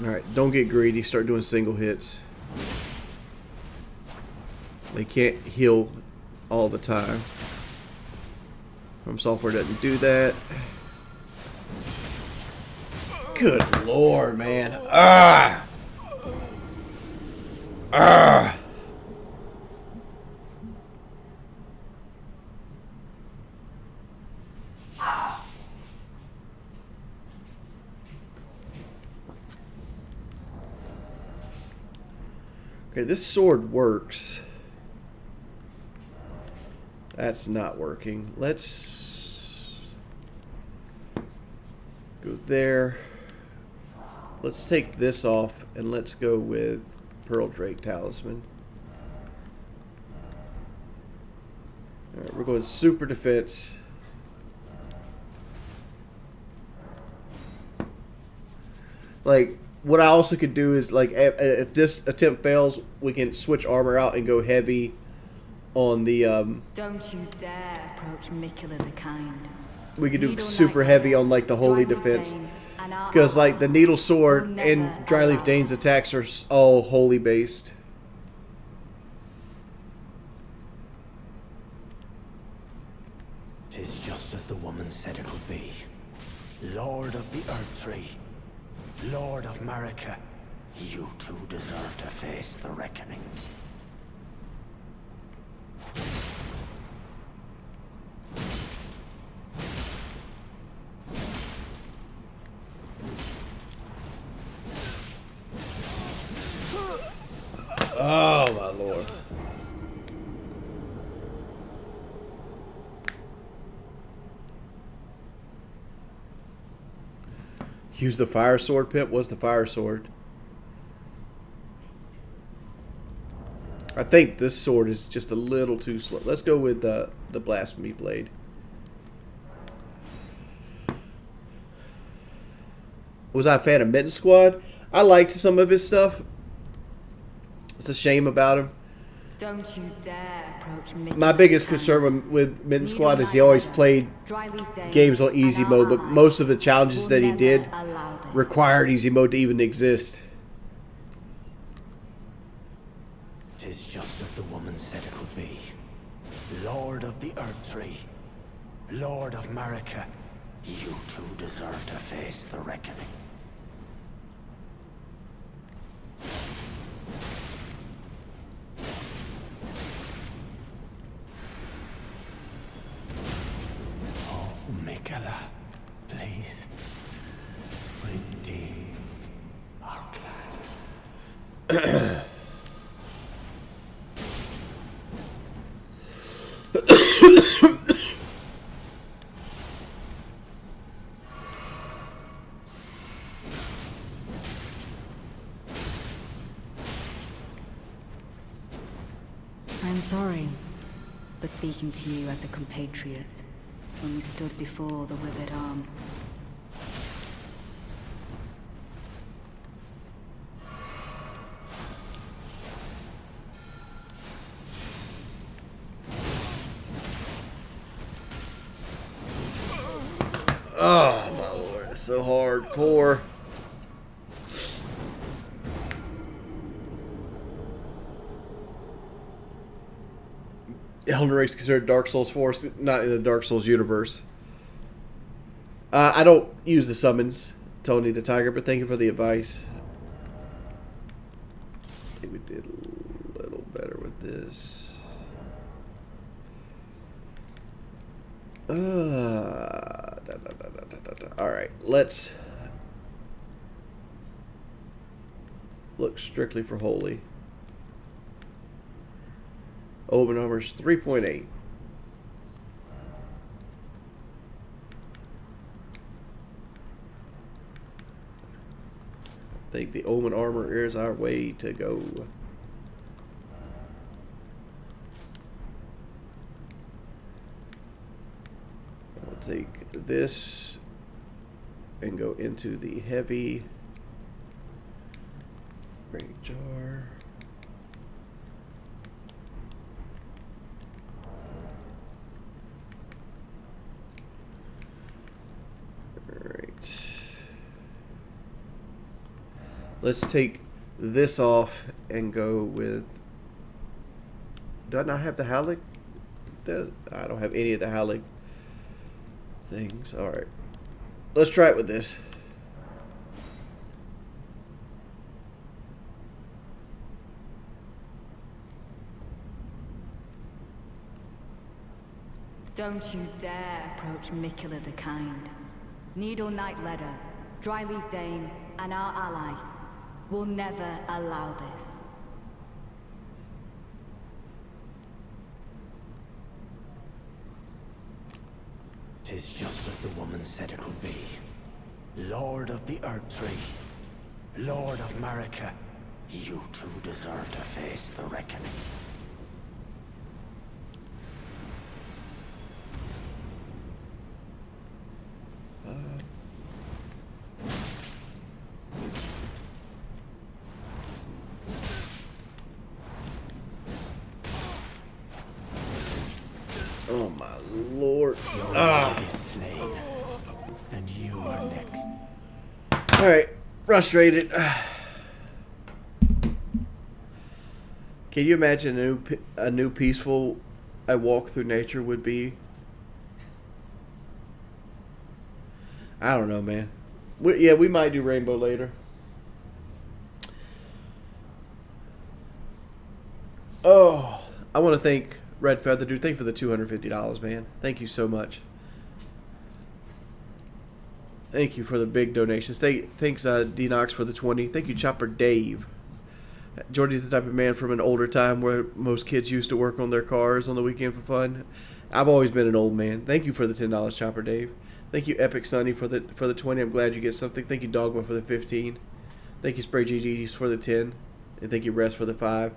Alright, don't get greedy. Start doing single hits. They can't heal all the time. From software doesn't do that. Good lord, man. Ah! Ah! Okay, this sword works. That's not working. Let's go there. Let's take this off and let's go with Pearl Drake Talisman. Alright, we're going super defense. Like, what I also could do is, like, if this attempt fails, we can switch armor out and go heavy on the, Don't you dare approach Mikula the Kind. we could do Needle super Knight heavy Ledder, on, like, the holy Dryleaf defense. Dane, and our Because, like, the ally Needle Sword will and never Dryleaf allow Dane's this. attacks are all holy based. Tis just as the woman said it would be. Lord of the Earth Tree, Lord of Marika, you too deserve to face the reckoning. Oh, my lord. Use the fire sword, Pip. What's the fire sword? I think this sword is just a little too slow. Let's go with the blasphemy blade. Was I a fan of Mitten Squad? I liked some of his stuff. It's a shame about him. Don't you dare approach Mikula My biggest the Kind. concern with Mitten Needle Squad is he Knight always Ledder, played Dryleaf Dane, games on easy and our mode, but ally most of the challenges will that he never did allow this. required easy mode to even exist. Tis just as the woman said it would be. Lord of the Earth Tree, Lord of Marika, you too deserve to face the reckoning. Oh, Mikala, please, redeem our clan. sorry for speaking to you as a compatriot when we stood before the withered arm. Oh my lord, it's so hardcore. Elden Ring is considered Dark Souls 4, not in the Dark Souls universe. I don't use the summons, Tony the Tiger, but thank you for the advice. I think we did a little better with this. Alright, let's look strictly for holy. Omen armor's 3.8. I think the Omen armor is our way to go. I'll take this and go into the heavy great jar. Alright. Let's take this off and go with... Do I not have the Halleck? I don't have any of the Halleck things. Alright. Let's try it with this. Don't you dare approach Mikula the Kind. Needle Knight Ledder, Dryleaf Dane, and our ally will never allow this. Tis just as the woman said it would be. Lord of the Earth Tree, Lord of Marika, you two deserve to face the reckoning. Oh my lord. Slain, and you are next. Alright, frustrated. Can you imagine a new peaceful a walk through nature would be? I don't know, man. We might do Rainbow later. Oh, I want to thank Red Feather Dude. Thank you for the $250, man. Thank you so much. Thank you for the big donations. Thanks, D-Nox, for the 20. Thank you, Chopper Dave. Jordy's the type of man from an older time where most kids used to work on their cars on the weekend for fun. I've always been an old man. Thank you for the $10, Chopper Dave. Thank you, Epic Sunny, for the 20. I'm glad you get something. Thank you, Dogma, for the 15. Thank you, Spray GG's for the 10. And thank you, Rest, for the 5.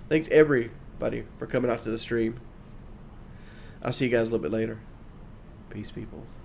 Thanks, everybody, for coming out to the stream. I'll see you guys a little bit later. Peace, people.